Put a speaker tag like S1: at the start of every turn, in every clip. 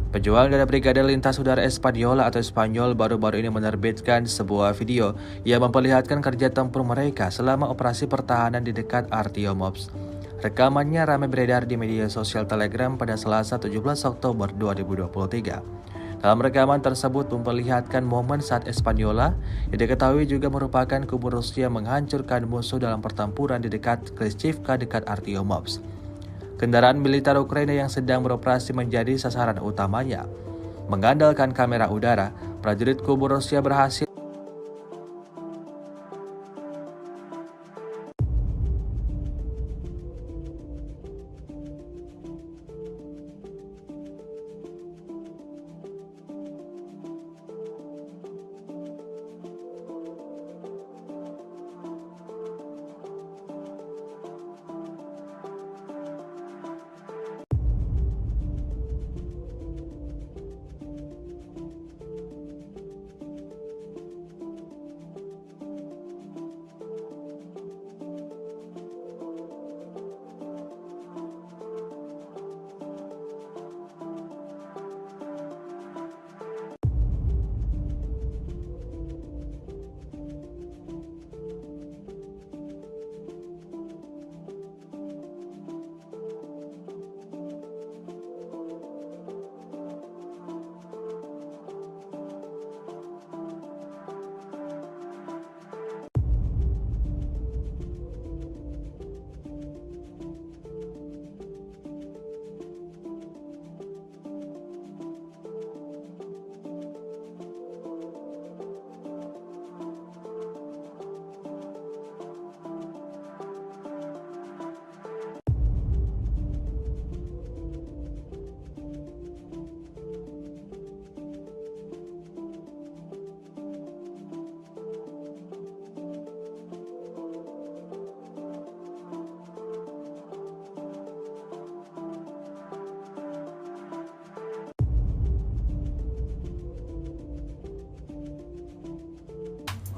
S1: Pejuang dari Brigade Lintas Udara Espanyola atau Spanyol baru-baru ini menerbitkan sebuah video yang memperlihatkan kerja tempur mereka selama operasi pertahanan di dekat Artiomops. Rekamannya ramai beredar di media sosial Telegram pada Selasa 17 Oktober 2023. Dalam rekaman tersebut memperlihatkan momen saat Espanyola yang diketahui juga merupakan kubu Rusia menghancurkan musuh dalam pertempuran di dekat Klishchiivka dekat Artiomops. Kendaraan militer Ukraina yang sedang beroperasi menjadi sasaran utamanya. Mengandalkan kamera udara, prajurit kubu Rusia berhasil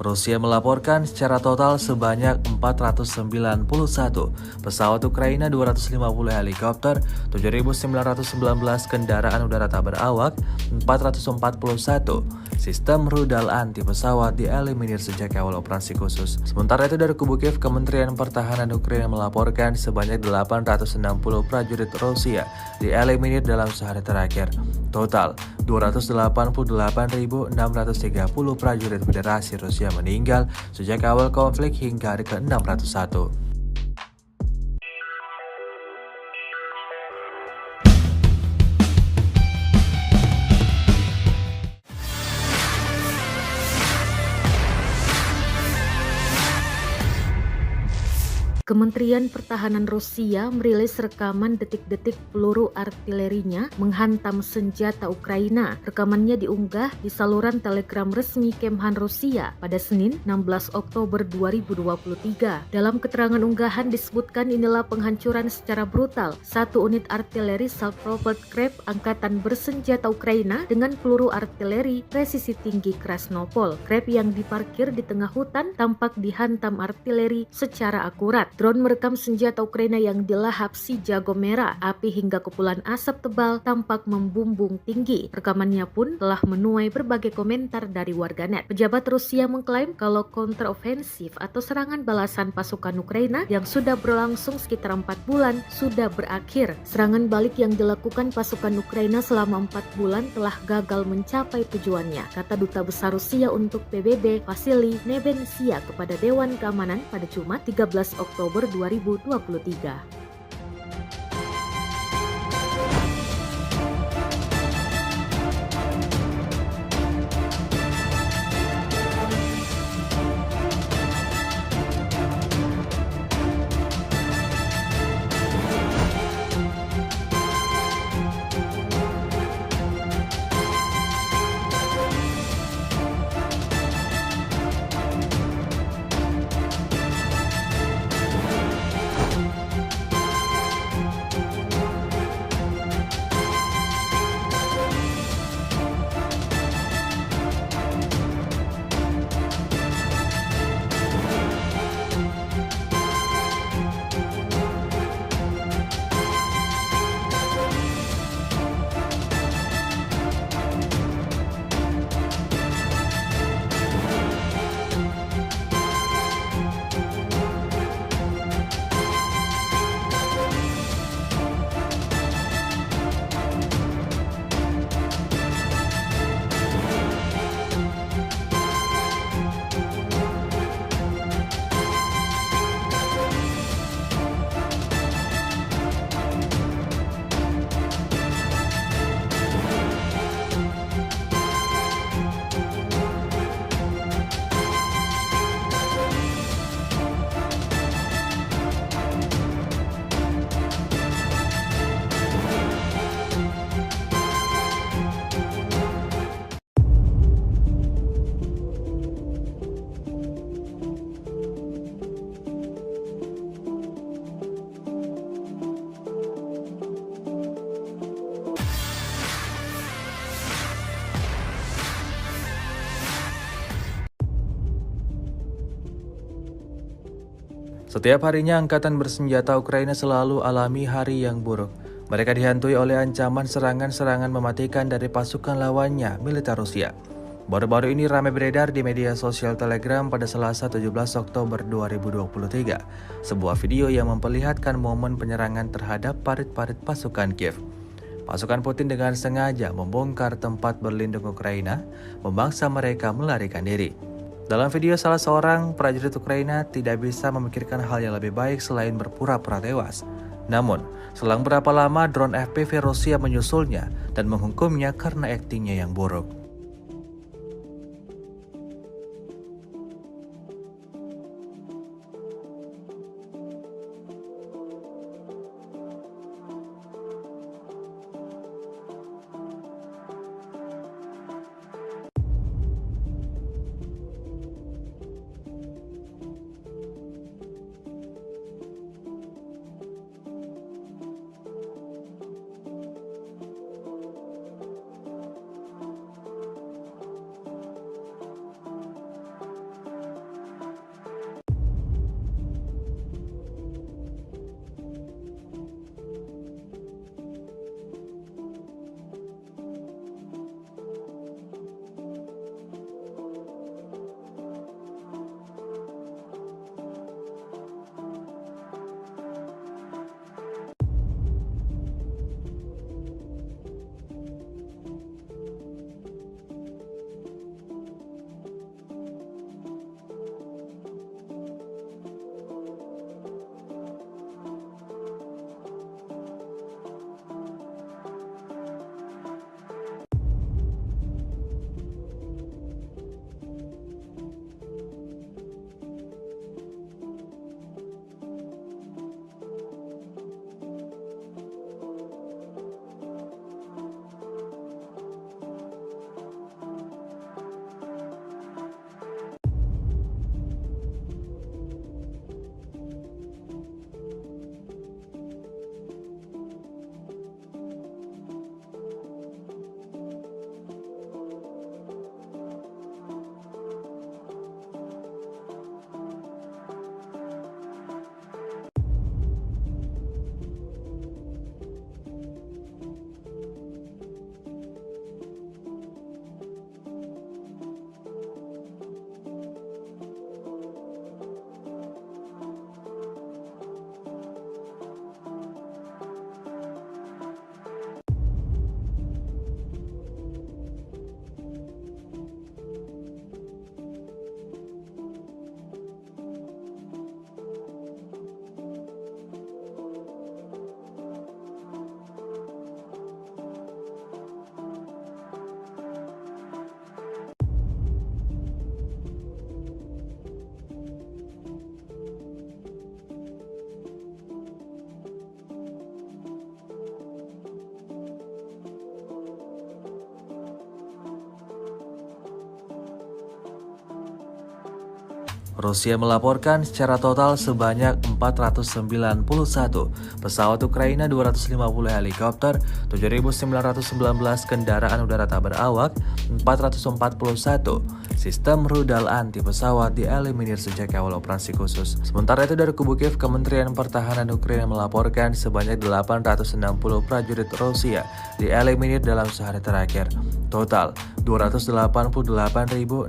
S1: Rusia melaporkan secara total sebanyak 491 pesawat Ukraina, 250 helikopter, 7.919 kendaraan udara tak berawak, 441 sistem rudal anti pesawat dieliminir sejak awal operasi khusus. Sementara itu dari kubu Kiev, Kementerian Pertahanan Ukraina melaporkan sebanyak 860 prajurit Rusia dieliminir dalam sehari terakhir. Total 288.630 prajurit Federasi Rusia meninggal sejak awal konflik hingga hari ke-601.
S2: Kementerian Pertahanan Rusia merilis rekaman detik-detik peluru artilerinya menghantam senjata Ukraina. Rekamannya diunggah di saluran Telegram resmi Kemhan Rusia pada Senin 16 Oktober 2023. Dalam keterangan unggahan disebutkan inilah penghancuran secara brutal satu unit artileri self-propelled Krep angkatan bersenjata Ukraina dengan peluru artileri presisi tinggi Krasnopol. Krep yang diparkir di tengah hutan tampak dihantam artileri secara akurat. Drone merekam senjata Ukraina yang dilahap si jago merah. Api hingga kepulan asap tebal tampak membumbung tinggi. Rekamannya pun telah menuai berbagai komentar dari warganet. Pejabat Rusia mengklaim kalau kontrofensif atau serangan balasan pasukan Ukraina yang sudah berlangsung sekitar 4 bulan sudah berakhir. Serangan balik yang dilakukan pasukan Ukraina selama 4 bulan telah gagal mencapai tujuannya, kata Duta Besar Rusia untuk PBB Vasily Nebensia kepada Dewan Keamanan pada Jumat 13 Oktober 2023.
S1: Setiap harinya angkatan bersenjata Ukraina selalu alami hari yang buruk. Mereka dihantui oleh ancaman serangan-serangan mematikan dari pasukan lawannya, militer Rusia. Baru-baru ini ramai beredar di media sosial Telegram pada Selasa 17 Oktober 2023, sebuah video yang memperlihatkan momen penyerangan terhadap parit-parit pasukan Kiev. Pasukan Putin dengan sengaja membongkar tempat berlindung Ukraina, memaksa mereka melarikan diri. Dalam video, salah seorang prajurit Ukraina tidak bisa memikirkan hal yang lebih baik selain berpura-pura tewas. Namun, selang berapa lama drone FPV Rusia menyusulnya dan menghukumnya karena aktingnya yang buruk. Rusia melaporkan secara total sebanyak 491 pesawat Ukraina, 250 helikopter, 7.919 kendaraan udara tak berawak, 441 sistem rudal anti pesawat dieliminir sejak awal operasi khusus. Sementara itu dari kubu Kiev, Kementerian Pertahanan Ukraina melaporkan sebanyak 860 prajurit Rusia dieliminir dalam sehari terakhir. Total 288.630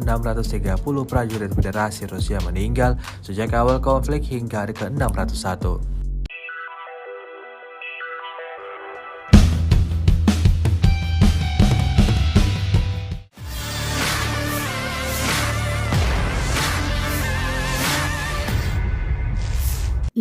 S1: prajurit Federasi Rusia meninggal sejak awal konflik hingga hari ke-601.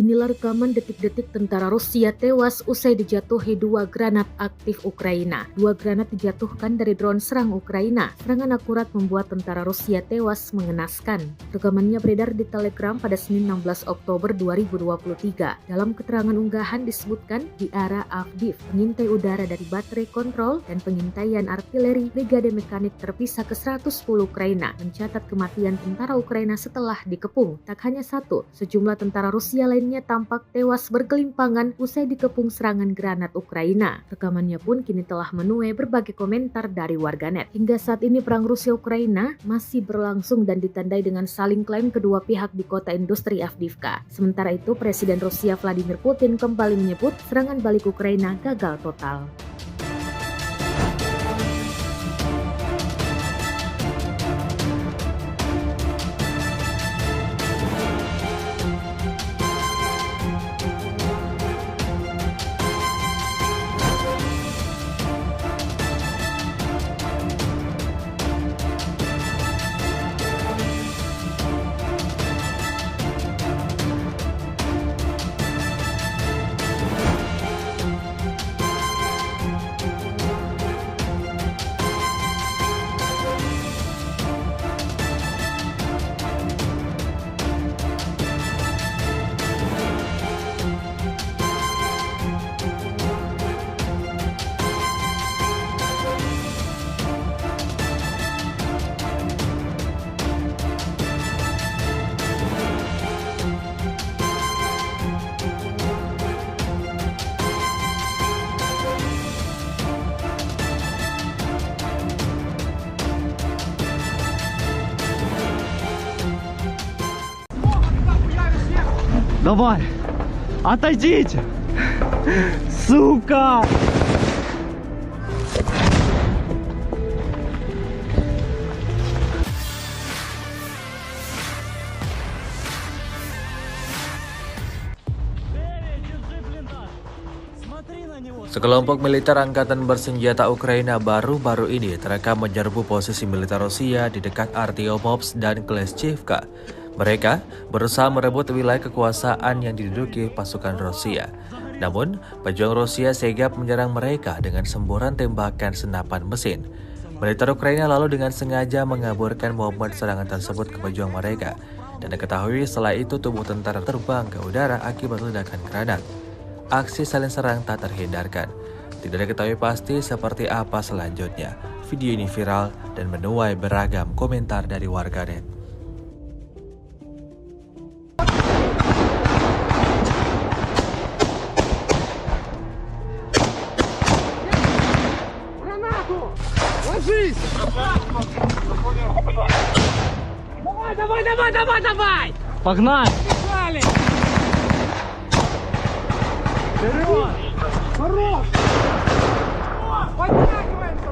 S2: Inilah rekaman detik-detik tentara Rusia tewas usai dijatuhi 2 granat aktif Ukraina. 2 granat dijatuhkan dari drone serang Ukraina. Serangan akurat membuat tentara Rusia tewas mengenaskan. Rekamannya beredar di Telegram pada Senin 16 Oktober 2023. Dalam keterangan unggahan disebutkan di arah Avdiv, pengintai udara dari baterai kontrol dan pengintaian artileri Brigade Mekanik terpisah ke-110 Ukraina mencatat kematian tentara Ukraina setelah dikepung. Tak hanya satu, sejumlah tentara Rusia lainnya dirinya tampak tewas bergelimpangan usai dikepung serangan granat Ukraina. Rekamannya pun kini telah menuai berbagai komentar dari warganet. Hingga saat ini perang Rusia-Ukraina masih berlangsung dan ditandai dengan saling klaim kedua pihak di kota industri Avdiivka. Sementara itu, Presiden Rusia Vladimir Putin kembali menyebut serangan balik Ukraina gagal total.
S3: Давай! Отойдите! Сука!
S1: Sekelompok militer angkatan bersenjata Ukraina baru-baru ini terekam menyerbu posisi militer Rusia di dekat Artyomovsk dan Kleshchivka. Mereka berusaha merebut wilayah kekuasaan yang diduduki pasukan Rusia. Namun, pejuang Rusia sigap menyerang mereka dengan semburan tembakan senapan mesin. Militer Ukraina lalu dengan sengaja mengaburkan momen serangan tersebut ke pejuang mereka. Dan diketahui setelah itu tubuh tentara terbang ke udara akibat ledakan granat. Aksi saling serang tak terhindarkan. Tidak diketahui pasti seperti apa selanjutnya. Video ini viral dan menuai beragam komentar dari warganet.
S3: Давай! Погнали! Вперед! Хорош! Подтягиваемся!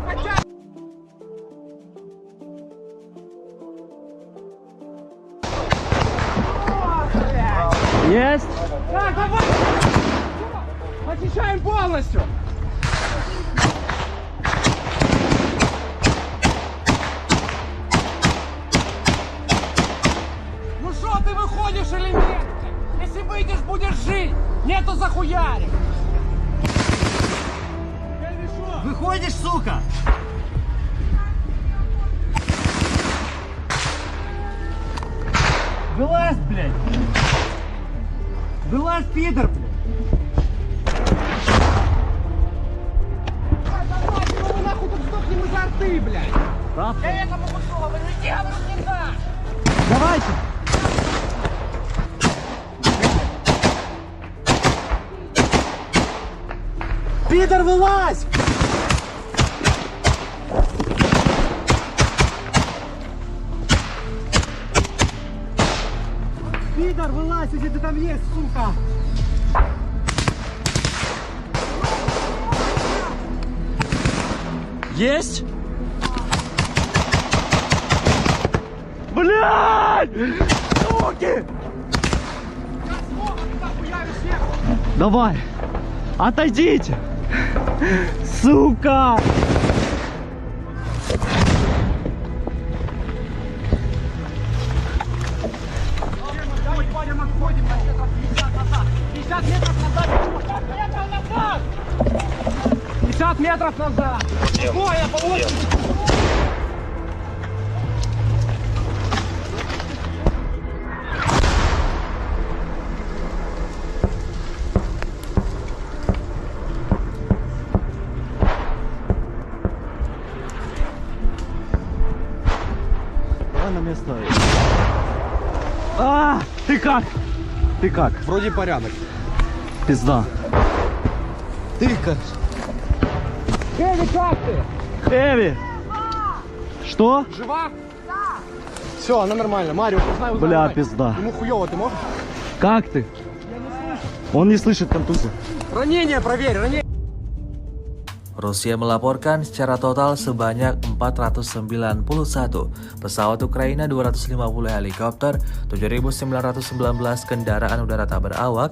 S3: Есть! Так, давай! Очищаем полностью! Ну что ты выходишь или нет? Если выйдешь, будешь жить! Нету захуярик! Выходишь, сука! Вылазь, блядь! Вылазь, пидор, блядь! Давай, мы нахуй тут сдохнем изо рты, блядь! Правда? Я этому кусу говорю, иди, говорю, не так! Давайте! Пидор, вылазь! Пидор, вылазь, если ты там есть, сука! Есть? Блядь! Суки! Давай! Отойдите! Сука! Отходим, отходим, 50 метров назад! 50 метров назад! Ой, я получил! На место. Ты как?
S4: Ты как?
S3: Вроде порядок.
S4: Пизда.
S3: Ты как? Эви, как ты?
S4: Эви! Что?
S3: Жива? Да. Все, она нормально. Марио, узнай.
S4: Бля, пизда.
S3: Ему хуёво, ты можешь?
S4: Как ты? Он не слышит контузию.
S3: Ранение проверь, ранение.
S1: Rusia melaporkan secara total sebanyak 491 pesawat Ukraina, 250 helikopter, 7.919 kendaraan udara tak berawak,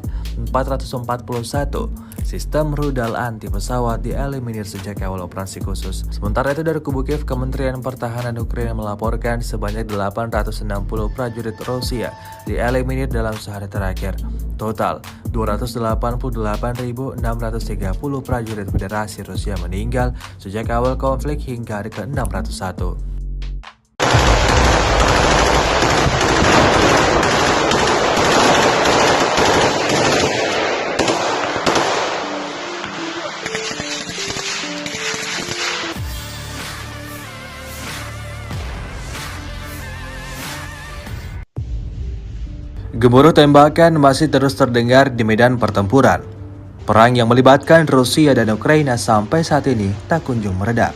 S1: 441 sistem rudal anti pesawat dieliminir sejak awal operasi khusus. Sementara itu dari kubu Kiev, Kementerian Pertahanan Ukraina melaporkan sebanyak 860 prajurit Rusia dieliminir dalam sehari terakhir. Total 288.630 prajurit Federasi Rusia meninggal sejak awal konflik hingga hari ke-601. Gemuruh tembakan masih terus terdengar di medan pertempuran. Perang yang melibatkan Rusia dan Ukraina sampai saat ini tak kunjung mereda.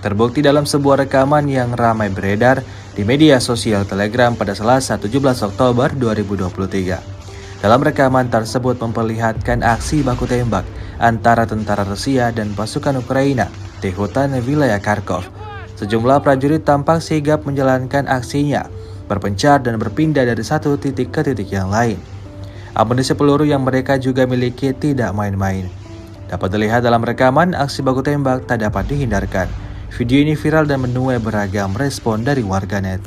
S1: Terbukti dalam sebuah rekaman yang ramai beredar di media sosial Telegram pada Selasa 17 Oktober 2023. Dalam rekaman tersebut memperlihatkan aksi baku tembak antara tentara Rusia dan pasukan Ukraina di hutan wilayah Kharkov. Sejumlah prajurit tampak sigap menjalankan aksinya, berpencar dan berpindah dari satu titik ke titik yang lain. Amunisi peluru yang mereka juga miliki tidak main-main. Dapat dilihat dalam rekaman, aksi baku tembak tak dapat dihindarkan. Video ini viral dan menuai beragam respon dari warganet.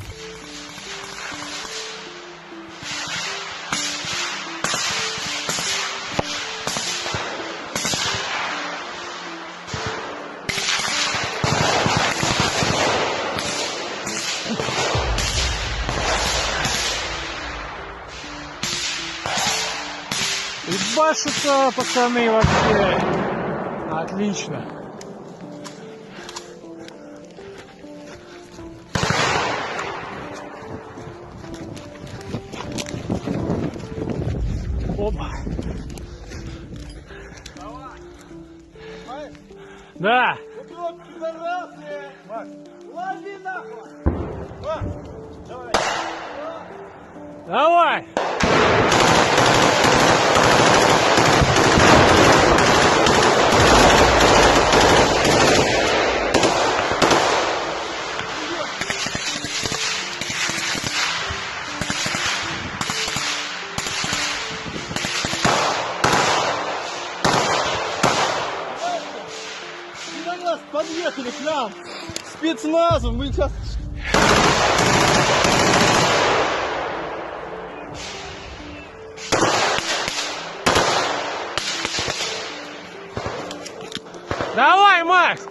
S5: Ебашутся, пацаны, вообще. Отлично. Опа. Да. Давай.
S3: Подъехали к нам спецназом, мы сейчас...
S5: Давай, Макс!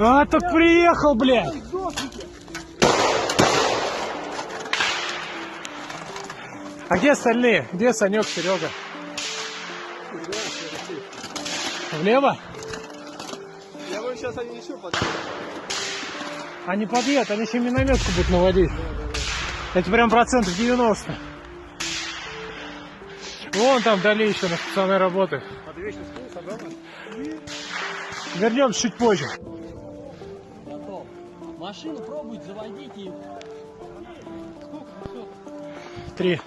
S5: А, так приехал, блядь! А где остальные? Где Санек, Серега? Влево?
S3: Я говорю, сейчас они еще подъедут.
S5: Они подъедут, они еще минометку будут наводить. Это прям процентов 90. Вон там вдали еще наши пацаны работают.
S3: А ты вечно скул, собрал?
S5: Вернемся чуть позже.
S6: Готов. Машину пробуйте, заводите их. Сколько машин?
S5: 3.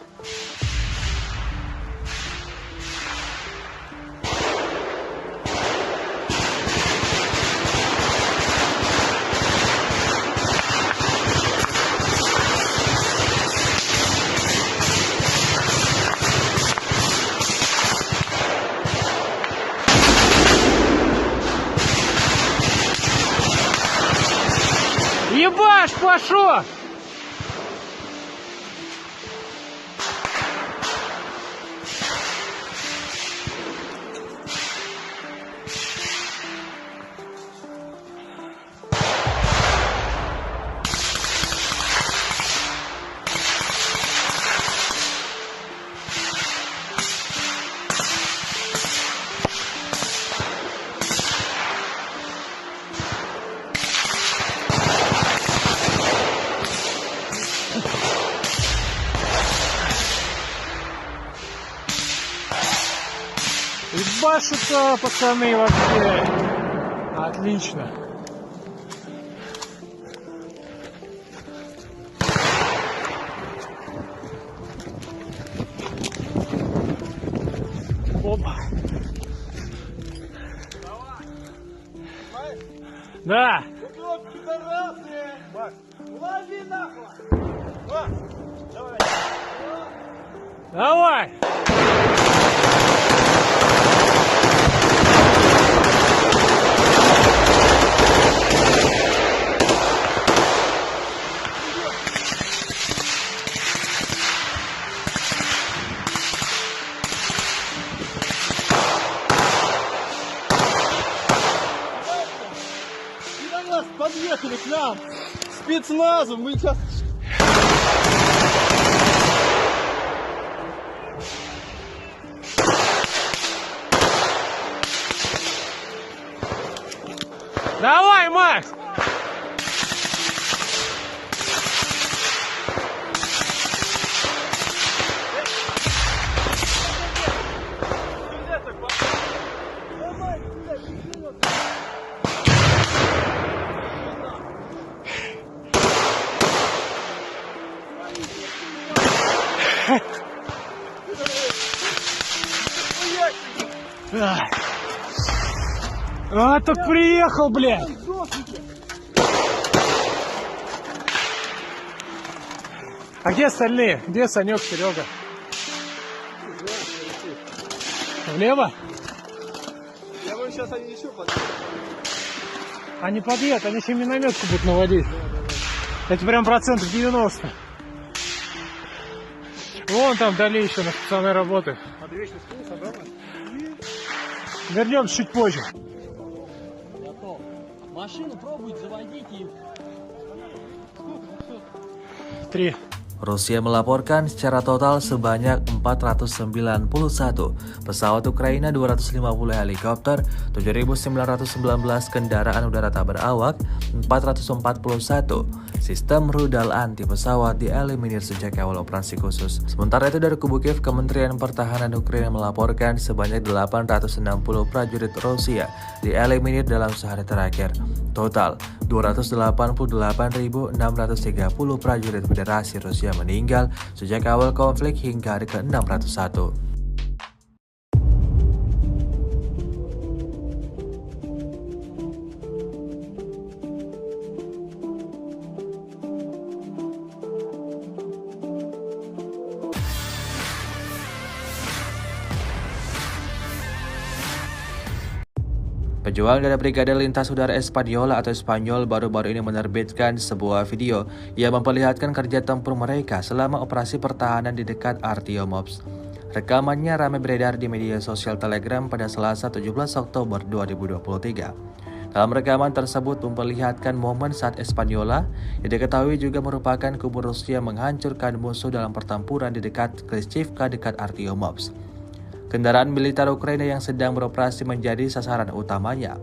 S5: Ебаш, пошел! ебашутся, пацаны, вообще. Отлично. Опа. Да.
S3: Лови нахуй!
S5: Давай.
S3: И на нас подъехали к нам! Спецназом! Мы сейчас...
S5: Давай, Макс. А, так приехал, блядь. А где остальные? Где Санек, Серега? Влево?
S3: Я говорю, сейчас они еще подъедут.
S5: Они подъедут, они еще минометку будут наводить. Это прям 90%. Вон там вдали еще наши пацаны работают. Вернемся чуть позже.
S6: Готов. Машину пробуйте заводить и...
S5: 3.
S1: Rusia melaporkan secara total sebanyak 491 pesawat Ukraina, 250 helikopter, 7.919 kendaraan udara tak berawak, 441 sistem rudal anti pesawat dieliminir sejak awal operasi khusus. Sementara itu dari kubu Kiev, Kementerian Pertahanan Ukraina melaporkan sebanyak 860 prajurit Rusia dieliminir dalam sehari terakhir. Total 288.630 prajurit Federasi Rusia meninggal sejak awal konflik hingga hari ke-601. Pejuang dari Brigade Lintas Udara Espadiola atau Spanyol baru-baru ini menerbitkan sebuah video yang memperlihatkan kerja tempur mereka selama operasi pertahanan di dekat Artiomops. Rekamannya ramai beredar di media sosial Telegram pada Selasa 17 Oktober 2023. Dalam rekaman tersebut memperlihatkan momen saat Espanyola yang diketahui juga merupakan kubu Rusia menghancurkan musuh dalam pertempuran di dekat Klishchivka dekat Artiomops. Kendaraan militer Ukraina yang sedang beroperasi menjadi sasaran utamanya.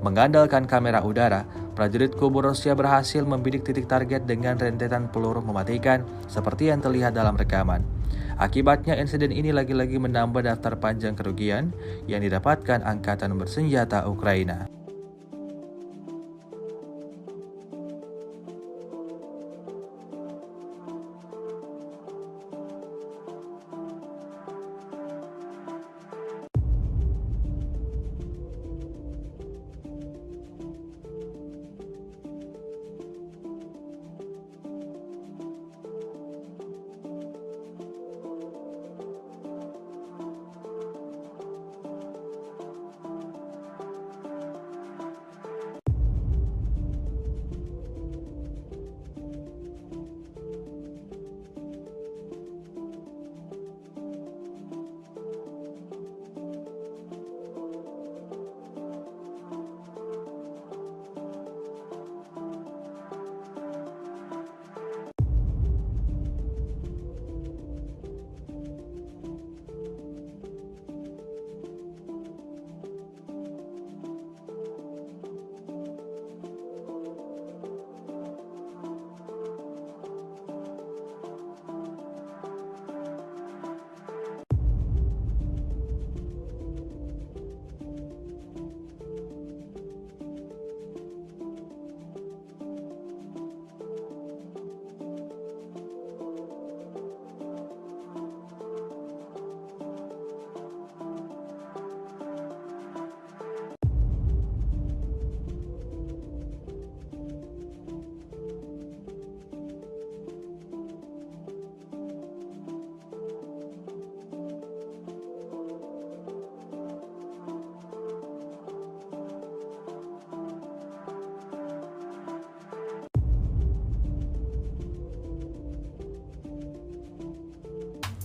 S1: Mengandalkan kamera udara, prajurit kubu Rusia berhasil membidik titik target dengan rentetan peluru mematikan seperti yang terlihat dalam rekaman. Akibatnya insiden ini lagi-lagi menambah daftar panjang kerugian yang didapatkan angkatan bersenjata Ukraina.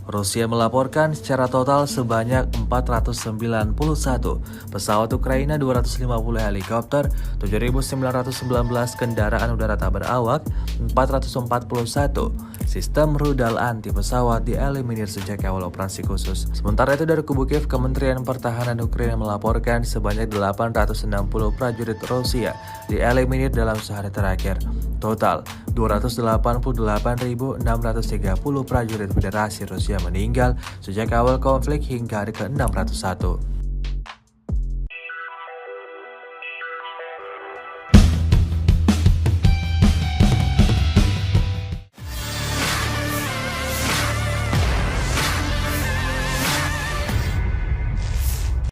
S1: Rusia melaporkan secara total sebanyak 491 pesawat Ukraina, 250 helikopter, 7.919 kendaraan udara tak berawak, 441 sistem rudal anti pesawat dieliminir sejak awal operasi khusus. Sementara itu dari kubu Kiev, Kementerian Pertahanan Ukraina melaporkan sebanyak 860 prajurit Rusia dieliminir dalam sehari terakhir. Total 288.630 prajurit Federasi Rusia meninggal sejak awal konflik hingga hari ke-601.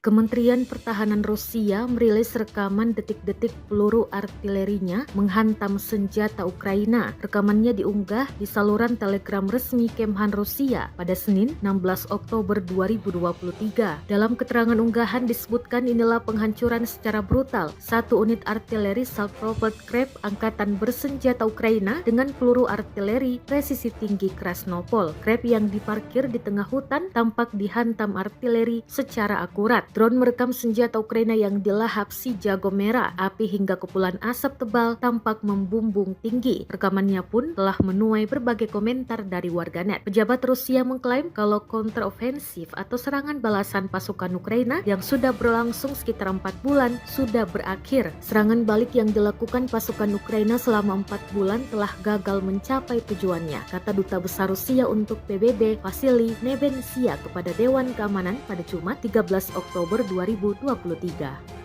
S2: Kementerian Pertahanan Rusia merilis rekaman detik-detik peluru artilerinya menghantam senjata Ukraina. Rekamannya diunggah di saluran Telegram resmi Kemhan Rusia pada Senin 16 Oktober 2023. Dalam keterangan unggahan disebutkan inilah penghancuran secara brutal satu unit artileri self-propelled Krep angkatan bersenjata Ukraina dengan peluru artileri presisi tinggi Krasnopol. Krep yang diparkir di tengah hutan tampak dihantam artileri secara akurat. Drone merekam senjata Ukraina yang dilahap si jago merah. Api hingga kepulan asap tebal tampak membumbung tinggi. Rekamannya pun telah menuai berbagai komentar dari warganet. Pejabat Rusia mengklaim kalau kontrofensif atau serangan balasan pasukan Ukraina yang sudah berlangsung sekitar 4 bulan sudah berakhir. Serangan balik yang dilakukan pasukan Ukraina selama 4 bulan telah gagal mencapai tujuannya, kata Duta Besar Rusia untuk PBB Vasily Nebensia kepada Dewan Keamanan pada Jumat 13 Oktober 2023.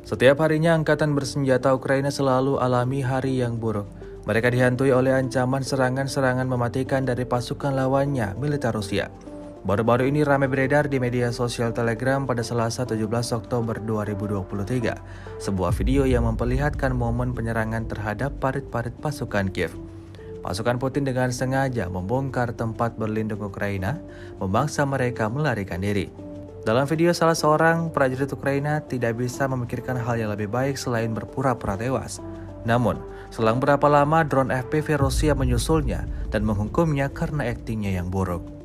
S1: Setiap harinya angkatan bersenjata Ukraina selalu alami hari yang buruk. Mereka dihantui oleh ancaman serangan-serangan mematikan dari pasukan lawannya, militer Rusia. Baru-baru ini ramai beredar di media sosial Telegram pada Selasa 17 Oktober 2023, sebuah video yang memperlihatkan momen penyerangan terhadap parit-parit pasukan Kiev. Pasukan Putin dengan sengaja membongkar tempat berlindung Ukraina, memaksa mereka melarikan diri. Dalam video, salah seorang prajurit Ukraina tidak bisa memikirkan hal yang lebih baik selain berpura-pura tewas. Namun, selang berapa lama drone FPV Rusia menyusulnya dan menghukumnya karena aktingnya yang buruk.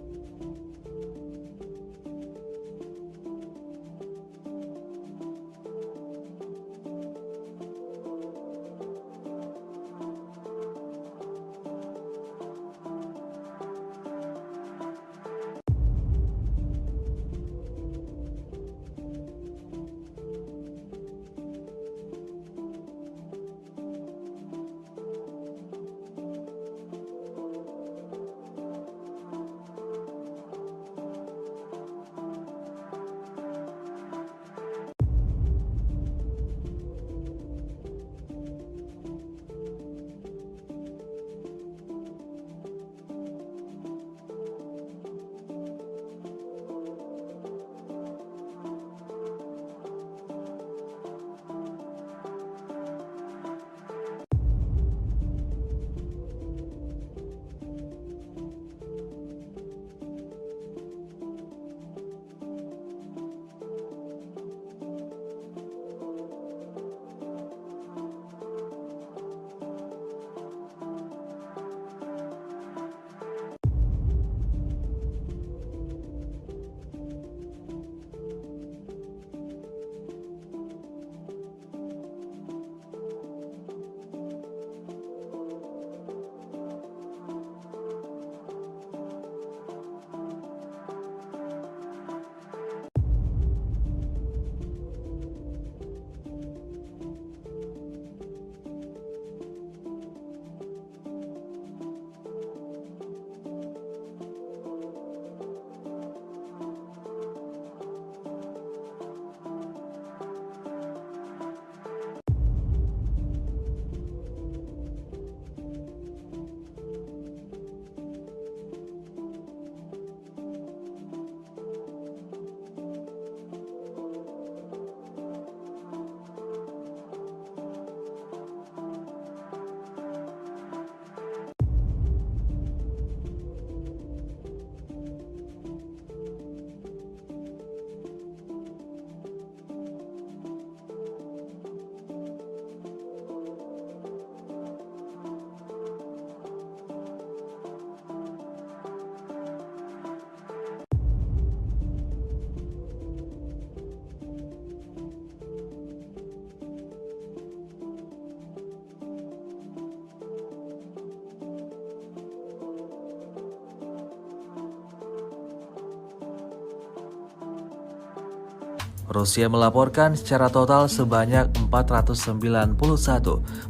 S1: Rusia melaporkan secara total sebanyak 491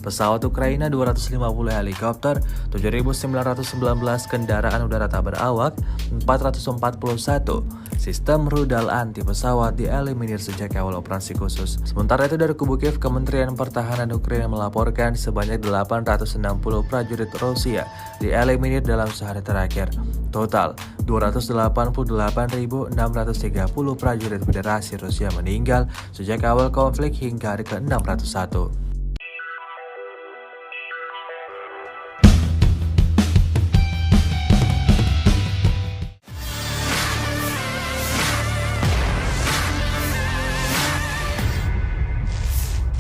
S1: pesawat Ukraina, 250 helikopter, 7.919 kendaraan udara tak berawak, 441 sistem rudal anti pesawat dieliminir sejak awal operasi khusus. Sementara itu dari kubu Kiev, Kementerian Pertahanan Ukraina melaporkan sebanyak 860 prajurit Rusia dieliminir dalam sehari terakhir. Total 288.630 prajurit Federasi Rusia meninggal sejak awal konflik hingga hari ke-601.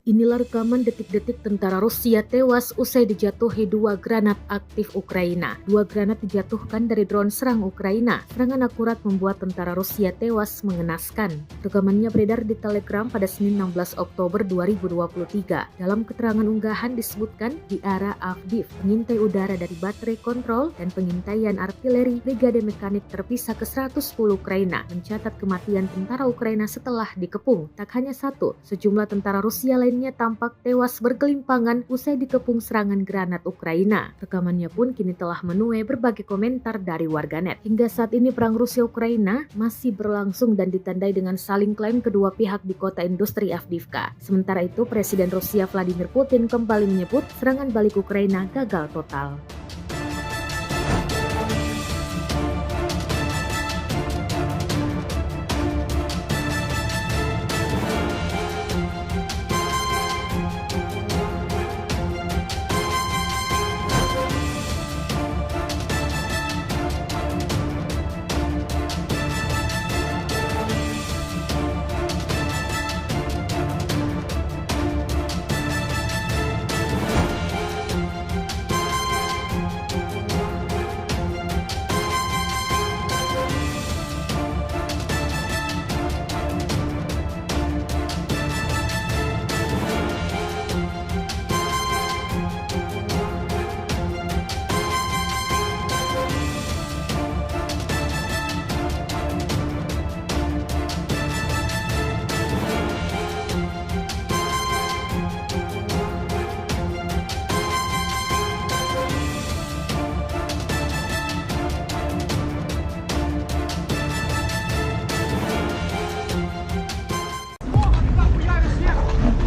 S2: Inilah rekaman detik-detik tentara Rusia tewas usai dijatuhi 2 granat aktif Ukraina. 2 granat dijatuhkan dari drone serang Ukraina. Serangan akurat membuat tentara Rusia tewas mengenaskan. Rekamannya beredar di Telegram pada Senin 16 Oktober 2023. Dalam keterangan unggahan disebutkan di arah Avdiv, pengintai udara dari baterai kontrol dan pengintaian artileri Brigade Mekanik terpisah ke-110 Ukraina mencatat kematian tentara Ukraina setelah dikepung. Tak hanya satu, sejumlah tentara Rusia lainnya tampak tewas bergelimpangan usai dikepung serangan granat Ukraina. Rekamannya pun kini telah menuai berbagai komentar dari warganet. Hingga saat ini perang Rusia-Ukraina masih berlangsung dan ditandai dengan saling klaim kedua pihak di kota industri Avdiivka. Sementara itu, Presiden Rusia Vladimir Putin kembali menyebut serangan balik Ukraina gagal total.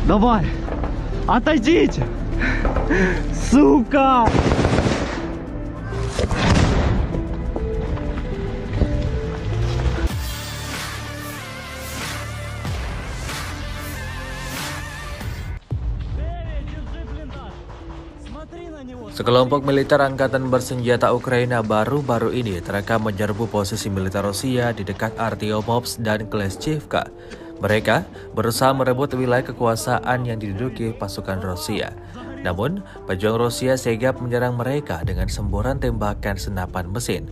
S4: Давай! Отойдите! Сука!
S1: Sekelompok militer angkatan bersenjata Ukraina baru-baru ini terekam menyerbu posisi militer Rusia di dekat Artyomovsk dan Kleshchivka. Mereka berusaha merebut wilayah kekuasaan yang diduduki pasukan Rusia. Namun, pejuang Rusia sigap menyerang mereka dengan semburan tembakan senapan mesin.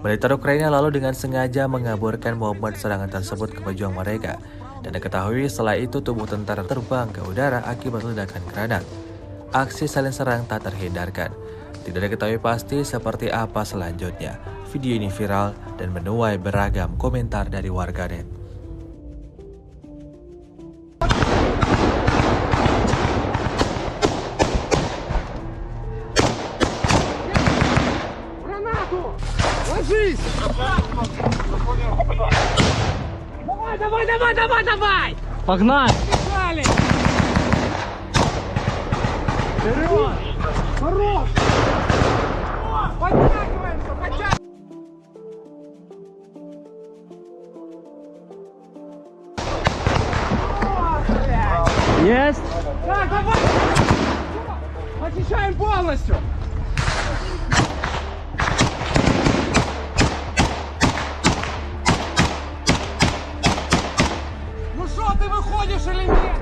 S1: Militer Ukraina lalu dengan sengaja mengaburkan momen serangan tersebut ke pejuang mereka. Dan diketahui setelah itu tubuh tentara terbang ke udara akibat ledakan granat. Aksi saling serang tak terhindarkan. Tidak diketahui pasti seperti apa selanjutnya. Video ini viral dan menuai beragam komentar dari warganet.
S3: Ложись! Давай!
S4: Погнали!
S3: Бежали! Вперед! Хорош! Подтягиваемся!
S4: Есть!
S3: Так, давай! Очищаем полностью! Ну что, ты выходишь или нет?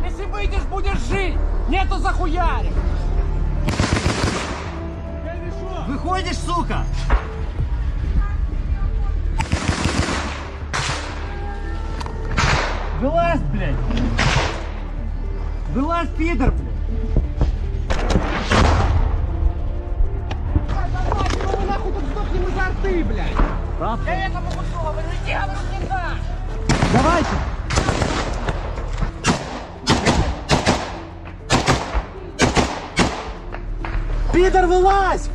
S3: Если выйдешь, будешь жить! Нету захуярик!
S4: Выходишь, сука! Вылазь, блядь! Вылазь, пидор, блядь!
S3: Давай, мы нахуй тут сдохнем из арты, блядь!
S4: Правда?
S3: Я этому куску говорю, иди, говорю, не так!
S4: Давайте!
S5: Пидор, вылазь!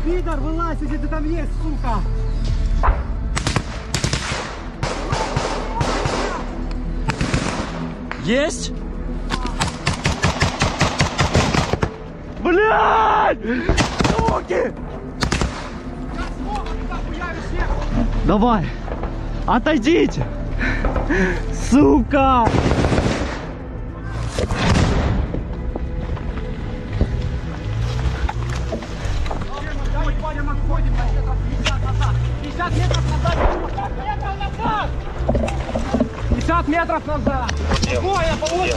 S5: Пидор, вылазь, если ты там есть, сука!
S6: Есть?
S4: Блядь! Суки! Давай! Отойдите! Сука!
S3: Вадим, отходим на метров 50 назад. 50 метров назад. 50 метров назад. Ой, я получил.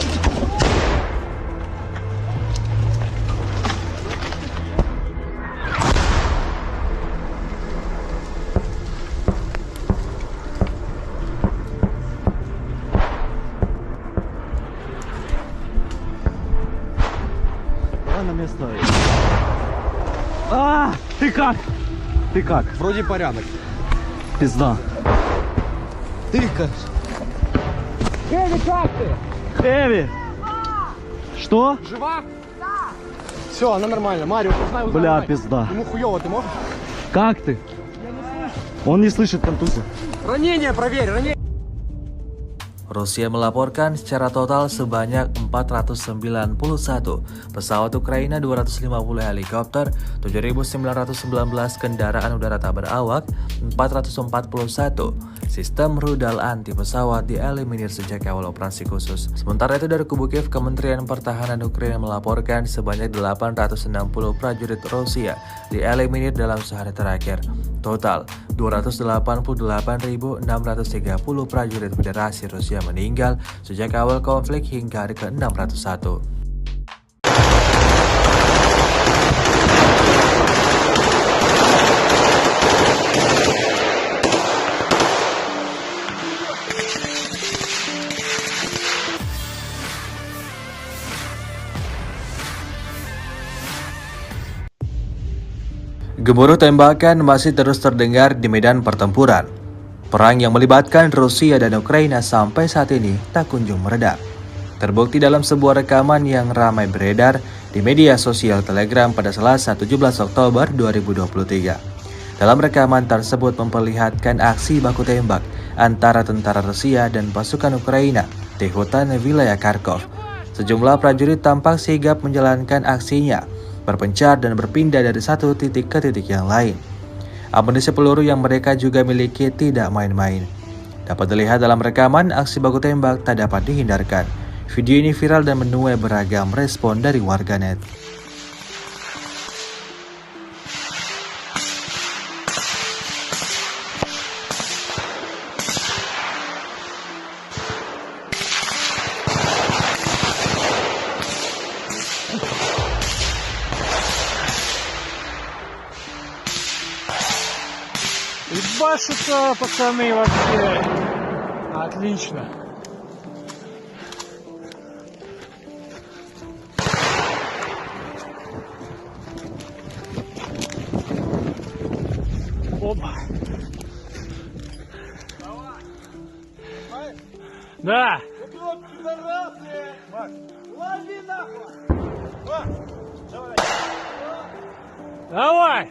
S4: Давай на место. А, ты как? Ты как?
S5: Вроде порядок.
S4: Пизда.
S5: Ты как?
S3: Эви, как ты?
S4: Эви! Что?
S5: Жива? Да. Все, она нормально. Марио, узнай.
S4: Бля, пизда.
S5: Ему хуёво, ты можешь?
S4: Как ты? Он не слышит контузию.
S5: Ранение проверь, ранение.
S1: Rusia melaporkan secara total sebanyak 491 pesawat Ukraina, 250 helikopter, 7.919 kendaraan udara tak berawak, 441 sistem rudal anti pesawat dieliminir sejak awal operasi khusus. Sementara itu dari kubu Kiev, Kementerian Pertahanan Ukraina melaporkan sebanyak 860 prajurit Rusia dieliminir dalam sehari terakhir. Total 288.630 prajurit Federasi Rusia meninggal sejak awal konflik hingga hari ke-601. Gemuruh tembakan masih terus terdengar di medan pertempuran. Perang yang melibatkan Rusia dan Ukraina sampai saat ini tak kunjung mereda. Terbukti dalam sebuah rekaman yang ramai beredar di media sosial Telegram pada Selasa 17 Oktober 2023. Dalam rekaman tersebut memperlihatkan aksi baku tembak antara tentara Rusia dan pasukan Ukraina di hutan wilayah Kharkov. Sejumlah prajurit tampak sigap menjalankan aksinya, berpencar dan berpindah dari satu titik ke titik yang lain. Amunisi peluru yang mereka juga miliki tidak main-main. Dapat dilihat dalam rekaman, aksi baku tembak tak dapat dihindarkan. Video ini viral dan menuai beragam respon dari warganet.
S5: Ебашутся, пацаны, вообще. Отлично. Опа. Да. Давай.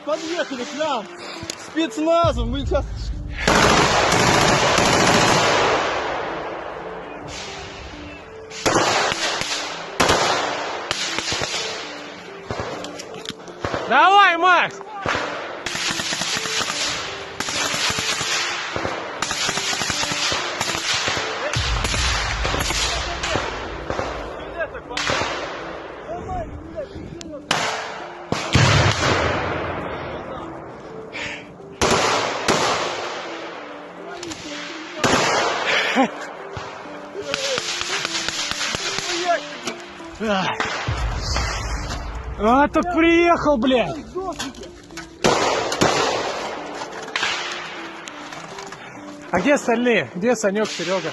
S5: Подъехали к нам спецназом, мы сейчас... Давай, Макс! А, так приехал, блядь! А где остальные? Где Санек, Серега?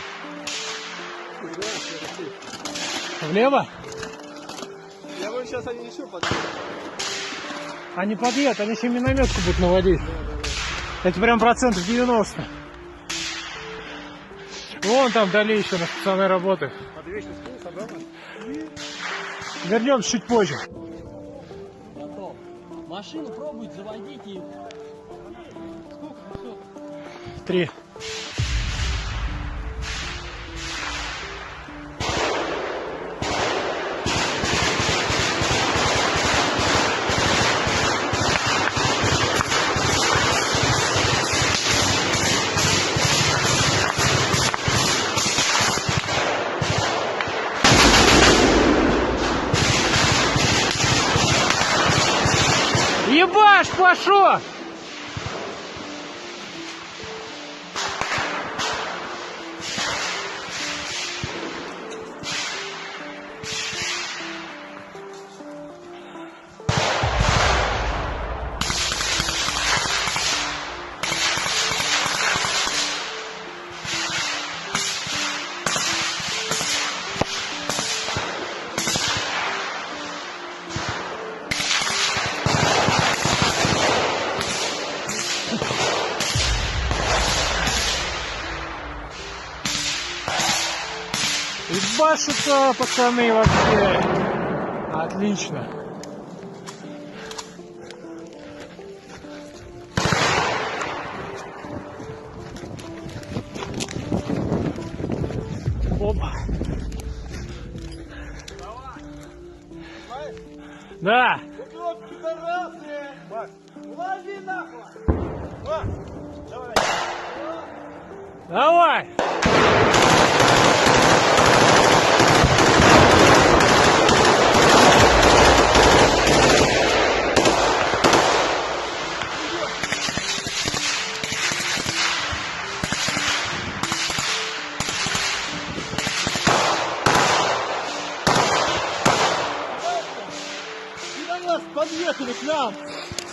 S5: Влево?
S3: Я говорю, сейчас они еще подъедут.
S5: Они подъедут, они еще минометку будут наводить. Это прям 90%. Вон там вдали еще на пацаны работают. Вернемся чуть позже.
S6: Готов. Машину пробуйте, заводите их.
S5: 3. Ебаш, пошел! Ебашутся пацаны вообще. Отлично. Опа. Да.
S3: Лови нахуй!
S5: Давай.
S3: Подъехали к нам!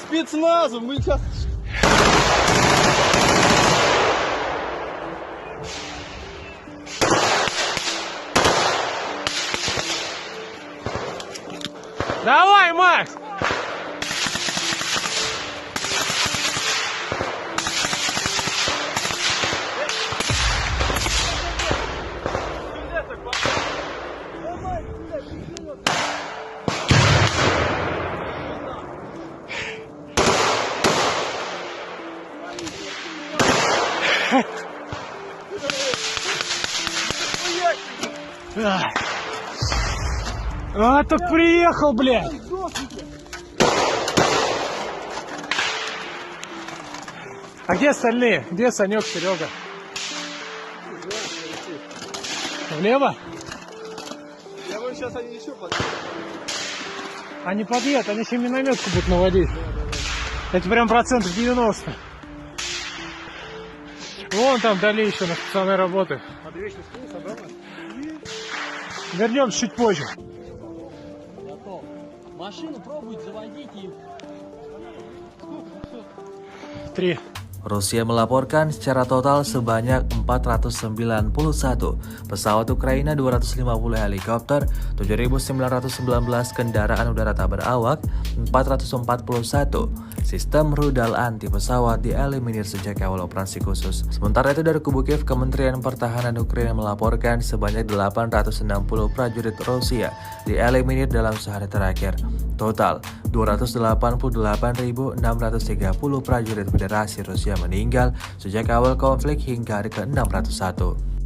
S3: Спецназом! Мы сейчас...
S5: Давай, Макс! А, так приехал, блядь! А где остальные? Где Санек, Серега? Влево?
S3: Я говорю, сейчас они еще подъедут.
S5: Они подъедут, они еще минометку будут наводить. Это прям 90%. Вон там вдали еще на пацаны работают. Вернемся чуть позже.
S6: Готов. Машину пробуйте, заводите их.
S5: 3.
S1: Rusia melaporkan secara total sebanyak 491 pesawat Ukraina, 250 helikopter, 7.919 kendaraan udara tak berawak, 441 sistem rudal anti pesawat dieliminir sejak awal operasi khusus. Sementara itu dari kubu Kiev, Kementerian Pertahanan Ukraina melaporkan sebanyak 860 prajurit Rusia dieliminir dalam sehari terakhir. Total 288.630 prajurit Federasi Rusia meninggal sejak awal konflik hingga hari ke-601.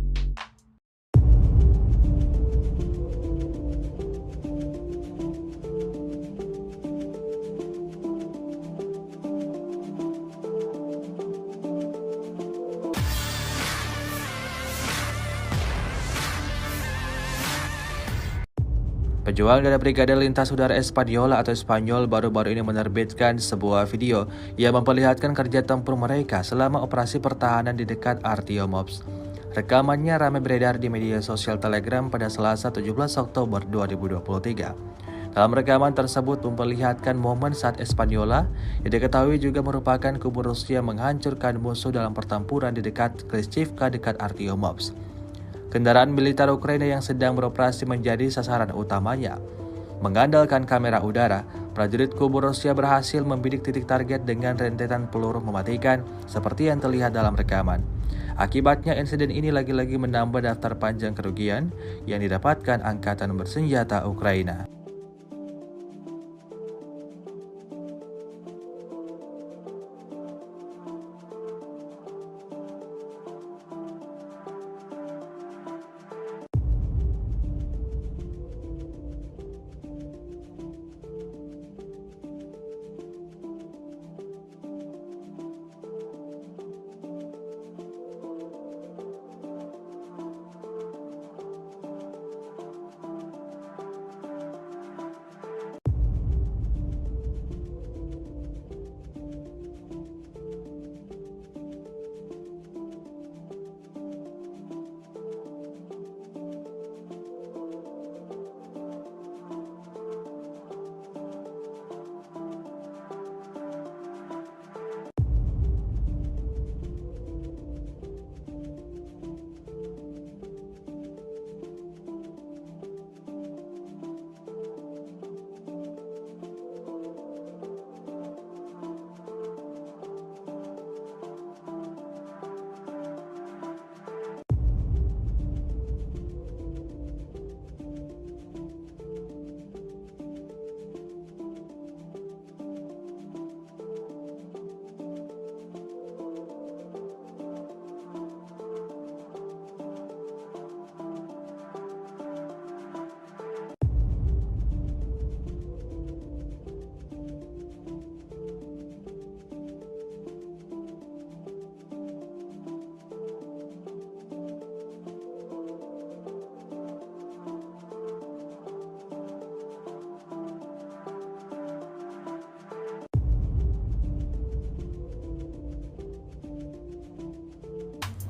S1: Pejuang dari Brigade Lintas Udara Espadiola atau Spanyol baru-baru ini menerbitkan sebuah video yang memperlihatkan kerja tempur mereka selama operasi pertahanan di dekat Artiomops. Rekamannya ramai beredar di media sosial Telegram pada Selasa 17 Oktober 2023. Dalam rekaman tersebut memperlihatkan momen saat Espanyola yang diketahui juga merupakan kubu Rusia menghancurkan musuh dalam pertempuran di dekat Klishchiivka dekat Artyomovsk. Kendaraan militer Ukraina yang sedang beroperasi menjadi sasaran utamanya. Mengandalkan kamera udara, prajurit kubu Rusia berhasil membidik titik target dengan rentetan peluru mematikan seperti yang terlihat dalam rekaman. Akibatnya insiden ini lagi-lagi menambah daftar panjang kerugian yang didapatkan angkatan bersenjata Ukraina.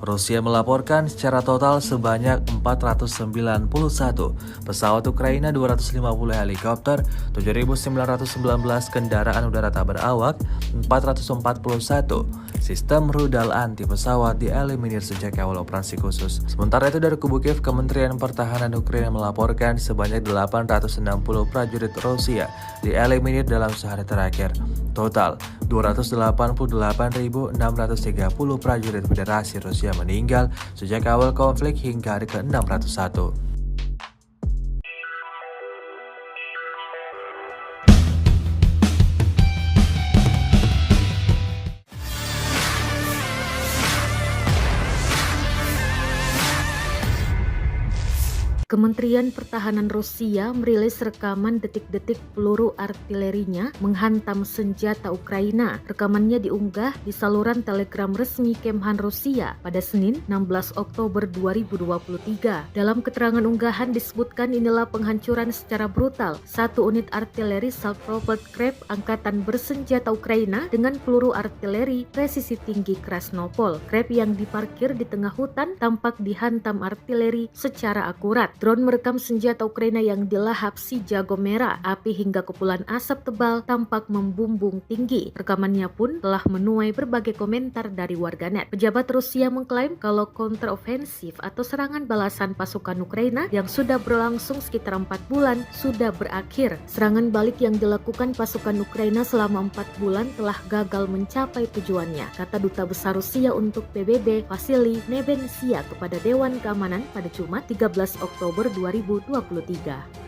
S1: Rusia melaporkan secara total sebanyak 491 pesawat Ukraina, 250 helikopter, 7.919 kendaraan udara tak berawak, 441 sistem rudal anti pesawat dieliminir sejak awal operasi khusus. Sementara itu dari kubu Kiev, Kementerian Pertahanan Ukraina melaporkan sebanyak 860 prajurit Rusia dieliminir dalam sehari terakhir. Total 288.630 prajurit Federasi Rusia meninggal sejak awal konflik hingga hari ke-601.
S2: Kementerian Pertahanan Rusia merilis rekaman detik-detik peluru artilerinya menghantam senjata Ukraina. Rekamannya diunggah di saluran Telegram resmi Kemhan Rusia pada Senin 16 Oktober 2023. Dalam keterangan unggahan disebutkan inilah penghancuran secara brutal satu unit artileri self-propelled Krep angkatan bersenjata Ukraina dengan peluru artileri presisi tinggi Krasnopol. Krep yang diparkir di tengah hutan tampak dihantam artileri secara akurat. Drone merekam senjata Ukraina yang dilahap si jago merah. Api hingga kepulan asap tebal tampak membumbung tinggi. Rekamannya pun telah menuai berbagai komentar dari warganet. Pejabat Rusia mengklaim kalau kontrofensif atau serangan balasan pasukan Ukraina yang sudah berlangsung sekitar 4 bulan sudah berakhir. Serangan balik yang dilakukan pasukan Ukraina selama 4 bulan telah gagal mencapai tujuannya, kata Duta Besar Rusia untuk PBB Vasily Nebensia kepada Dewan Keamanan pada Jumat 13 Oktober 2023.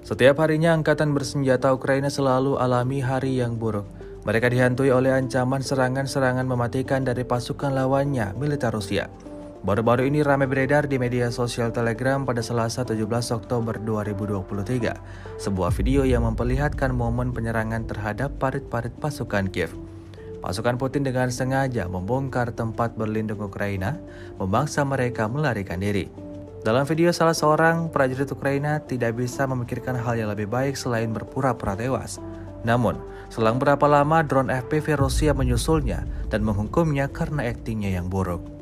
S1: Setiap harinya angkatan bersenjata Ukraina selalu alami hari yang buruk. Mereka dihantui oleh ancaman serangan-serangan mematikan dari pasukan lawannya, militer Rusia. Baru-baru ini ramai beredar di media sosial Telegram pada Selasa 17 Oktober 2023, sebuah video yang memperlihatkan momen penyerangan terhadap parit-parit pasukan Kiev. Pasukan Putin dengan sengaja membongkar tempat berlindung Ukraina, memaksa mereka melarikan diri. Dalam video, salah seorang prajurit Ukraina tidak bisa memikirkan hal yang lebih baik selain berpura-pura tewas. Namun, selang berapa lama drone FPV Rusia menyusulnya dan menghukumnya karena aktingnya yang buruk.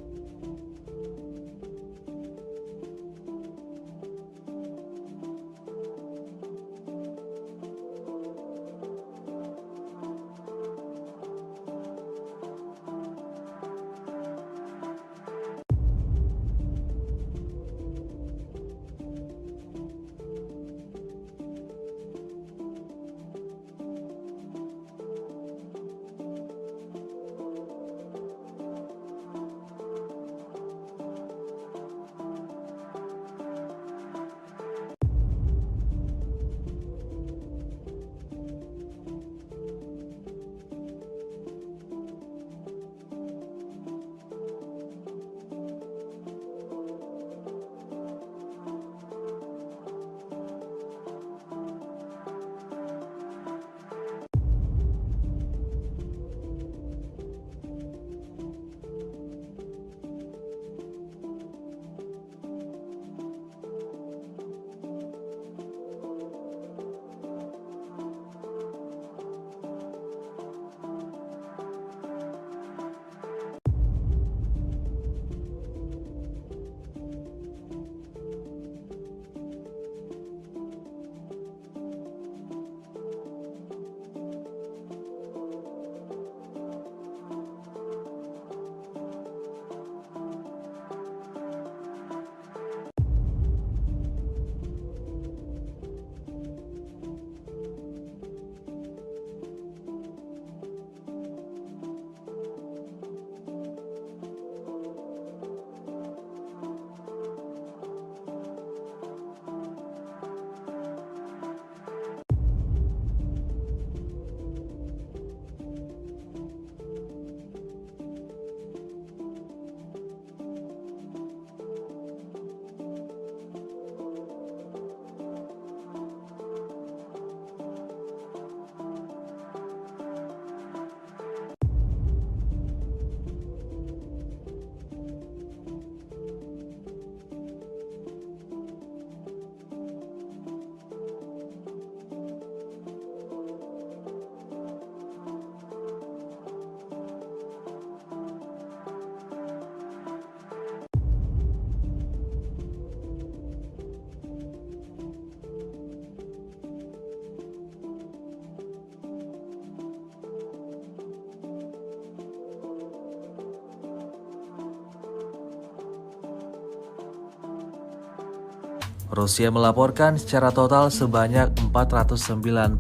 S1: Rusia melaporkan secara total sebanyak 491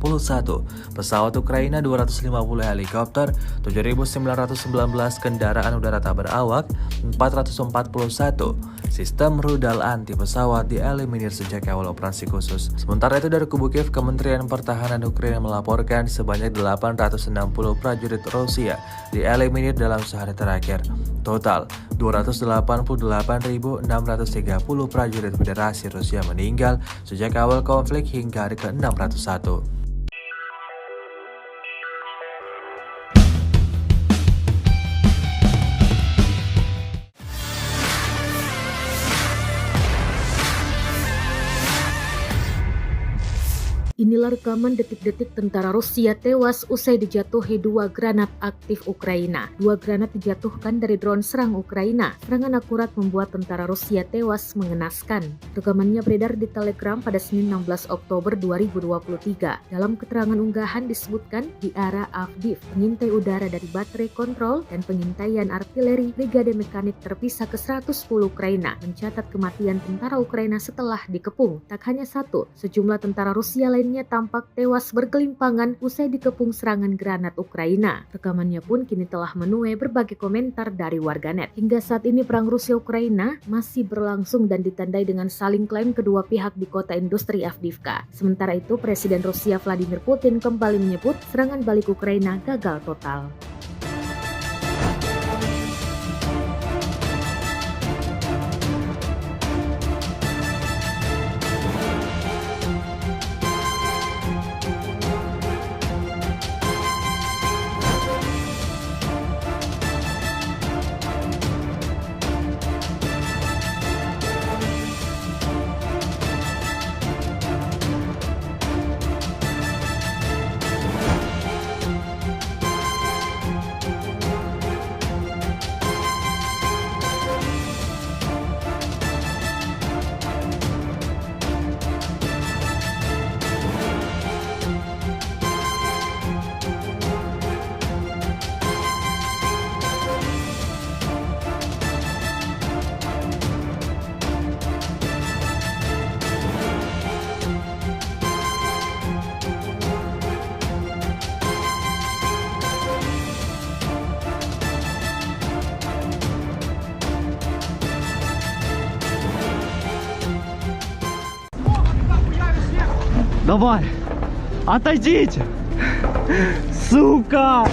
S1: pesawat Ukraina, 250 helikopter, 7.919 kendaraan udara tak berawak, 441 sistem rudal anti pesawat dieliminir sejak awal operasi khusus. Sementara itu dari kubu Kiev, Kementerian Pertahanan Ukraina melaporkan sebanyak 860 prajurit Rusia dieliminir dalam sehari terakhir. Total 288.630 prajurit Federasi Rusia meninggal sejak awal konflik hingga hari ke-601.
S2: Inilah rekaman detik-detik tentara Rusia tewas usai dijatuhi 2 granat aktif Ukraina. 2 granat dijatuhkan dari drone serang Ukraina. Serangan akurat membuat tentara Rusia tewas mengenaskan. Rekamannya beredar di Telegram pada Senin 16 Oktober 2023. Dalam keterangan unggahan disebutkan di arah Avdiv, pengintai udara dari baterai kontrol dan pengintaian artileri Brigade Mekanik terpisah ke-110 Ukraina mencatat kematian tentara Ukraina setelah dikepung. Tak hanya satu, sejumlah tentara Rusia lainnya dirinya tampak tewas bergelimpangan usai dikepung serangan granat Ukraina. Rekamannya pun kini telah menuai berbagai komentar dari warganet. Hingga saat ini perang Rusia-Ukraina masih berlangsung dan ditandai dengan saling klaim kedua pihak di kota industri Avdiivka. Sementara itu, Presiden Rusia Vladimir Putin kembali menyebut serangan balik Ukraina gagal total.
S4: Давай! Отойдите! Сука!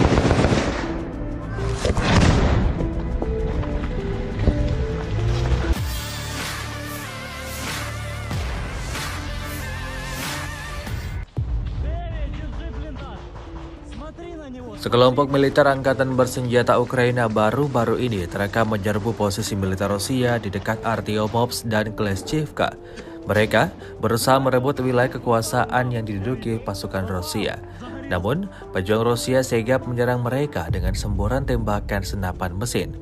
S1: Sekelompok militer angkatan bersenjata Ukraina baru-baru ini terekam menyerbu posisi militer Rusia di dekat Artyomovsk dan Kleshchivka. Mereka berusaha merebut wilayah kekuasaan yang diduduki pasukan Rusia. Namun, pejuang Rusia sigap menyerang mereka dengan semburan tembakan senapan mesin.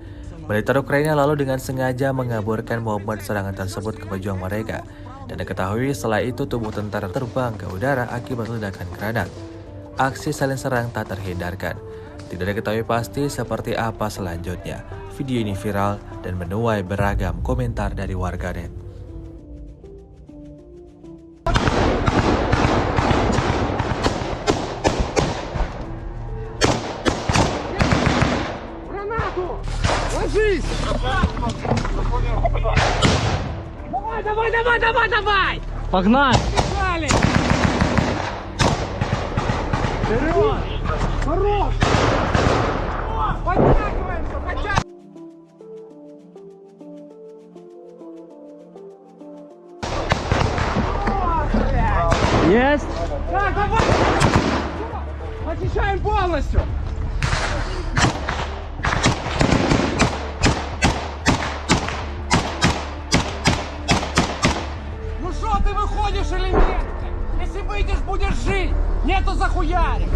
S1: Militer Ukraina lalu dengan sengaja mengaburkan momen serangan tersebut ke pejuang mereka. Dan diketahui setelah itu tubuh tentara terbang ke udara akibat ledakan granat. Aksi saling serang tak terhindarkan. Tidak diketahui pasti seperti apa selanjutnya. Video ini viral dan menuai beragam komentar dari warganet.
S3: Давай!
S4: Погнали!
S3: Погнали! Вперед! Хорош! Подтягиваемся! Подтягиваемся!
S4: Есть!
S3: Так, давай! Очищаем полностью! Ну что ты выходишь или нет? Если выйдешь, будешь жить! Нету захуярик!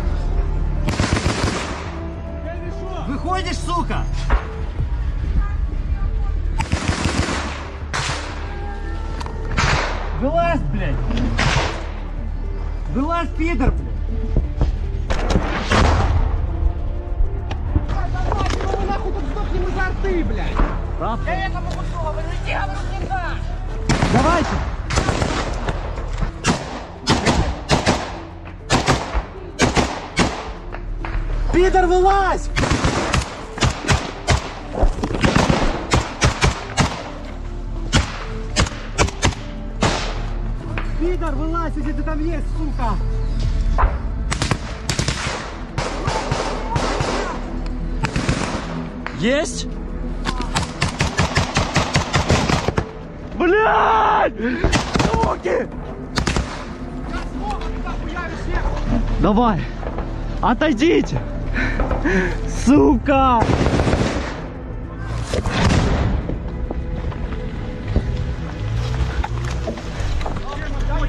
S4: Выходишь, сука! Вылазь, блядь! Вылазь, пидор, блядь!
S3: Давай, ну нахуй тут сдохнем из арты, блядь!
S4: Правда?
S3: Я этому кусу говорю, иди, говорю, не дашь!
S4: Давайте! Пидор, вылазь! Пидор, вылазь, если ты там есть, сука! Есть? Блядь! Суки! Давай! Отойдите! Сука!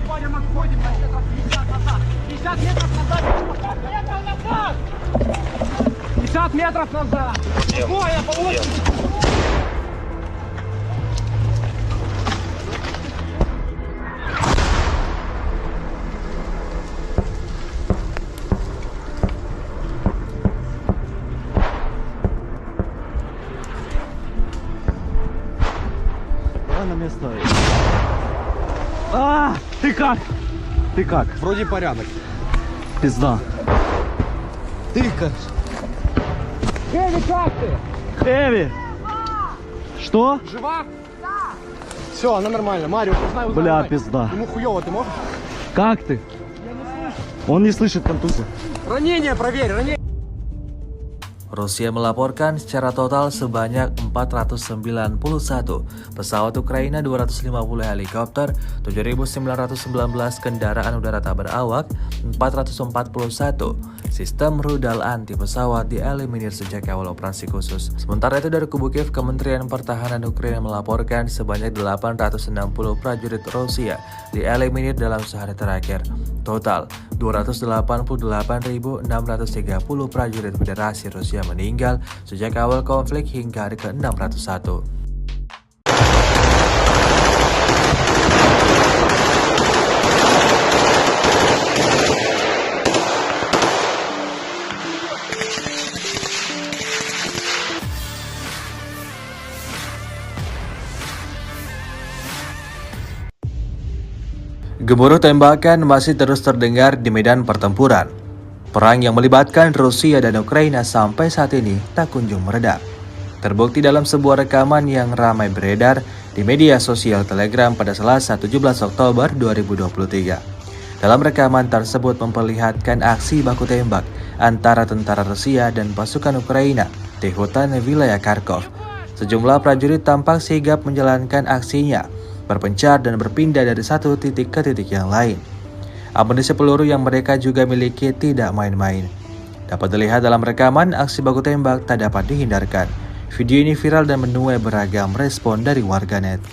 S3: Пойдем, отходим на метров 50 назад! 50 метров назад! 50 метров назад! Ой, я получил!
S4: Давай на место. Ты как? Ты как?
S7: Вроде порядок.
S4: Пизда.
S7: Ты как?
S5: Эви, как ты?
S4: Эви! Что?
S7: Жива? Да. Все, она нормально. Марио, узнай.
S4: Бля, пизда.
S7: Ему хуёво, ты можешь?
S4: Как ты? Он не слышит контузию.
S7: Ранение проверь, ранение.
S1: Rusia melaporkan secara total sebanyak 491 pesawat Ukraina, 250 helikopter, 7.919 kendaraan udara tak berawak, 441 sistem rudal anti pesawat dieliminir sejak awal operasi khusus. Sementara itu dari kubu Kiev, Kementerian Pertahanan Ukraina melaporkan sebanyak 860 prajurit Rusia dieliminir dalam sehari terakhir. Total 288.630 prajurit Federasi Rusia meninggal sejak awal konflik hingga hari ke-601. Gemuruh tembakan masih terus terdengar di medan pertempuran. Perang yang melibatkan Rusia dan Ukraina sampai saat ini tak kunjung mereda. Terbukti dalam sebuah rekaman yang ramai beredar di media sosial Telegram pada Selasa 17 Oktober 2023. Dalam rekaman tersebut memperlihatkan aksi baku tembak antara tentara Rusia dan pasukan Ukraina di hutan wilayah Kharkov. Sejumlah prajurit tampak sigap menjalankan aksinya, berpencar dan berpindah dari satu titik ke titik yang lain. Amunisi peluru yang mereka juga miliki tidak main-main. Dapat dilihat dalam rekaman, aksi baku tembak tak dapat dihindarkan. Video ini viral dan menuai beragam respon dari warganet.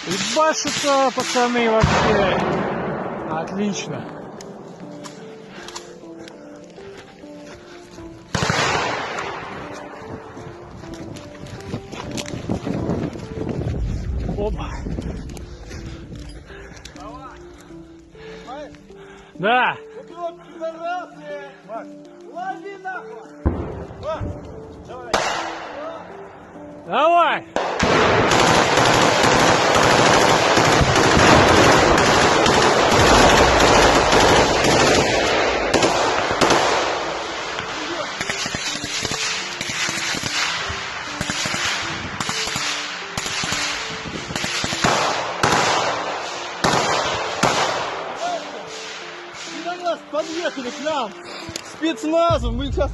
S5: Ебашутся, пацаны, вообще. Отлично. Опа. Да. Давай.
S7: Подъехали к нам спецназом, мы сейчас...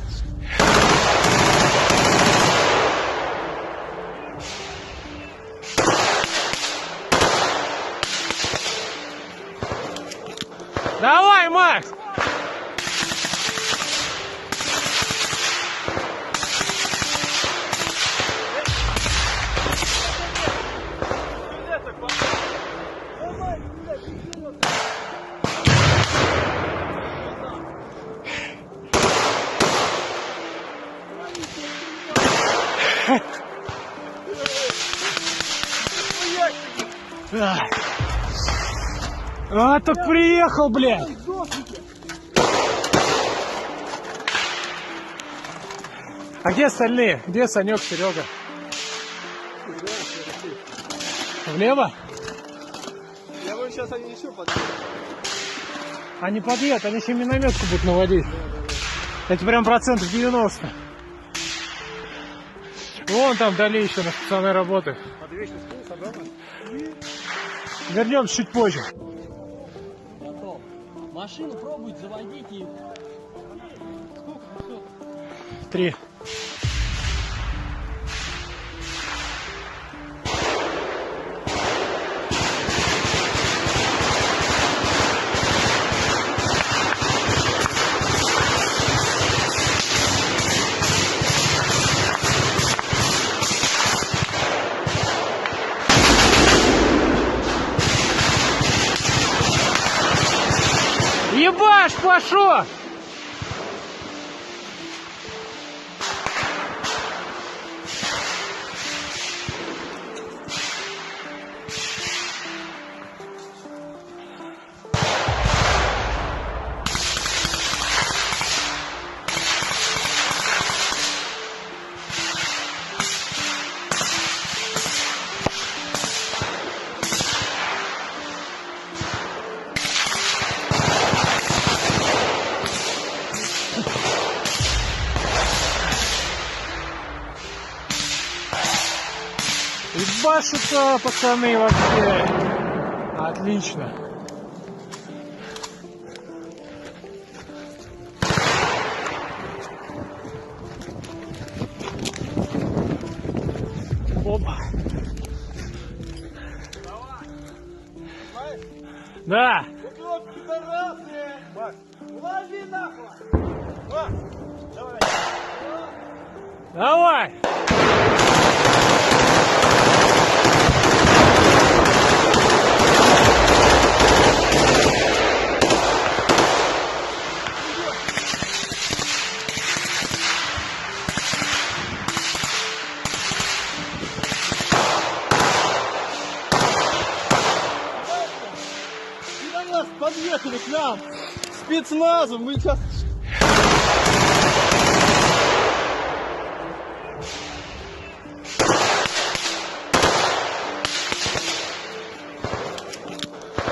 S5: Давай, Макс! А, так приехал, блядь! А где остальные? Где Санек, Серега? Влево?
S7: Я говорю, сейчас они еще подъедут.
S5: Они подъедут, они еще минометку будут наводить. Это прям процентов 90. Вон там вдали еще на пацаны работают. Вернемся чуть позже.
S6: Готов. Машину пробуйте, заводите их.
S5: 3. Ебашь, пошел! Ебашут-то, пацаны, вообще. Отлично. Опа. Да.
S7: Вот, пидорасы! Макс, лови нахуй! Макс, давай!
S5: Давай.
S7: Пидорас, подъехали к нам! Спецназом, мы сейчас...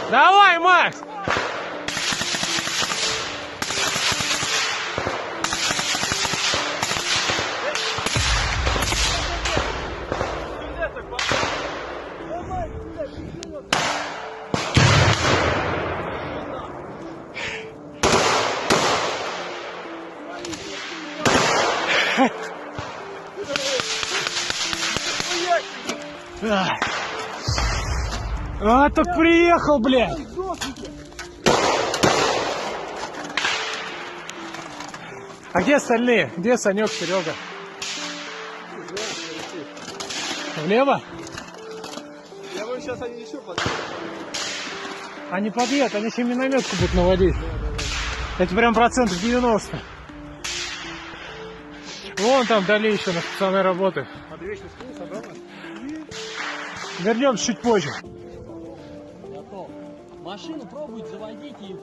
S5: Давай, Макс. А, так приехал, блядь. А где остальные? Где Санек, Серега? Влево?
S7: Я говорю, сейчас они еще подъедут.
S5: Они подъедут, они еще минометку будут наводить. Это прям процентов 90. Вон там вдали еще наши пацаны работают. Вернемся чуть позже.
S6: Готов. Машину пробуйте заводить и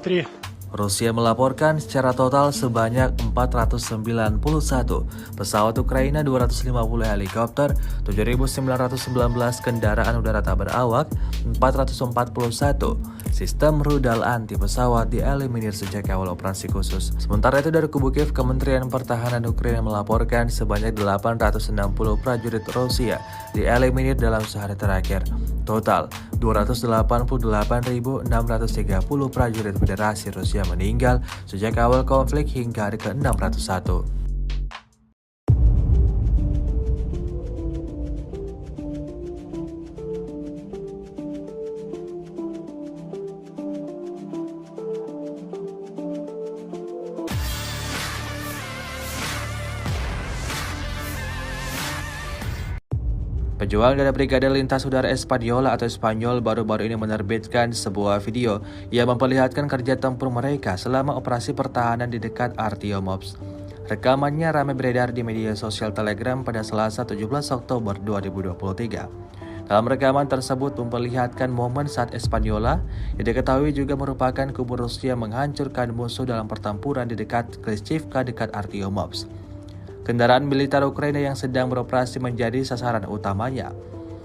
S5: 3.
S1: Rusia melaporkan secara total sebanyak 491 pesawat Ukraina, 250 helikopter, 7.919 kendaraan udara tak berawak, 441 sistem rudal anti pesawat dieliminir sejak awal operasi khusus. Sementara itu dari kubu Kiev, Kementerian Pertahanan Ukraina melaporkan sebanyak 860 prajurit Rusia dieliminir dalam sehari terakhir. Total 288.630 prajurit Federasi Rusia meninggal sejak awal konflik hingga hari ke-601. Pejuang dari Brigade Lintas Udara Espadiola atau Spanyol baru-baru ini menerbitkan sebuah video yang memperlihatkan kerja tempur mereka selama operasi pertahanan di dekat Artiomops. Rekamannya ramai beredar di media sosial Telegram pada Selasa 17 Oktober 2023. Dalam rekaman tersebut memperlihatkan momen saat Espadiola yang diketahui juga merupakan kubu Rusia menghancurkan musuh dalam pertempuran di dekat Klishchivka dekat Artiomops. Kendaraan militer Ukraina yang sedang beroperasi menjadi sasaran utamanya.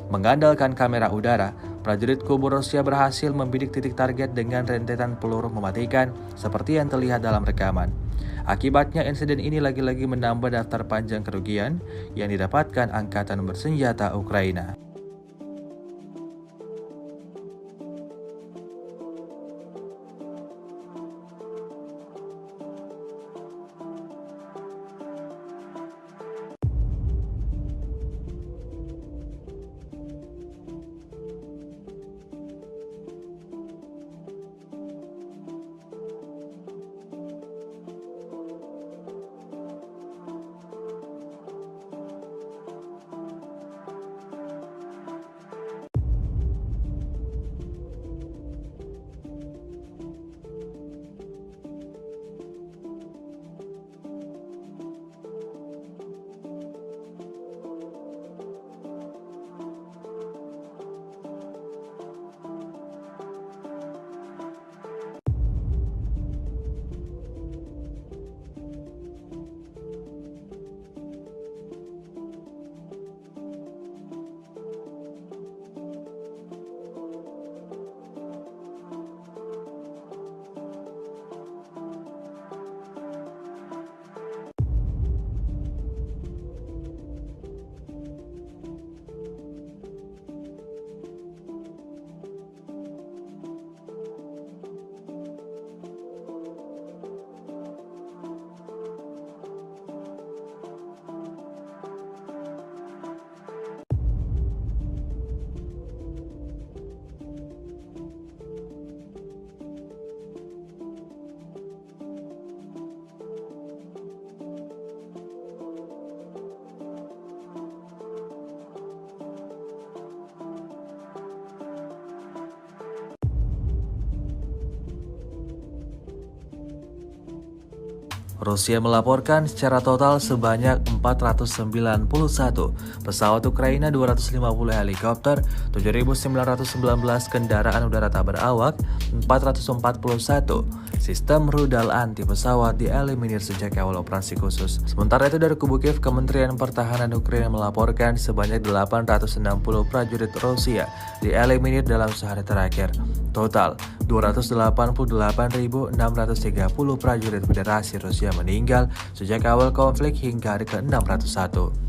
S1: Mengandalkan kamera udara, prajurit kubu Rusia berhasil membidik titik target dengan rentetan peluru mematikan seperti yang terlihat dalam rekaman. Akibatnya insiden ini lagi-lagi menambah daftar panjang kerugian yang didapatkan angkatan bersenjata Ukraina. Rusia melaporkan secara total sebanyak 491 pesawat Ukraina, 250 helikopter, 7.919 kendaraan udara tak berawak, 441 sistem rudal anti pesawat dieliminir sejak awal operasi khusus. Sementara itu dari kubu Kiev, Kementerian Pertahanan Ukraina melaporkan sebanyak 860 prajurit Rusia dieliminir dalam sehari terakhir. Total 288.630 prajurit Federasi Rusia meninggal sejak awal konflik hingga hari ke-601.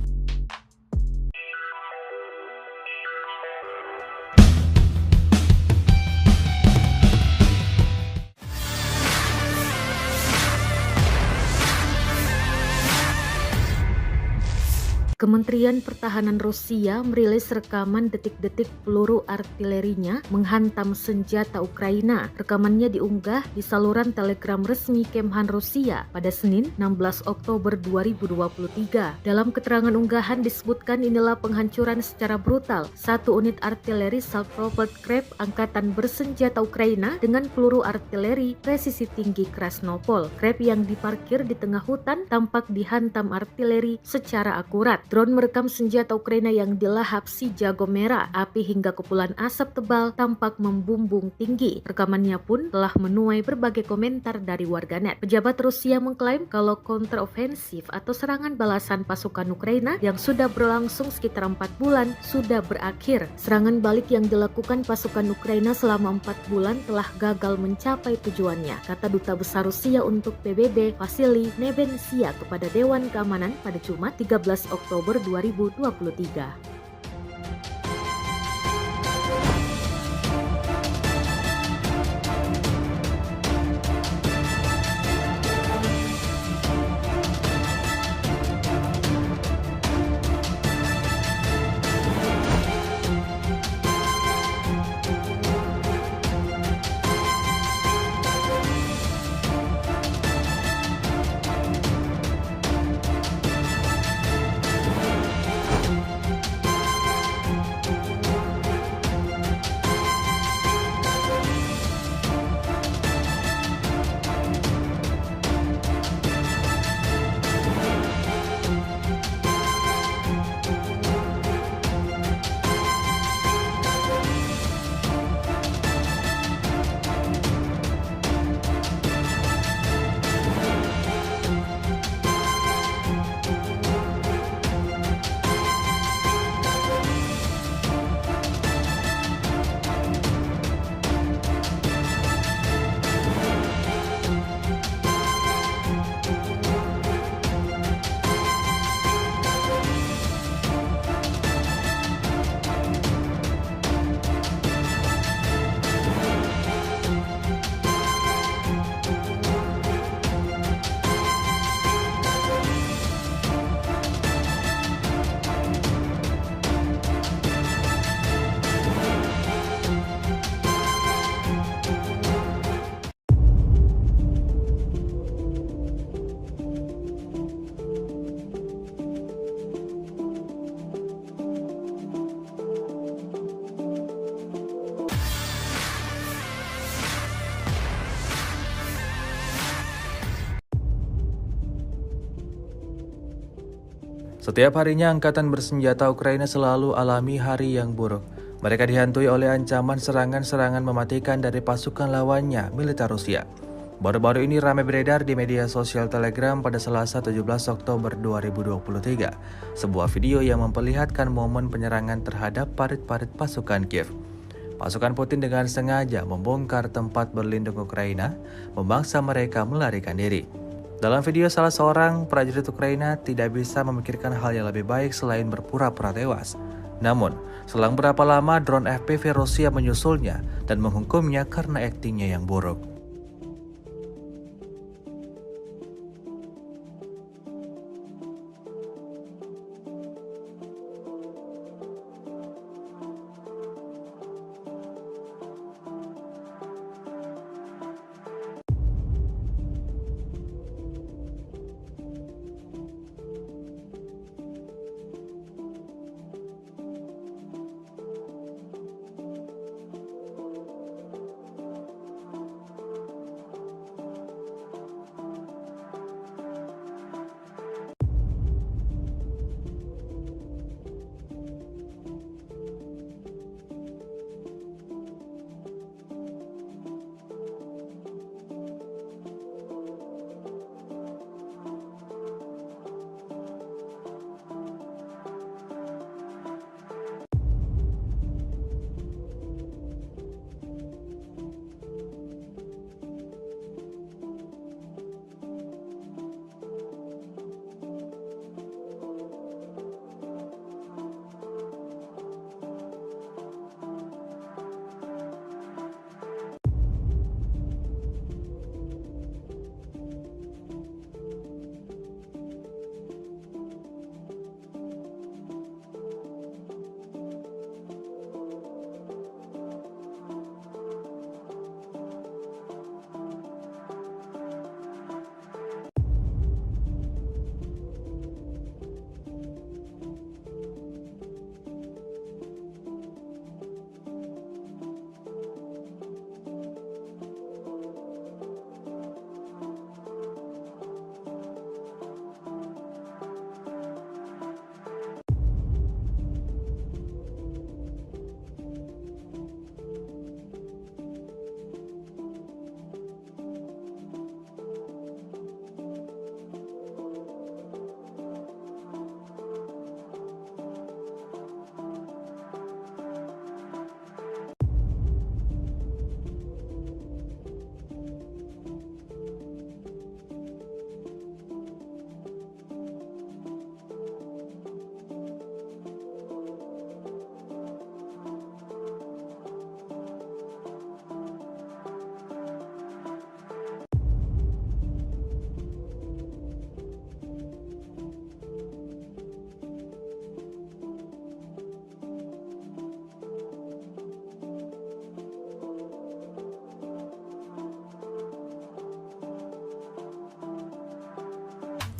S2: Kementerian Pertahanan Rusia merilis rekaman detik-detik peluru artilerinya menghantam senjata Ukraina. Rekamannya diunggah di saluran Telegram resmi Kemhan Rusia pada Senin 16 Oktober 2023. Dalam keterangan unggahan disebutkan inilah penghancuran secara brutal satu unit artileri self-propelled Krep angkatan bersenjata Ukraina dengan peluru artileri presisi tinggi Krasnopol. Krep yang diparkir di tengah hutan tampak dihantam artileri secara akurat. Drone merekam senjata Ukraina yang dilahap si jago merah. Api hingga kepulan asap tebal tampak membumbung tinggi. Rekamannya pun telah menuai berbagai komentar dari warganet. Pejabat Rusia mengklaim kalau kontrofensif atau serangan balasan pasukan Ukraina yang sudah berlangsung sekitar 4 bulan sudah berakhir. Serangan balik yang dilakukan pasukan Ukraina selama 4 bulan telah gagal mencapai tujuannya, kata Duta Besar Rusia untuk PBB Vasily Nebensia kepada Dewan Keamanan pada Jumat 13 Oktober 2023.
S1: Setiap harinya angkatan bersenjata Ukraina selalu alami hari yang buruk. Mereka dihantui oleh ancaman serangan-serangan mematikan dari pasukan lawannya, militer Rusia. Baru-baru ini ramai beredar di media sosial Telegram pada Selasa 17 Oktober 2023, sebuah video yang memperlihatkan momen penyerangan terhadap parit-parit pasukan Kiev. Pasukan Putin dengan sengaja membongkar tempat berlindung Ukraina, memaksa mereka melarikan diri. Dalam video, salah seorang prajurit Ukraina tidak bisa memikirkan hal yang lebih baik selain berpura-pura tewas. Namun, selang berapa lama drone FPV Rusia menyusulnya dan menghukumnya karena aktingnya yang buruk.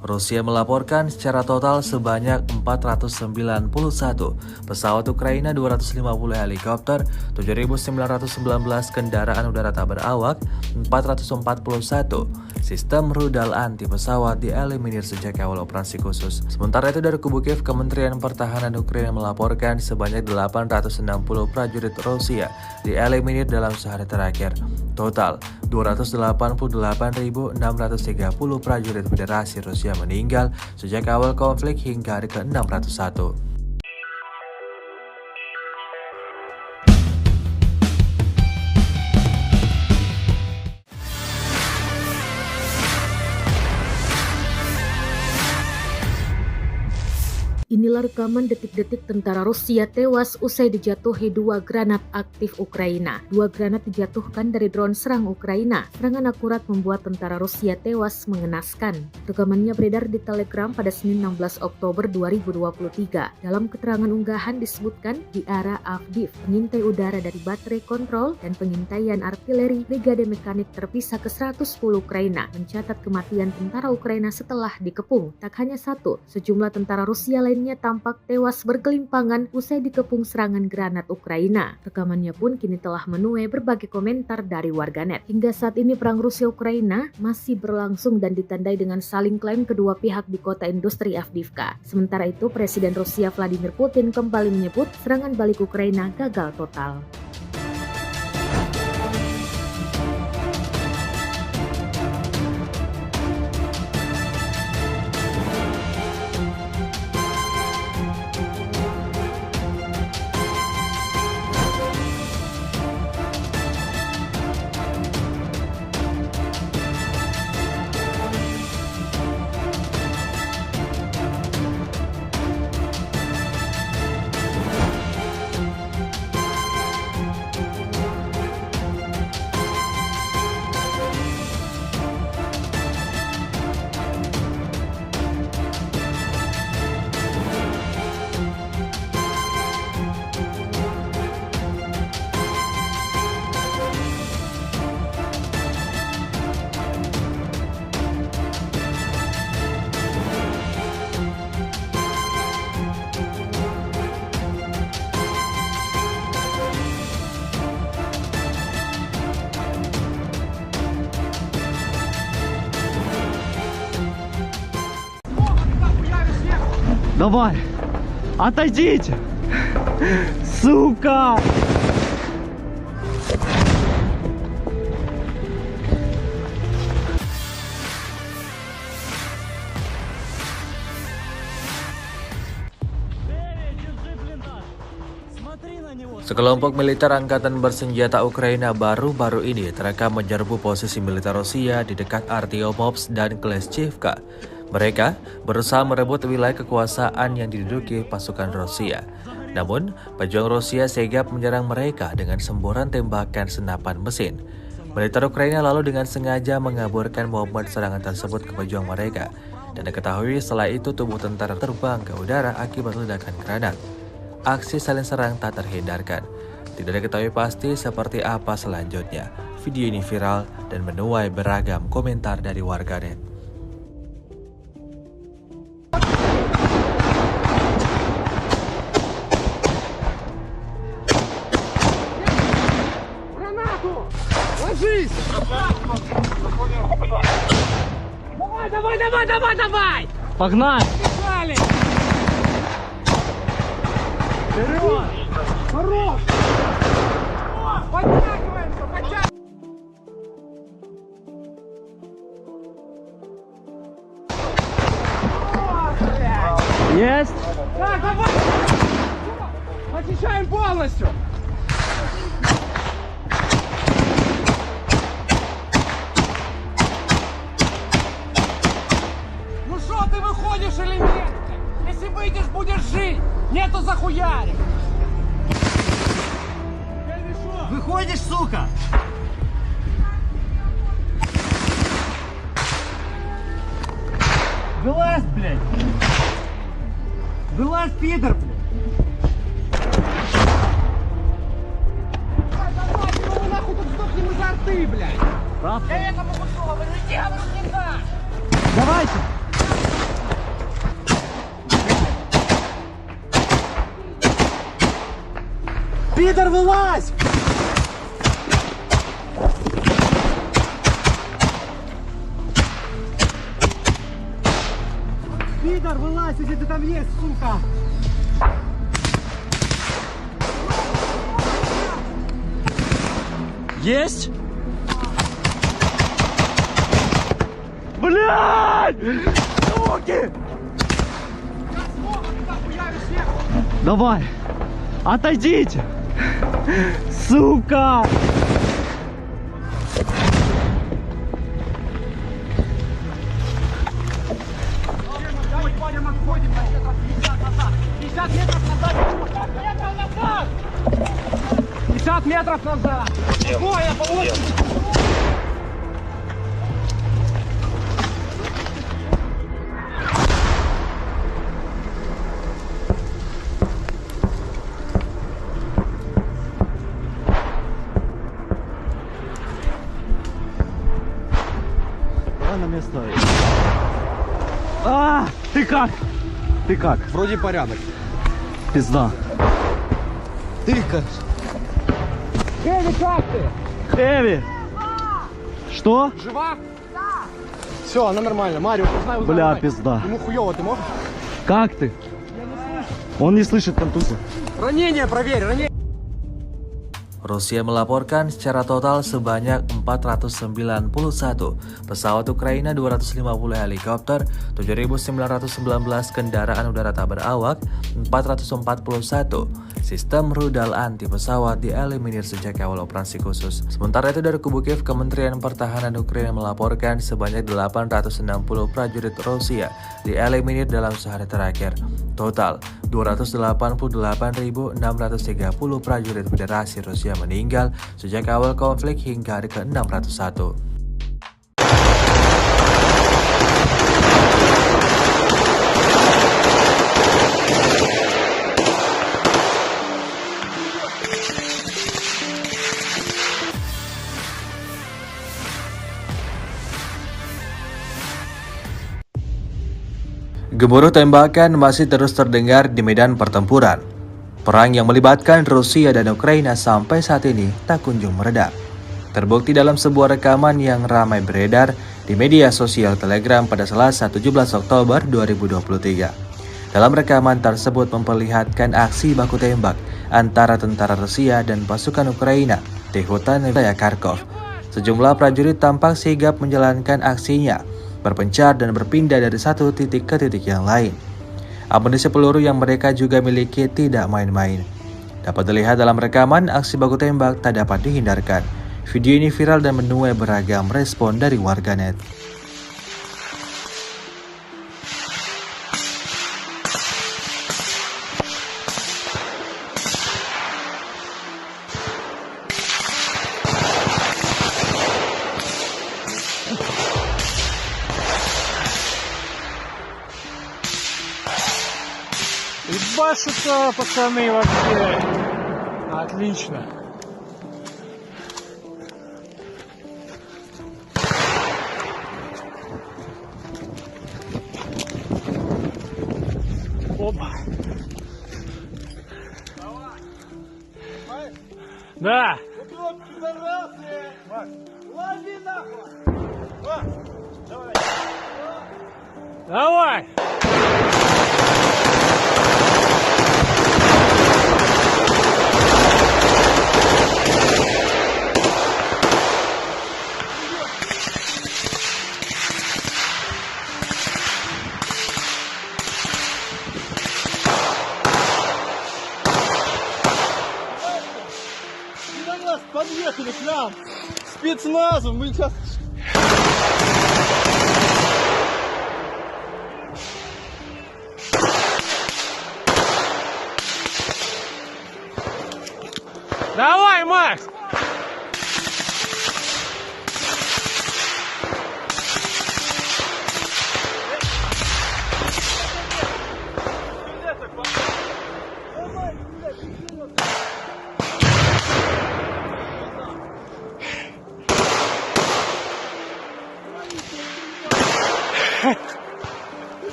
S1: Rusia melaporkan secara total sebanyak 491 pesawat Ukraina, 250 helikopter, 7.919 kendaraan udara tak berawak, 441 sistem rudal anti pesawat dieliminir sejak awal operasi khusus. Sementara itu dari kubu Kiev, Kementerian Pertahanan Ukraina melaporkan sebanyak 860 prajurit Rusia dieliminir dalam sehari terakhir. Total 288.630 prajurit Federasi Rusia meninggal sejak awal konflik hingga hari ke-601.
S2: Inilah rekaman detik-detik tentara Rusia tewas usai dijatuhi 2 granat aktif Ukraina. 2 granat dijatuhkan dari drone serang Ukraina. Serangan akurat membuat tentara Rusia tewas mengenaskan. Rekamannya beredar di Telegram pada Senin 16 Oktober 2023. Dalam keterangan unggahan disebutkan di arah Avdiv, pengintai udara dari baterai kontrol dan pengintaian artileri Brigade Mekanik terpisah ke-110 Ukraina mencatat kematian tentara Ukraina setelah dikepung. Tak hanya satu, sejumlah tentara Rusia lainnya tampak tewas bergelimpangan usai dikepung serangan granat Ukraina. Rekamannya pun kini telah menuai berbagai komentar dari warganet. Hingga saat ini perang Rusia-Ukraina masih berlangsung dan ditandai dengan saling klaim kedua pihak di kota industri Avdiivka. Sementara itu, Presiden Rusia Vladimir Putin kembali menyebut serangan balik Ukraina gagal total.
S4: Давай! Отойдите! Сука!
S1: Sekelompok militer angkatan bersenjata Ukraina baru-baru ini terekam menyerbu posisi militer Rusia di dekat Artyomovsk dan Kleshchivka. Mereka berusaha merebut wilayah kekuasaan yang diduduki pasukan Rusia. Namun, pejuang Rusia sigap menyerang mereka dengan semburan tembakan senapan mesin. Militer Ukraina lalu dengan sengaja mengaburkan momen serangan tersebut ke pejuang mereka. Dan diketahui setelah itu tubuh tentara terbang ke udara akibat ledakan granat. Aksi saling serang tak terhindarkan. Tidak diketahui pasti seperti apa selanjutnya. Video ini viral dan menuai beragam komentar dari warganet.
S3: Давай!
S4: Погнали!
S3: Бежали! Вперед! Хорош! Подтягиваемся!
S4: Есть!
S3: Так, давай! Очищаем полностью! Ну что, ты выходишь или нет? Если выйдешь, будешь жить! Нету захуярик!
S7: Выходишь, сука! Вылазь, блядь! Вылазь, пидор, блядь!
S3: Давай, ну мы нахуй тут сдохнем из арты, блядь!
S7: Правда?
S3: Я этому кусу говорю, иди, говорю, не так!
S7: Давайте! Пидор, вылазь! Пидор, вылазь, если ты там есть, сука!
S6: Есть?
S4: Блядь! Суки! Давай! Отойдите! Сука!
S3: Давай, парень, отходим на метров 50 назад. 50 метров назад. 50 метров назад. Ой, я по очереди.
S4: Давай на место. А, ты как? Ты как?
S7: Вроде порядок.
S4: Пизда.
S7: Ты как?
S3: Эви, как ты?
S4: Эви! Что?
S3: Жива?
S7: Все, она нормально. Марио, узнай.
S4: Бля, пизда.
S7: Ему хуёво, ты можешь?
S4: Как ты? Он не слышит контузию.
S7: Ранение проверь, ранение.
S1: Rusia melaporkan secara total sebanyak 491 pesawat Ukraina, 250 helikopter, 7.919 kendaraan udara tak berawak, 441 sistem rudal anti pesawat dieliminir sejak awal operasi khusus. Sementara itu dari kubu Kiev, Kementerian Pertahanan Ukraina melaporkan sebanyak 860 prajurit Rusia dieliminir dalam sehari terakhir. Total 288.630 prajurit Federasi Rusia meninggal sejak awal konflik hingga hari ke-601. Gemuruh tembakan masih terus terdengar di medan pertempuran. Perang yang melibatkan Rusia dan Ukraina sampai saat ini tak kunjung mereda. Terbukti dalam sebuah rekaman yang ramai beredar di media sosial Telegram pada Selasa 17 Oktober 2023. Dalam rekaman tersebut memperlihatkan aksi baku tembak antara tentara Rusia dan pasukan Ukraina di hutan wilayah Kharkov. Sejumlah prajurit tampak sigap menjalankan aksinya, berpencar dan berpindah dari satu titik ke titik yang lain. Amunisi peluru yang mereka juga miliki tidak main-main. Dapat dilihat dalam rekaman, aksi baku tembak tak dapat dihindarkan. Video ini viral dan menuai beragam respon dari warganet.
S5: Ебашут-то, пацаны, вообще. Отлично. Опа. Да.
S7: Лови нахуй!
S5: Давай.
S7: Ты на нас подъехали к нам! Спецназом! Мы сейчас...
S5: Давай, Макс.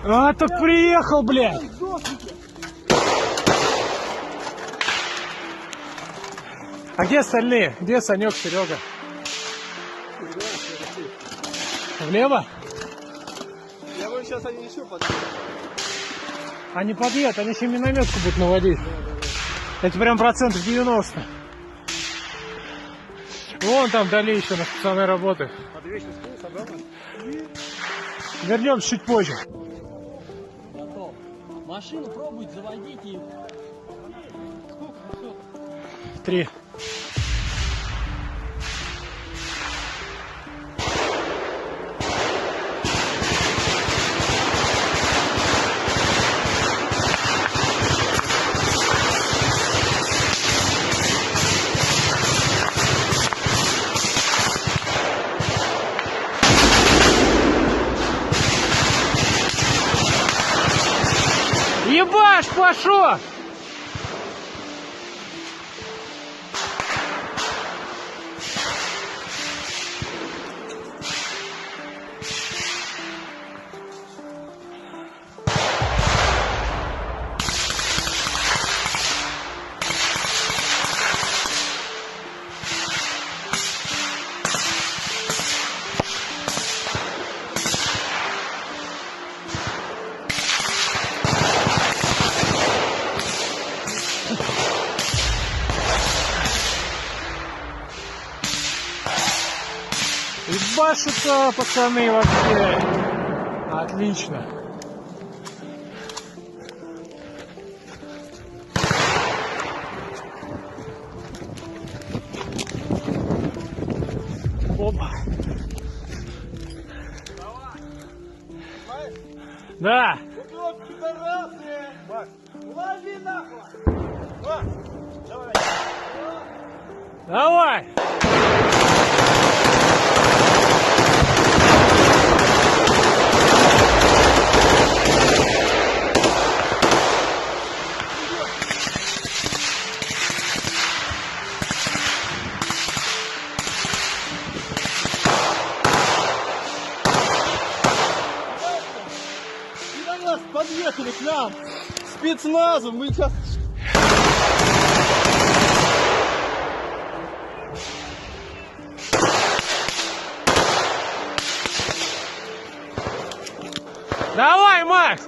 S5: А, так приехал, блядь! А где остальные? Где Санек, Серега? Влево?
S7: Я говорю, сейчас они еще подъедут.
S5: Они подъедут, они еще минометку будут наводить. Это прям 90%. Вон там вдали еще на пацаны работают. Вернемся чуть позже.
S6: Готов. Машину пробуйте, заводите их.
S5: 3. Ебаш, пошел! Ебашут-то, пацаны, вообще. Отлично. Опа. Да.
S7: Вот, пидорасы! Макс, лови нахуй! Макс, давай!
S5: Давай.
S7: Пидорасы подъехали к нам! Спецназом! Мы сейчас...
S5: Давай, Макс.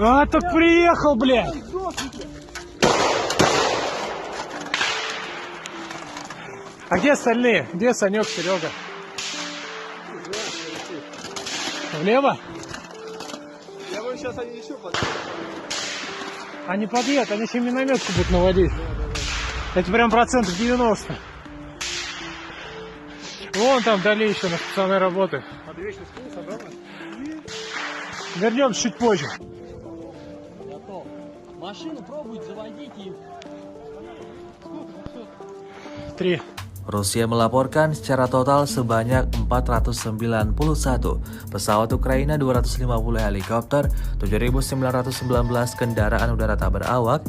S5: А, так приехал, блядь. А где остальные? Где Санек, Серега? Влево?
S7: Я говорю, сейчас они еще подъедут.
S5: Они подъедут, они еще минометку будут наводить. Это прям 90%. Вон там вдали еще на пацаны работают. Вернемся чуть позже.
S6: Готов. Машину пробуйте, заводите их.
S5: 3.
S1: Rusia melaporkan secara total sebanyak 491 pesawat Ukraina, 250 helikopter, 7.919 kendaraan udara tak berawak,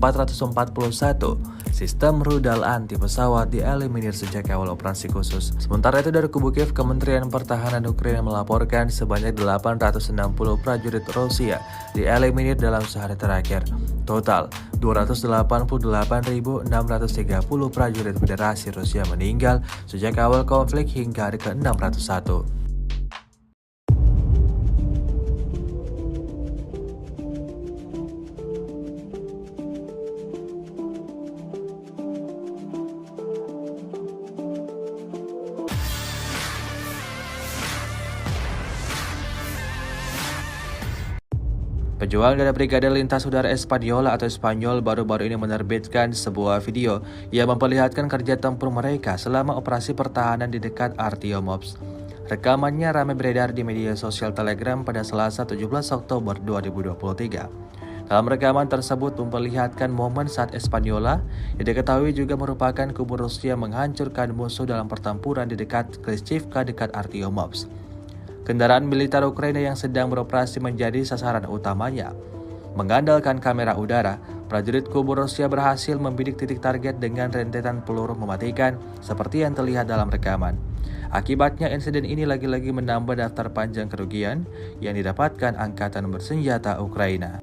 S1: 441 sistem rudal anti pesawat dieliminir sejak awal operasi khusus. Sementara itu dari kubu Kiev, Kementerian Pertahanan Ukraina melaporkan sebanyak 860 prajurit Rusia dieliminir dalam sehari terakhir. Total 288.630 prajurit Federasi Rusia meninggal sejak awal konflik hingga hari ke-601. Pejuang dari Brigade Lintas Udara Espadiola atau Spanyol baru-baru ini menerbitkan sebuah video yang memperlihatkan kerja tempur mereka selama operasi pertahanan di dekat Artiomops. Rekamannya ramai beredar di media sosial Telegram pada Selasa 17 Oktober 2023. Dalam rekaman tersebut memperlihatkan momen saat Espanyola yang diketahui juga merupakan kubu Rusia menghancurkan musuh dalam pertempuran di dekat Klishchiivka dekat Artyomovsk. Kendaraan militer Ukraina yang sedang beroperasi menjadi sasaran utamanya. Mengandalkan kamera udara, prajurit kubu Rusia berhasil membidik titik target dengan rentetan peluru mematikan seperti yang terlihat dalam rekaman. Akibatnya insiden ini lagi-lagi menambah daftar panjang kerugian yang didapatkan angkatan bersenjata Ukraina.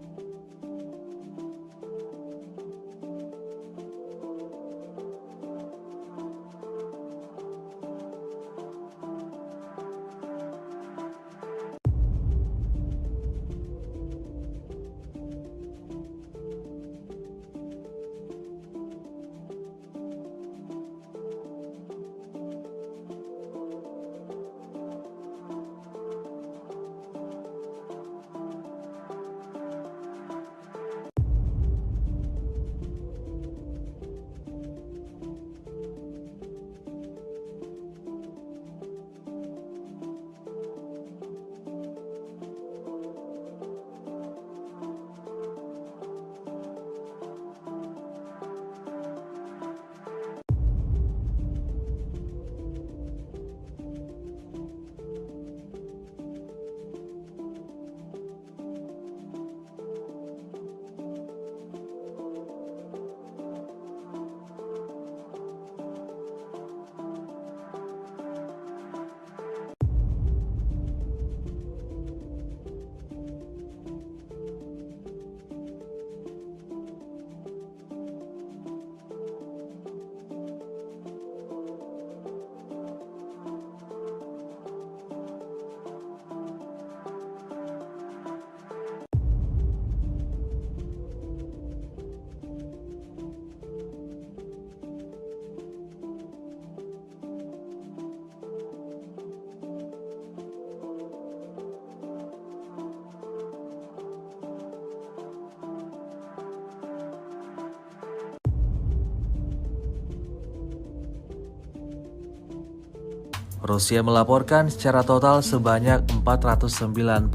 S1: Rusia melaporkan secara total sebanyak 491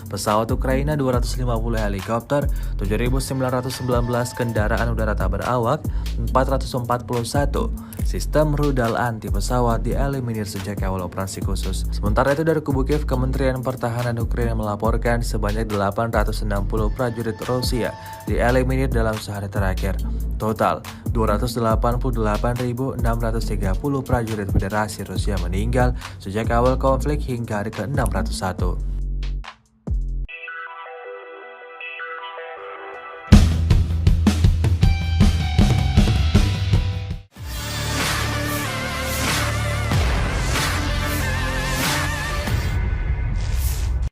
S1: pesawat Ukraina, 250 helikopter, 7.919 kendaraan udara tak berawak, 441 sistem rudal anti pesawat dieliminir sejak awal operasi khusus. Sementara itu dari kubu Kiev, Kementerian Pertahanan Ukraina melaporkan sebanyak 860 prajurit Rusia dieliminir dalam sehari terakhir. Total 288.630 prajurit Federasi Rusia meninggal sejak awal konflik hingga hari ke-601.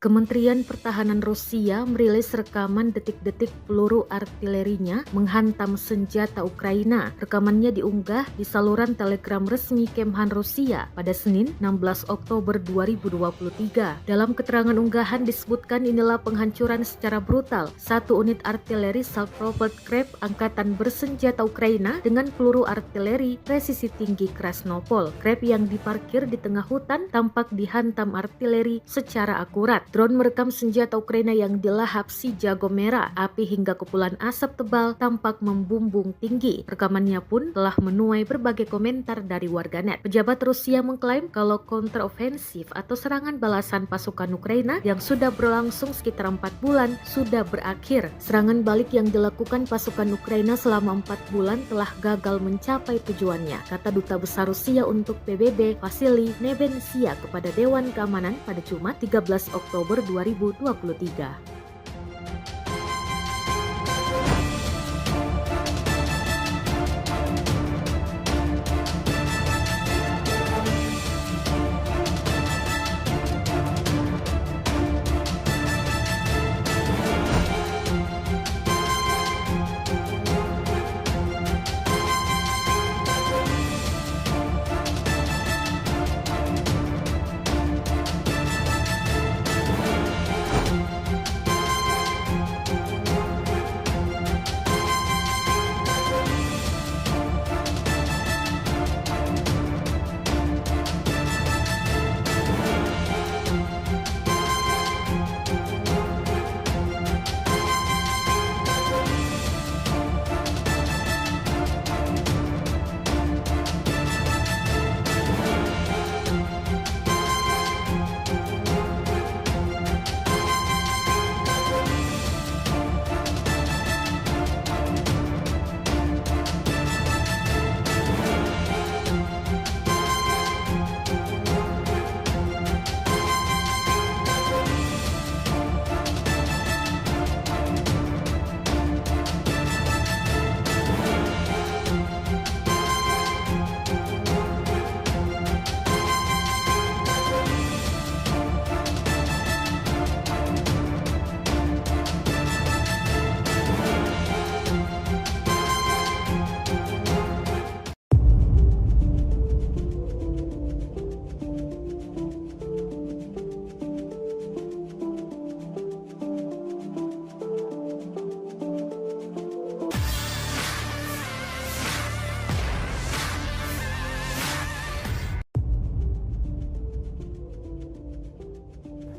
S2: Kementerian Pertahanan Rusia merilis rekaman detik-detik peluru artilerinya menghantam senjata Ukraina. Rekamannya diunggah di saluran Telegram resmi Kemhan Rusia pada Senin 16 Oktober 2023. Dalam keterangan unggahan disebutkan inilah penghancuran secara brutal satu unit artileri self-propelled Krep angkatan bersenjata Ukraina dengan peluru artileri presisi tinggi Krasnopol. Krep yang diparkir di tengah hutan tampak dihantam artileri secara akurat. Drone merekam senjata Ukraina yang dilahap si jago merah. Api hingga kepulan asap tebal tampak membumbung tinggi. Rekamannya pun telah menuai berbagai komentar dari warganet. Pejabat Rusia mengklaim kalau kontrofensif atau serangan balasan pasukan Ukraina yang sudah berlangsung sekitar 4 bulan sudah berakhir. Serangan balik yang dilakukan pasukan Ukraina selama 4 bulan telah gagal mencapai tujuannya, kata Duta Besar Rusia untuk PBB Vasily Nebensia kepada Dewan Keamanan pada Jumat 13 Oktober 2023.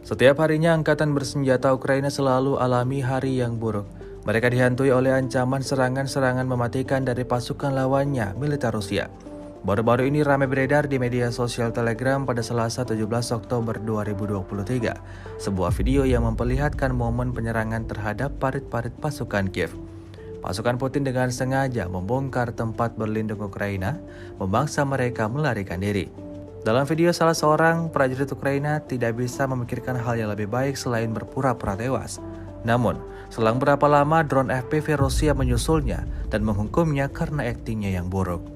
S1: Setiap harinya angkatan bersenjata Ukraina selalu alami hari yang buruk. Mereka dihantui oleh ancaman serangan-serangan mematikan dari pasukan lawannya, militer Rusia. Baru-baru ini ramai beredar di media sosial Telegram pada Selasa 17 Oktober 2023, sebuah video yang memperlihatkan momen penyerangan terhadap parit-parit pasukan Kiev. Pasukan Putin dengan sengaja membongkar tempat berlindung Ukraina, memaksa mereka melarikan diri. Dalam video, salah seorang prajurit Ukraina tidak bisa memikirkan hal yang lebih baik selain berpura-pura tewas. Namun, selang berapa lama drone FPV Rusia menyusulnya dan menghukumnya karena aktingnya yang buruk.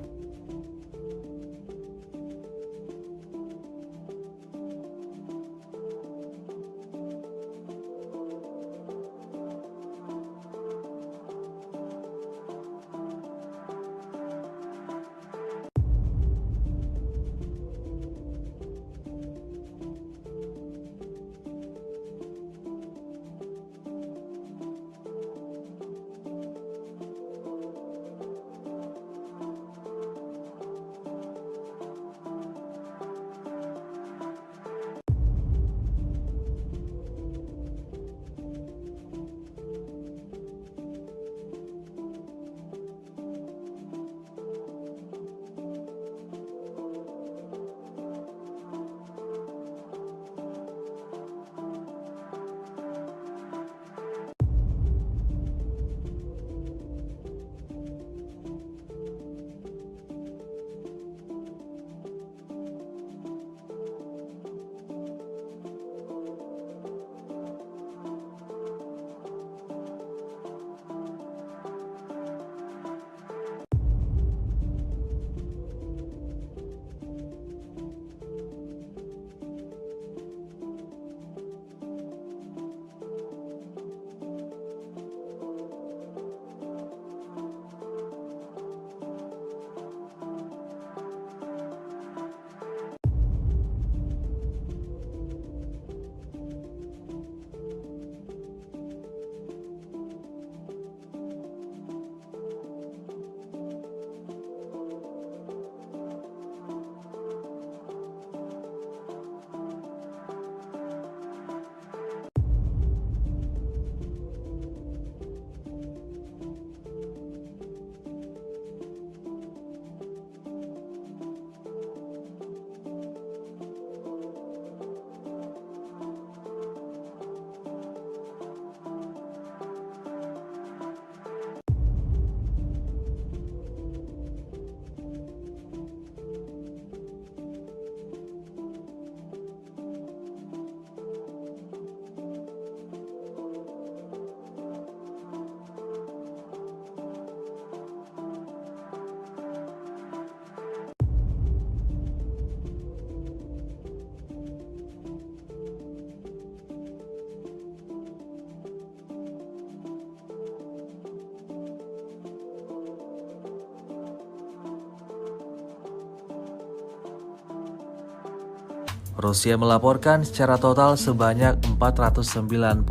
S1: Rusia melaporkan secara total sebanyak 491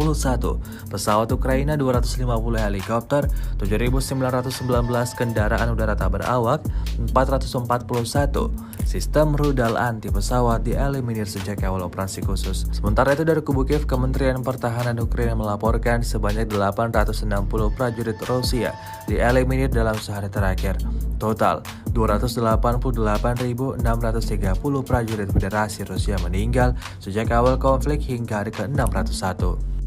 S1: pesawat Ukraina, 250 helikopter, 7.919 kendaraan udara tak berawak, 441 sistem rudal anti pesawat dieliminir sejak awal operasi khusus. Sementara itu dari kubu Kiev, Kementerian Pertahanan Ukraina melaporkan sebanyak 860 prajurit Rusia dieliminir dalam sehari terakhir. Total 288.630 prajurit Federasi Rusia meninggal sejak awal konflik hingga hari ke-601.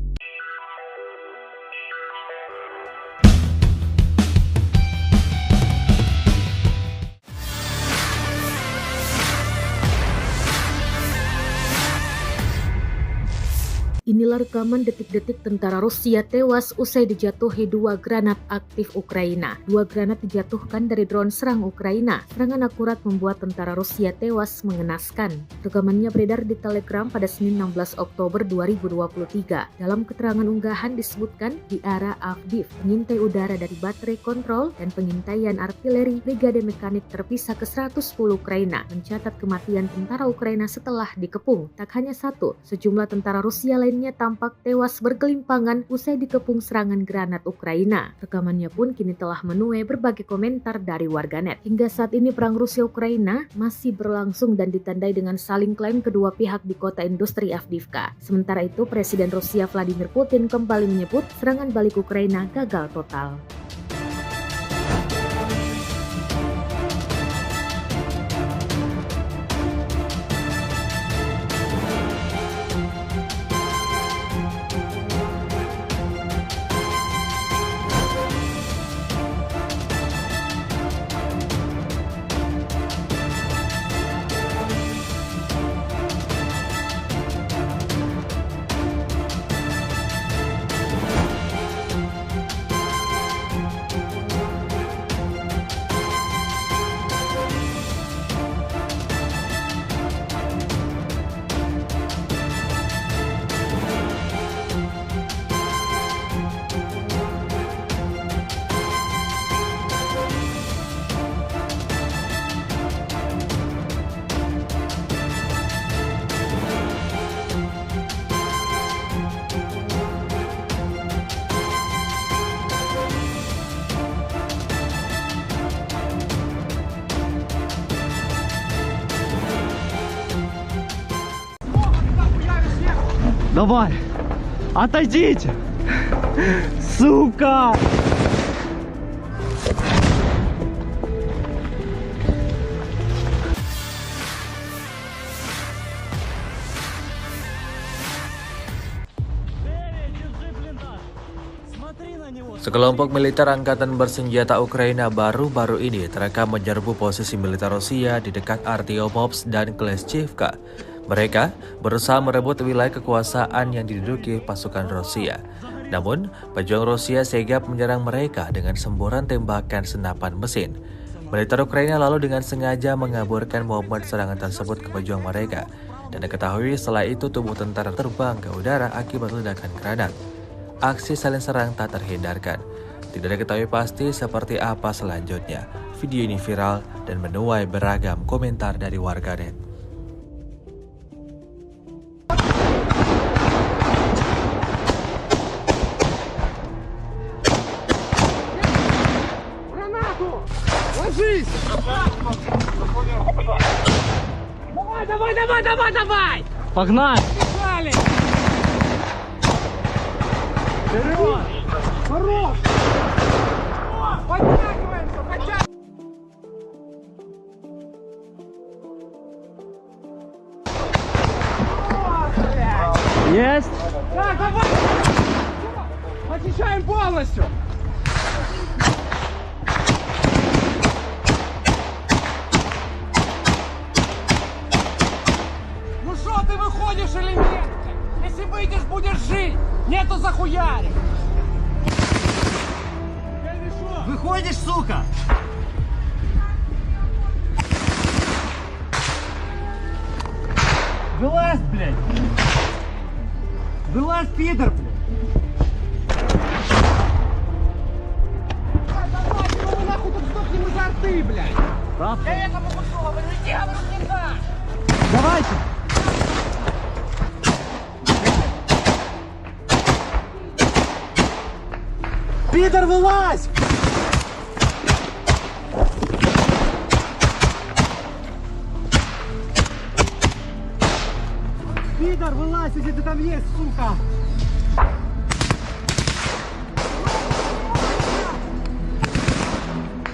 S2: Inilah rekaman detik-detik tentara Rusia tewas usai dijatuhi 2 granat aktif Ukraina. 2 granat dijatuhkan dari drone serang Ukraina. Serangan akurat membuat tentara Rusia tewas mengenaskan. Rekamannya beredar di Telegram pada Senin 16 Oktober 2023. Dalam keterangan unggahan disebutkan di arah Avdiv, pengintai udara dari baterai kontrol dan pengintaian artileri Brigade Mekanik terpisah ke-110 Ukraina mencatat kematian tentara Ukraina setelah dikepung. Tak hanya satu, sejumlah tentara Rusia lainnya dirinya tampak tewas bergelimpangan usai dikepung serangan granat Ukraina. Rekamannya pun kini telah menuai berbagai komentar dari warganet. Hingga saat ini perang Rusia-Ukraina masih berlangsung dan ditandai dengan saling klaim kedua pihak di kota industri Avdiivka. Sementara itu, Presiden Rusia Vladimir Putin kembali menyebut serangan balik Ukraina gagal total.
S4: Давай! Отойдите! Сука!
S1: Sekelompok militer angkatan bersenjata Ukraina baru-baru ini terekam menyerbu posisi militer Rusia di dekat Artyomovsk dan Kleshchivka. Mereka berusaha merebut wilayah kekuasaan yang diduduki pasukan Rusia. Namun, pejuang Rusia sigap menyerang mereka dengan semburan tembakan senapan mesin. Militer Ukraina lalu dengan sengaja mengaburkan momen serangan tersebut ke pejuang mereka. Dan diketahui setelah itu tubuh tentara terbang ke udara akibat ledakan granat. Aksi saling serang tak terhindarkan. Tidak diketahui pasti seperti apa selanjutnya. Video ini viral dan menuai beragam komentar dari warganet.
S3: Давай!
S4: Погнали!
S3: Погнали! Вперед! Хорош! Подтягиваемся! Подтягиваемся!
S4: Есть!
S3: Так, давай! Очищаем полностью! Ну что ты выходишь или нет? Если выйдешь, будешь жить! Нету захуярик!
S7: Выходишь, сука! Вылазь, блядь! Вылазь, пидор, блядь!
S3: Давай, мы нахуй тут сдохнем из арты, блядь! Я этому кусу говорю, иди, говорю, не так!
S4: Давайте!
S7: Пидор, вылазь! Пидор, вылазь, где ты там есть, сука!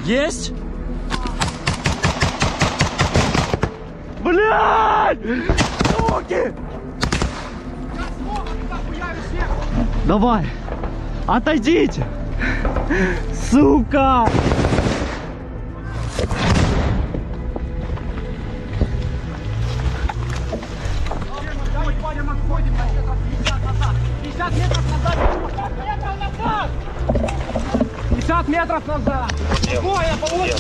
S4: Есть! Блядь! Суки! Давай! Отойдите! Сука!
S3: Пойдем, отходим на метров 50 назад! 50 метров назад! 50 метров назад! Ой, я получил!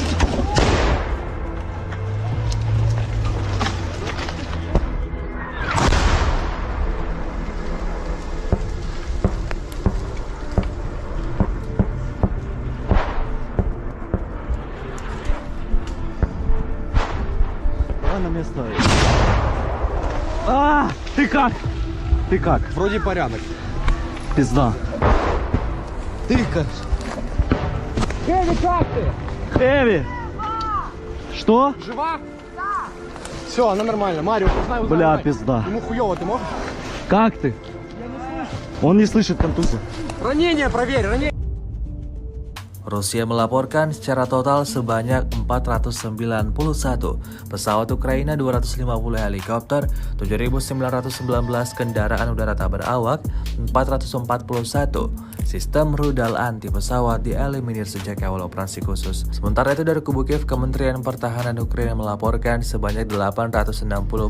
S4: Давай на место. Ты как? Ты как?
S7: Вроде порядок.
S4: Пизда.
S7: Ты как?
S5: Эви, как ты?
S4: Эви! Что?
S7: Жива? Да. Все, она нормально. Марио, узнай.
S4: Бля, пизда.
S7: Ему хуёво, ты можешь?
S4: Как ты? Он не слышит контузию.
S7: Ранение проверь, ранение.
S1: Rusia melaporkan secara total sebanyak 491 pesawat Ukraina, 250 helikopter, 7.919 kendaraan udara tak berawak, 441 sistem rudal anti pesawat dieliminir sejak awal operasi khusus. Sementara itu dari kubu Kiev, Kementerian Pertahanan Ukraina melaporkan sebanyak 860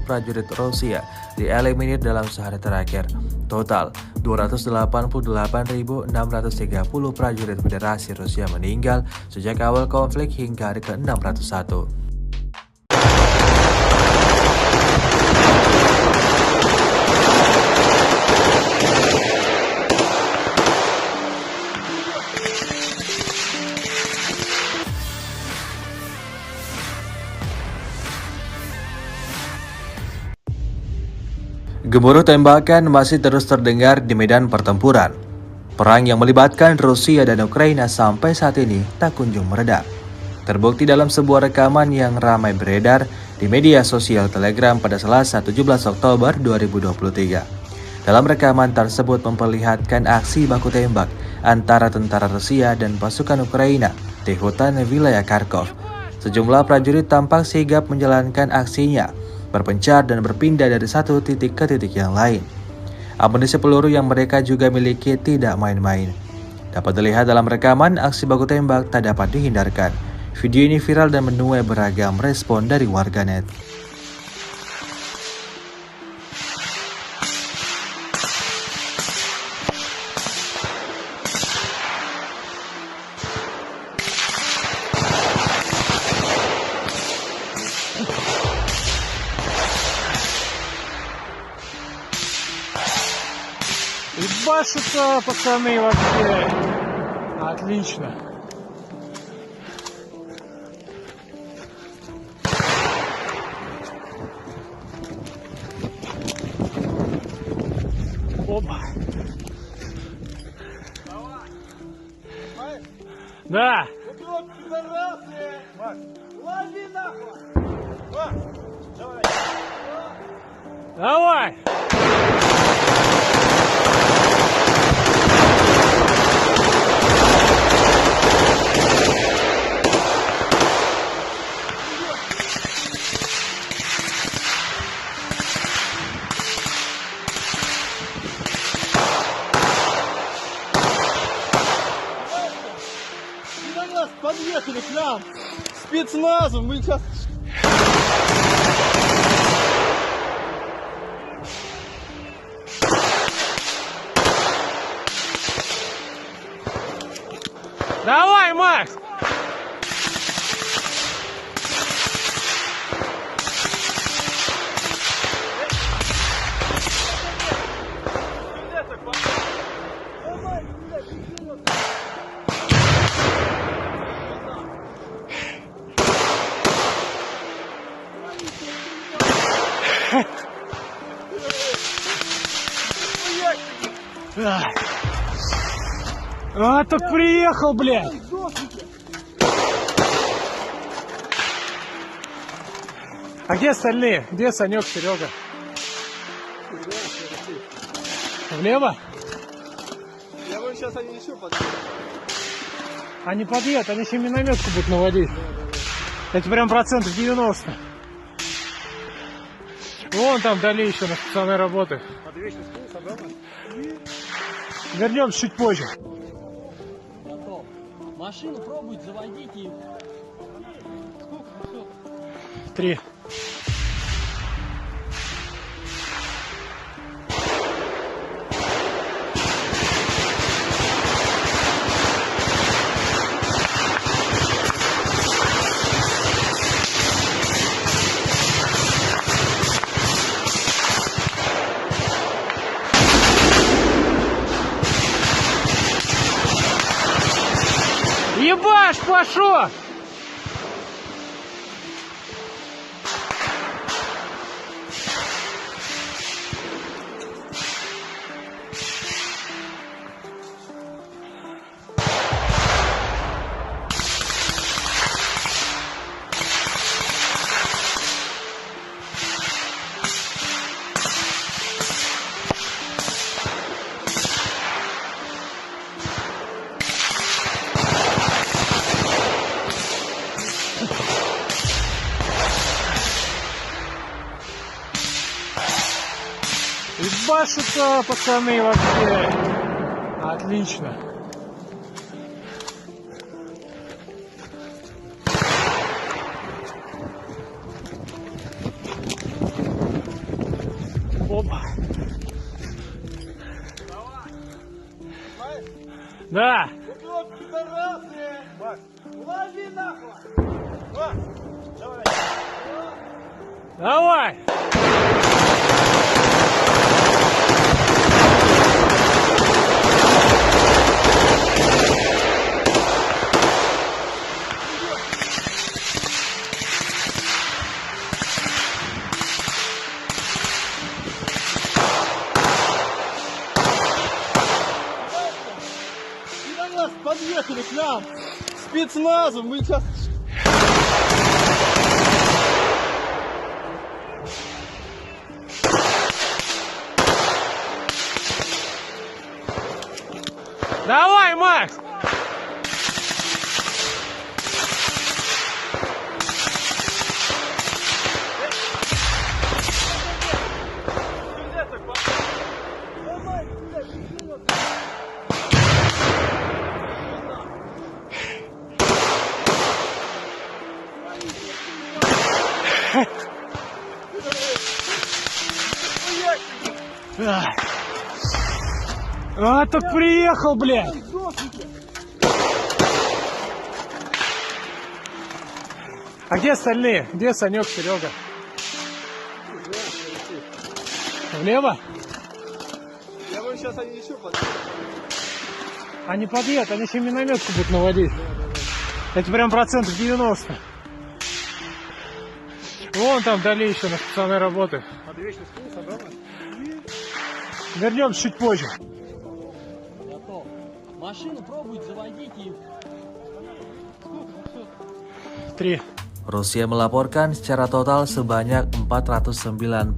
S1: prajurit Rusia dieliminir dalam sehari terakhir. Total 288.630 prajurit Federasi Rusia meninggal sejak awal konflik hingga hari ke-601. Gemuruh tembakan masih terus terdengar di medan pertempuran. Perang yang melibatkan Rusia dan Ukraina sampai saat ini tak kunjung mereda. Terbukti dalam sebuah rekaman yang ramai beredar di media sosial Telegram pada Selasa 17 Oktober 2023. Dalam rekaman tersebut memperlihatkan aksi baku tembak antara tentara Rusia dan pasukan Ukraina di hutan wilayah Kharkov. Sejumlah prajurit tampak sigap menjalankan aksinya, berpencar dan berpindah dari satu titik ke titik yang lain. Amunisi peluru yang mereka juga miliki tidak main-main. Dapat dilihat dalam rekaman, aksi baku tembak tak dapat dihindarkan. Video ini viral dan menuai beragam respon dari warganet.
S5: Ебашутся, пацаны, вообще. Отлично. Опа. Да.
S7: Лови нахуй!
S5: Давай.
S7: На нас подъехали к нам! Спецназом! Мы сейчас...
S5: Давай, Макс. А, так приехал, блядь. А где остальные? Где Санек, Серега? Влево?
S7: Я говорю, сейчас они еще подъедут.
S5: Они подъедут, они еще минометку будут наводить. Это прям процентов 90. Вон там вдали еще на пацаны работают. Вернемся чуть позже.
S6: Готов. Машину пробуйте, заводите их.
S5: 3. Ебаш, пошел! ебашутся, пацаны, вообще. Отлично. Опа. Да.
S7: Вот, пидорасы! Макс, лови нахуй! Макс, давай!
S5: Давай.
S7: Пидорас, подъехали к нам! Спецназом, мы сейчас...
S5: Давай, Макс. А, так приехал, блядь. А где остальные? Где Санек, Серега? Влево?
S7: Я говорю, сейчас они еще подъедут.
S5: Они подъедут, они еще минометку будут наводить. Это прям процентов 90. Вон там вдали еще наши пацаны работают. Вернемся чуть позже.
S6: Готов. Машину пробуйте заводить и
S5: 3.
S1: Rusia melaporkan secara total sebanyak 491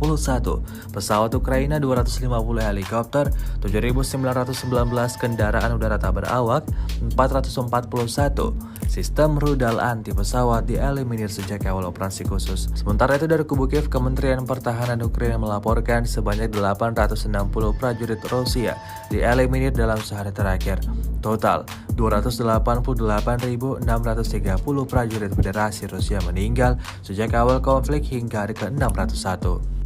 S1: pesawat Ukraina, 250 helikopter, 7.919 kendaraan udara tak berawak, 441 sistem rudal anti pesawat dieliminir sejak awal operasi khusus. Sementara itu dari kubu Kiev, Kementerian Pertahanan Ukraina melaporkan sebanyak 860 prajurit Rusia dieliminir dalam sehari terakhir. Total 288.630 prajurit Federasi Rusia meninggal sejak awal konflik hingga hari ke-601.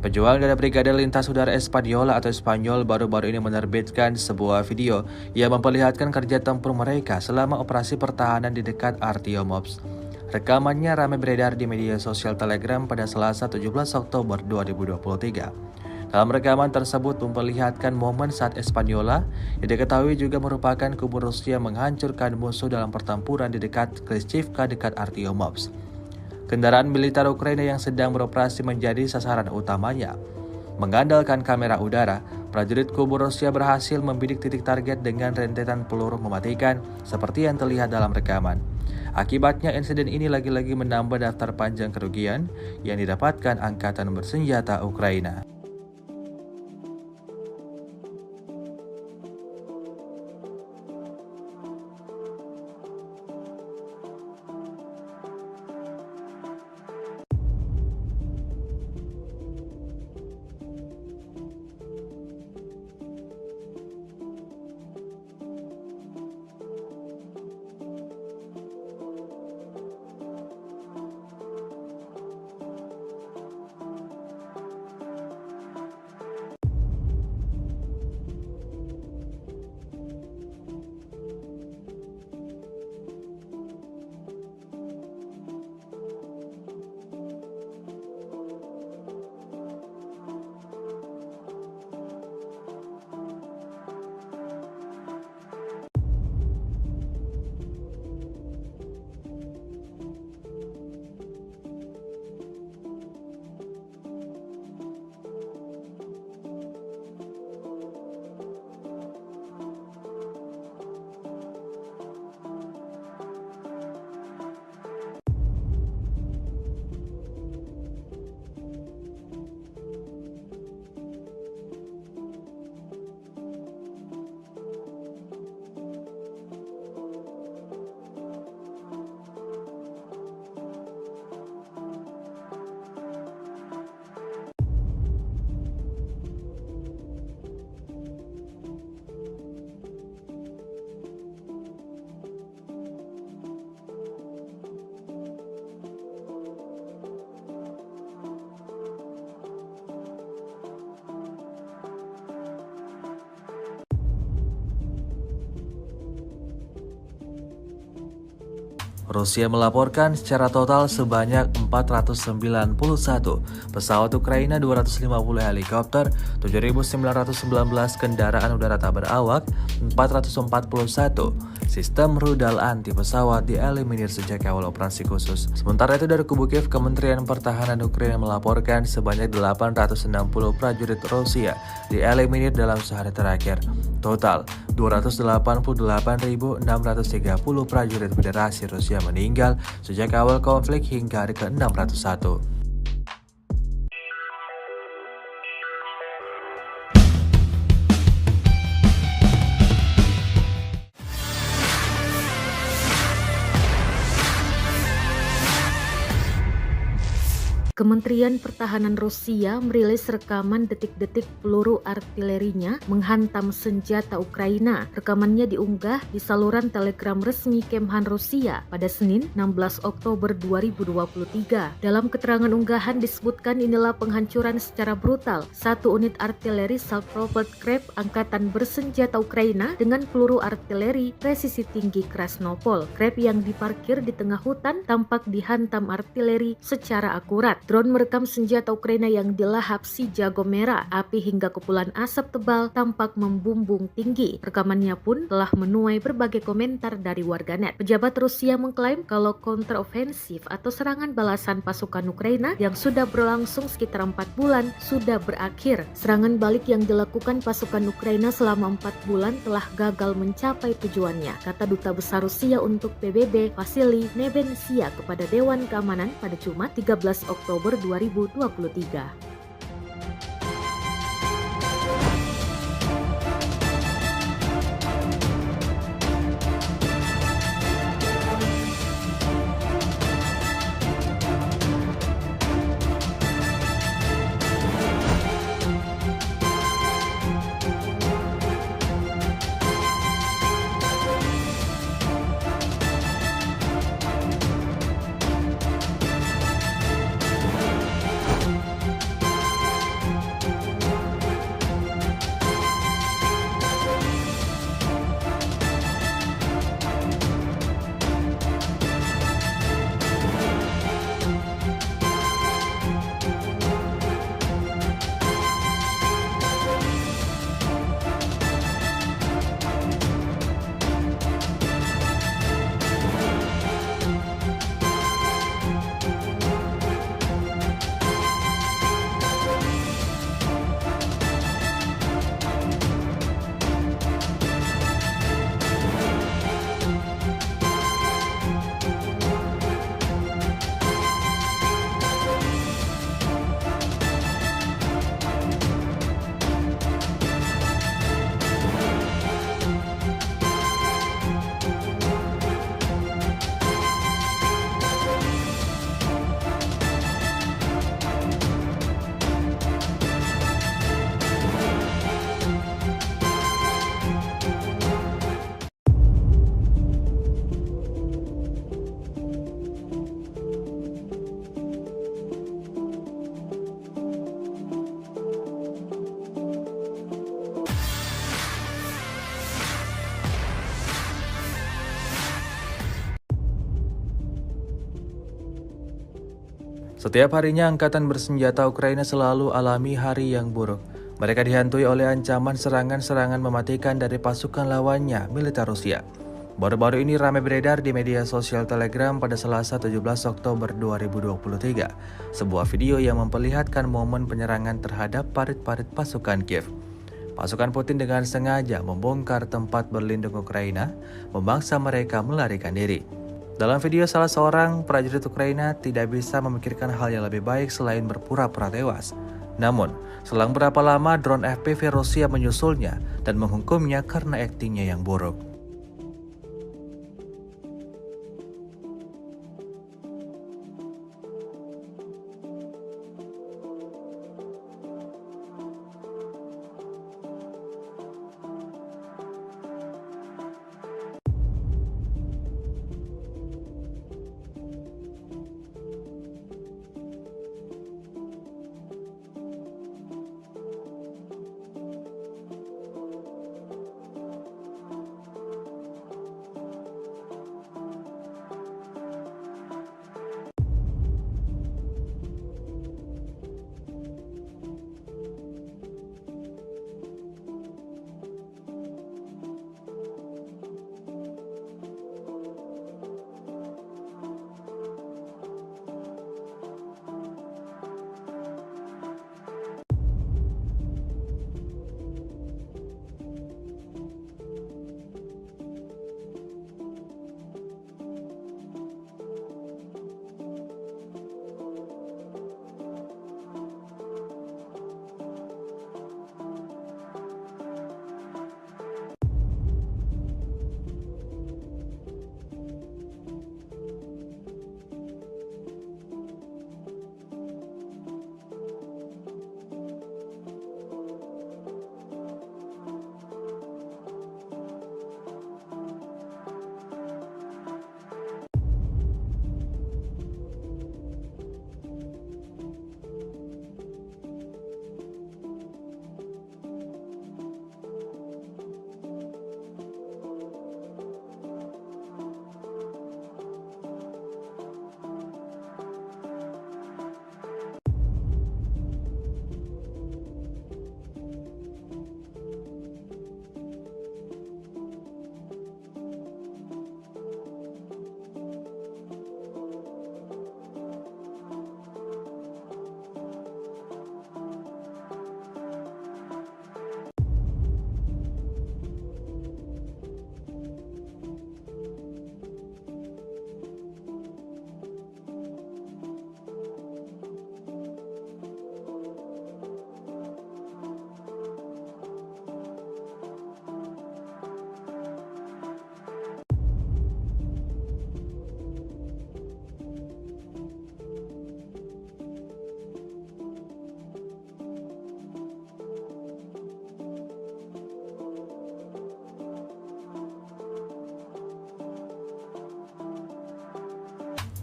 S1: Pejuang dari Brigade Lintas Udara Espadiola atau Spanyol baru-baru ini menerbitkan sebuah video yang memperlihatkan kerja tempur mereka selama operasi pertahanan di dekat Artiomops. Rekamannya ramai beredar di media sosial Telegram pada Selasa 17 Oktober 2023. Dalam rekaman tersebut memperlihatkan momen saat Espanyola yang diketahui juga merupakan kubu Rusia menghancurkan musuh dalam pertempuran di dekat Klishchivka dekat Artiomops. Kendaraan militer Ukraina yang sedang beroperasi menjadi sasaran utamanya. Mengandalkan kamera udara, prajurit kubu Rusia berhasil membidik titik target dengan rentetan peluru mematikan seperti yang terlihat dalam rekaman. Akibatnya insiden ini lagi-lagi menambah daftar panjang kerugian yang didapatkan angkatan bersenjata Ukraina. Rusia melaporkan secara total sebanyak 491 pesawat Ukraina, 250 helikopter, 7.919 kendaraan udara tak berawak, 441 sistem rudal anti pesawat dieliminir sejak awal operasi khusus. Sementara itu dari kubu Kiev, Kementerian Pertahanan Ukraina melaporkan sebanyak 860 prajurit Rusia dieliminir dalam sehari terakhir. Total 288.630 prajurit Federasi Rusia meninggal sejak awal konflik hingga hari ke-601.
S2: Kementerian Pertahanan Rusia merilis rekaman detik-detik peluru artilerinya menghantam senjata Ukraina. Rekamannya diunggah di saluran Telegram resmi Kemhan Rusia pada Senin 16 Oktober 2023. Dalam keterangan unggahan disebutkan inilah penghancuran secara brutal satu unit artileri self-propelled Krep angkatan bersenjata Ukraina dengan peluru artileri presisi tinggi Krasnopol. Krep yang diparkir di tengah hutan tampak dihantam artileri secara akurat. Drone merekam senjata Ukraina yang dilahap si jago merah. Api hingga kepulan asap tebal tampak membumbung tinggi. Rekamannya pun telah menuai berbagai komentar dari warganet. Pejabat Rusia mengklaim kalau kontrofensif atau serangan balasan pasukan Ukraina yang sudah berlangsung sekitar 4 bulan sudah berakhir. Serangan balik yang dilakukan pasukan Ukraina selama 4 bulan telah gagal mencapai tujuannya, kata Duta Besar Rusia untuk PBB Vasily Nebensia kepada Dewan Keamanan pada Jumat 13 Oktober 2023.
S1: Setiap harinya angkatan bersenjata Ukraina selalu alami hari yang buruk. Mereka dihantui oleh ancaman serangan-serangan mematikan dari pasukan lawannya, militer Rusia. Baru-baru ini ramai beredar di media sosial Telegram pada Selasa 17 Oktober 2023, sebuah video yang memperlihatkan momen penyerangan terhadap parit-parit pasukan Kiev. Pasukan Putin dengan sengaja membongkar tempat berlindung Ukraina, memaksa mereka melarikan diri. Dalam video, salah seorang prajurit Ukraina tidak bisa memikirkan hal yang lebih baik selain berpura-pura tewas. Namun, selang berapa lama drone FPV Rusia menyusulnya dan menghukumnya karena aktingnya yang buruk.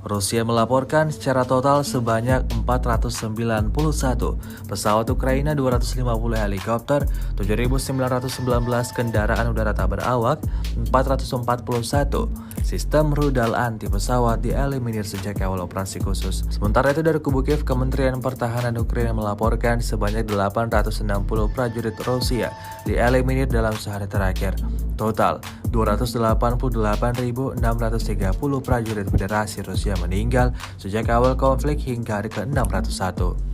S1: Rusia melaporkan secara total sebanyak 491 pesawat Ukraina, 250 helikopter, 7.919 kendaraan udara tak berawak, 441 sistem rudal anti pesawat dieliminir sejak awal operasi khusus. Sementara itu dari kubu Kiev, Kementerian Pertahanan Ukraina melaporkan sebanyak 860 prajurit Rusia dieliminir dalam sehari terakhir. Total 288.630 prajurit Federasi Rusia meninggal sejak awal konflik hingga hari ke-601.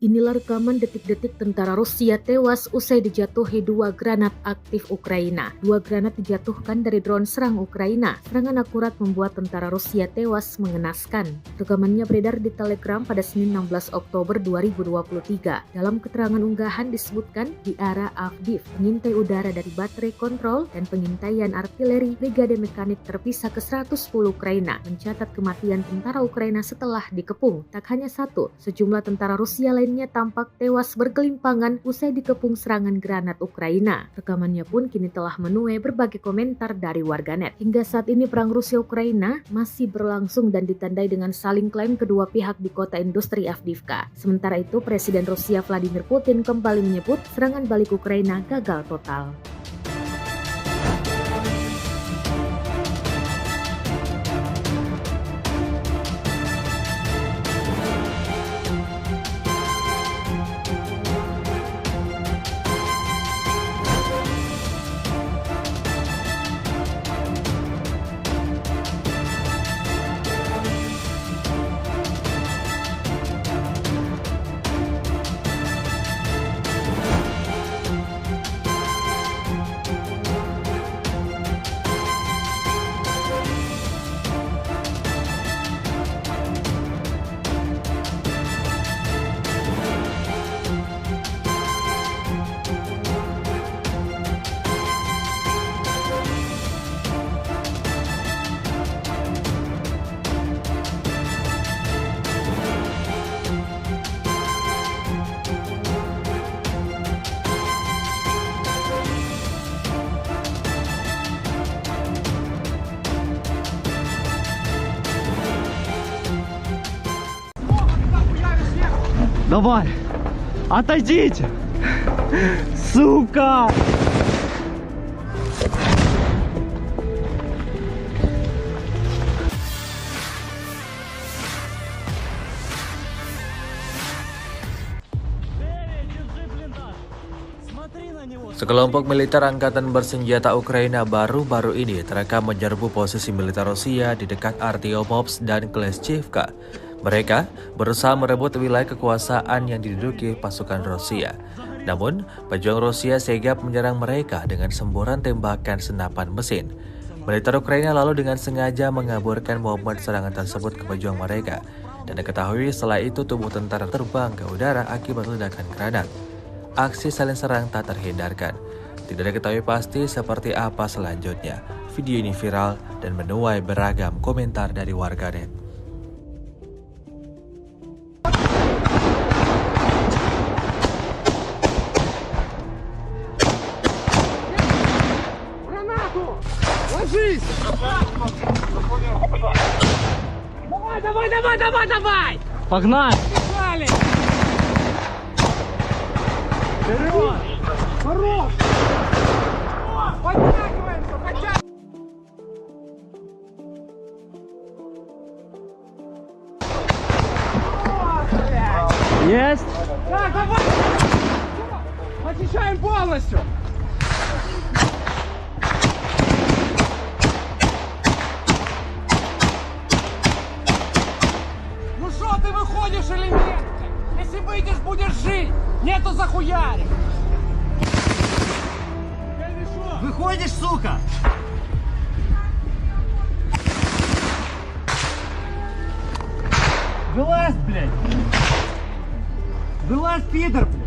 S2: Inilah rekaman detik-detik tentara Rusia tewas usai dijatuhi 2 granat aktif Ukraina. 2 granat dijatuhkan dari drone serang Ukraina. Serangan akurat membuat tentara Rusia tewas mengenaskan. Rekamannya beredar di Telegram pada Senin 16 Oktober 2023. Dalam keterangan unggahan disebutkan di arah Avdiv, pengintai udara dari baterai kontrol dan pengintaian artileri Brigade Mekanik terpisah ke-110 Ukraina mencatat kematian tentara Ukraina setelah dikepung. Tak hanya satu, sejumlah tentara Rusia lainnya tampak tewas bergelimpangan usai dikepung serangan granat Ukraina. Rekamannya pun kini telah menuai berbagai komentar dari warganet. Hingga saat ini perang Rusia-Ukraina masih berlangsung dan ditandai dengan saling klaim kedua pihak di kota industri Avdiivka. Sementara itu, Presiden Rusia Vladimir Putin kembali menyebut serangan balik Ukraina gagal total.
S4: Давай! Отойдите! Сука!
S1: Sekelompok militer angkatan bersenjata Ukraina baru-baru ini terekam menyerbu posisi militer Rusia di dekat Artyomovsk dan Kleshchivka. Mereka berusaha merebut wilayah kekuasaan yang diduduki pasukan Rusia. Namun, pejuang Rusia sigap menyerang mereka dengan semburan tembakan senapan mesin. Militer Ukraina lalu dengan sengaja mengaburkan momen serangan tersebut ke pejuang mereka. Dan diketahui setelah itu tubuh tentara terbang ke udara akibat ledakan granat. Aksi saling serang tak terhindarkan. Tidak diketahui pasti seperti apa selanjutnya. Video ini viral dan menuai beragam komentar dari warganet.
S3: Ложись! Давай!
S4: Погнали!
S3: Погнали! Вперед! Хорош! Подтягиваемся!
S4: Есть!
S3: Так, давай! Очищаем полностью! Ну что ты выходишь или нет? Если выйдешь, будешь жить! Нету захуярик!
S7: Выходишь, сука! Вылазь, блядь! Вылазь, пидор, блядь!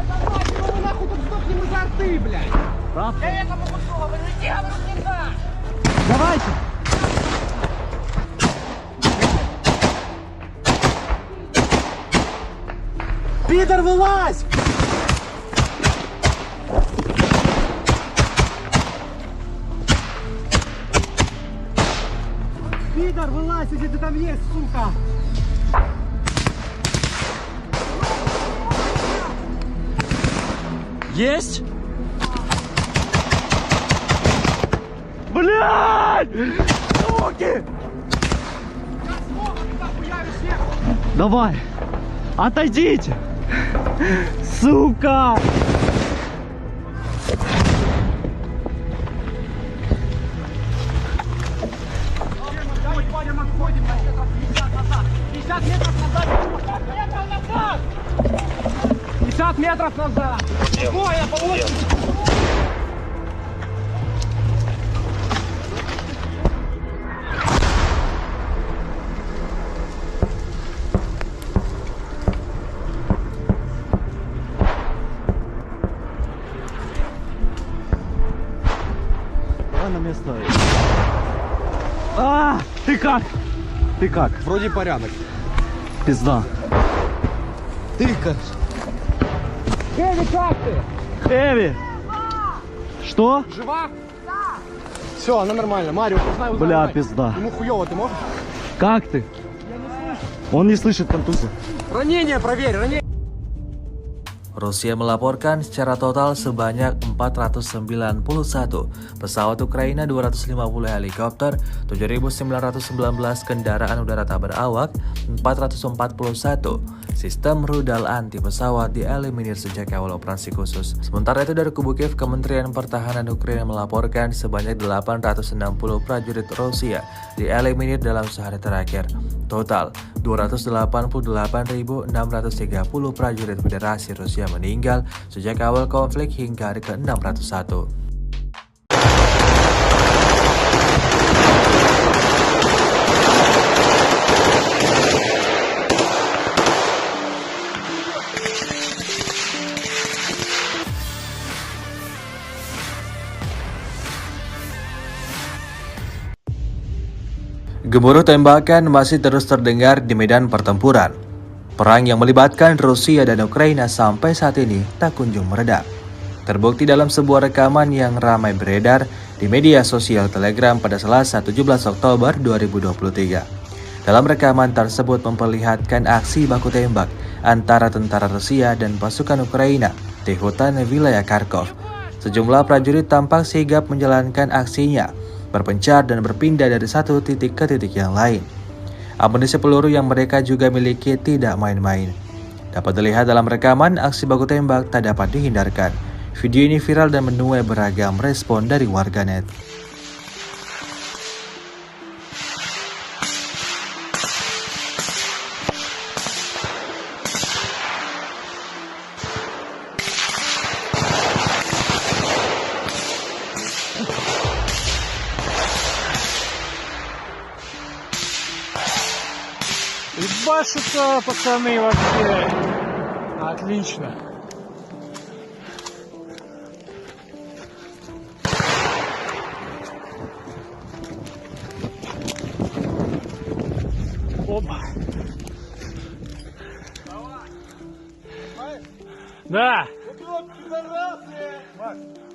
S3: Давай, мы нахуй тут сдохнем из арты, блядь!
S7: Правда?
S3: Я этому кусок, иди, говорю, не так!
S7: Давайте! Пидор, вылазь! Пидор, вылазь, если ты там есть, сука!
S6: Есть?
S4: Блядь! Суки! Давай! Отойдите! Сука!
S3: Давай, Ваня, мы отходим на метров 50 назад. 50 метров назад. 50 метров назад. Ой, я по очереди.
S4: Давай на место. А, ты как? Ты как?
S7: Вроде порядок.
S4: Пизда.
S7: Ты как?
S3: Эви, как ты?
S4: Эви! Что?
S3: Жива?
S7: Все, она нормально. Марио, узнай.
S4: Бля, пизда.
S7: Ему хуёво, ты можешь?
S4: Как ты? Он не слышит контузию.
S7: Ранение проверь, ранение.
S1: Rusia melaporkan secara total sebanyak 491 pesawat Ukraina, 250 helikopter, 7.919 kendaraan udara tak berawak, 441 sistem rudal anti pesawat dieliminir sejak awal operasi khusus. Sementara itu dari kubu Kiev, Kementerian Pertahanan Ukraina melaporkan sebanyak 860 prajurit Rusia dieliminir dalam sehari terakhir. Total 288.630 prajurit Federasi Rusia meninggal sejak awal konflik hingga hari ke-601. Gemuruh tembakan masih terus terdengar di medan pertempuran. Perang yang melibatkan Rusia dan Ukraina sampai saat ini tak kunjung mereda. Terbukti dalam sebuah rekaman yang ramai beredar di media sosial Telegram pada Selasa 17 Oktober 2023. Dalam rekaman tersebut memperlihatkan aksi baku tembak antara tentara Rusia dan pasukan Ukraina di hutan wilayah Kharkov. Sejumlah prajurit tampak sigap menjalankan aksinya, berpencar dan berpindah dari satu titik ke titik yang lain. Amunisi peluru yang mereka juga miliki tidak main-main. Dapat dilihat dalam rekaman, aksi baku tembak tak dapat dihindarkan. Video ini viral dan menuai beragam respon dari warganet.
S5: Ебашутся, пацаны, вообще. Отлично. Опа. Да.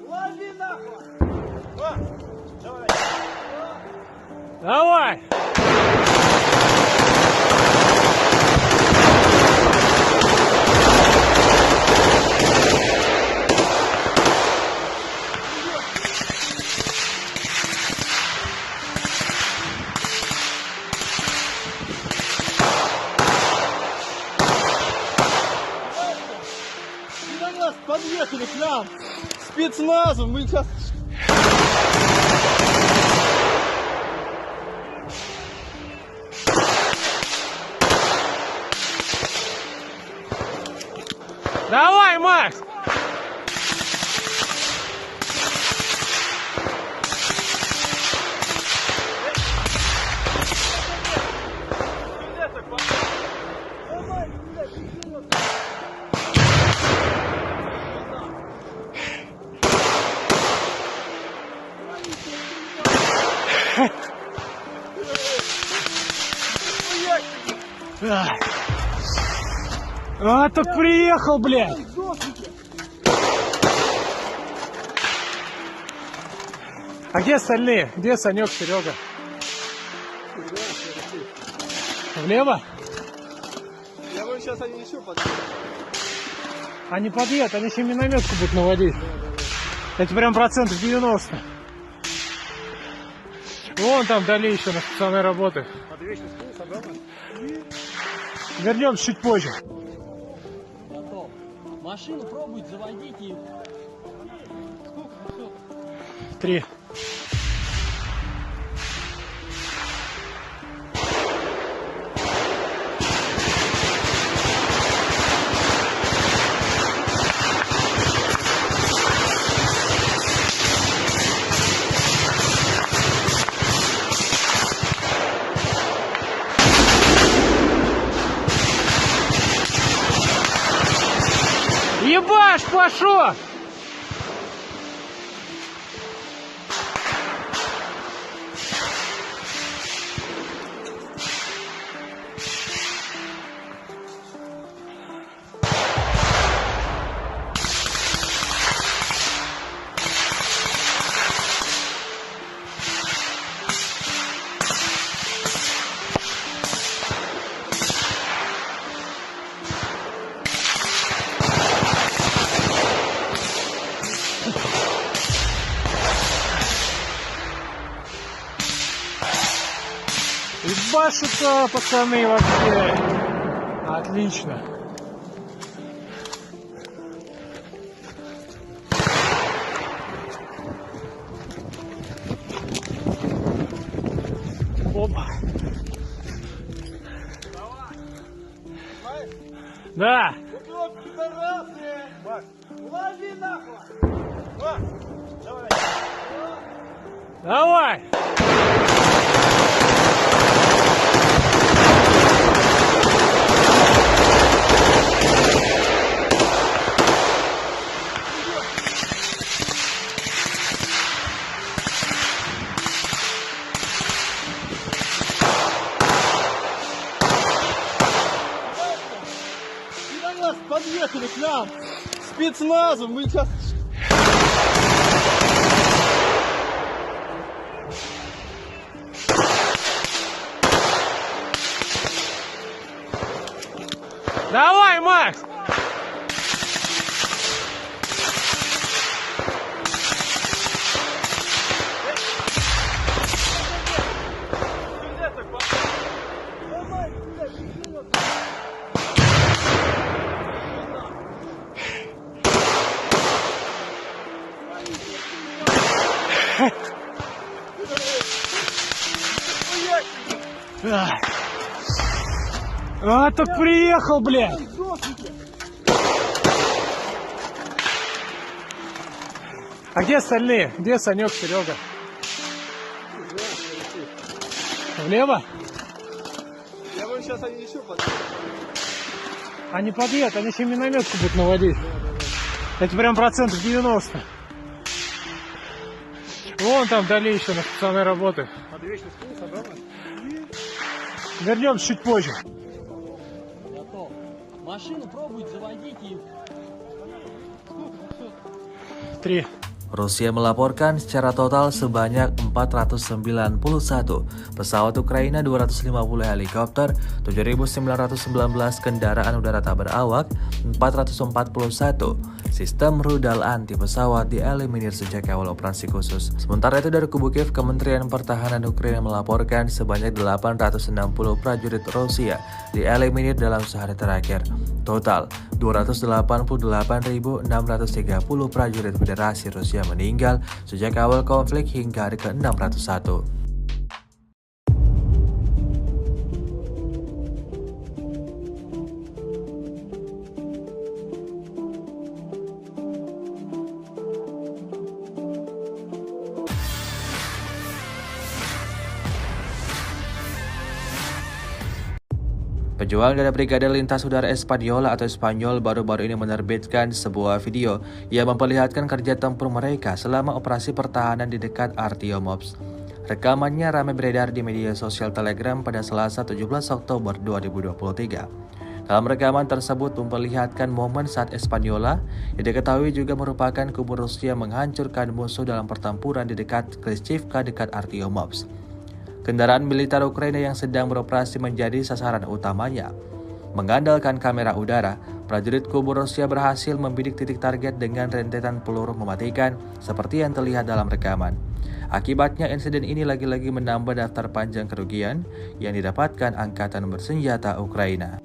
S7: Лови нахуй!
S5: Давай.
S7: Подъехали к нам! Спецназом! Мы сейчас...
S5: Давай, Макс! А, так приехал, блядь! А где остальные? Где Санек, Серега? Влево?
S7: Я говорю, сейчас они еще подъедут.
S5: Они подъедут, они еще минометку будут наводить. Это прям процентов 90. Вон там вдали еще на специальной работы. Вернемся чуть позже.
S6: Готов. Машину пробуйте, заводите и
S5: 3. Ебаш, пошел! Ебашут-то, пацаны, вообще. Отлично. Опа. Да.
S7: О, пидорасы! Макс, лови нахуй! Макс, давай!
S5: Давай.
S7: Пидорас, подъехали к нам! Спецназом, мы сейчас...
S5: Давай, Макс. А, так приехал, блядь. А где остальные? Где Санек, Серега? Влево?
S7: Я говорю, сейчас они еще подъедут.
S5: Они подъедут, они еще минометку будут наводить. Это прям процентов 90. Вон там вдали еще на специальной работы. Вернемся чуть позже.
S6: готов. Машину пробуйте, заводите и
S5: 3.
S1: Rusia melaporkan secara total sebanyak 491 pesawat Ukraina, 250 helikopter, 7.919 kendaraan udara tak berawak, 441 sistem rudal anti pesawat dieliminir sejak awal operasi khusus. Sementara itu dari kubu Kiev, Kementerian Pertahanan Ukraina melaporkan sebanyak 860 prajurit Rusia dieliminir dalam sehari terakhir. Total 288.630 prajurit Federasi Rusia meninggal sejak awal konflik hingga hari ke-601. Pejuang dari Brigade Lintas Udara Espadiola atau Spanyol baru-baru ini menerbitkan sebuah video yang memperlihatkan kerja tempur mereka selama operasi pertahanan di dekat Artiomops. Rekamannya ramai beredar di media sosial Telegram pada Selasa 17 Oktober 2023. Dalam rekaman tersebut memperlihatkan momen saat Espanyola yang diketahui juga merupakan kubu Rusia menghancurkan musuh dalam pertempuran di dekat Klishchiivka dekat Artyomovsk. Kendaraan militer Ukraina yang sedang beroperasi menjadi sasaran utamanya. Mengandalkan kamera udara, prajurit kubu Rusia berhasil membidik titik target dengan rentetan peluru mematikan seperti yang terlihat dalam rekaman. Akibatnya insiden ini lagi-lagi menambah daftar panjang kerugian yang didapatkan angkatan bersenjata Ukraina.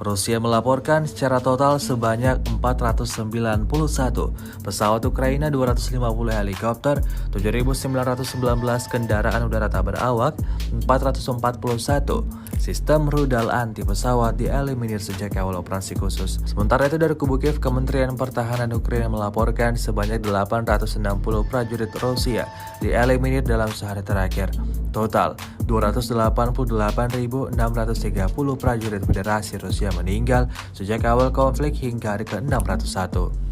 S1: Rusia melaporkan secara total sebanyak 491 pesawat Ukraina, 250 helikopter, 7.919 kendaraan udara tak berawak, 441 sistem rudal anti pesawat dieliminir sejak awal operasi khusus. Sementara itu dari kubu Kiev, Kementerian Pertahanan Ukraina melaporkan sebanyak 860 prajurit Rusia dieliminir dalam sehari terakhir. Total 288.630 prajurit Federasi Rusia meninggal sejak awal konflik hingga hari ke-601.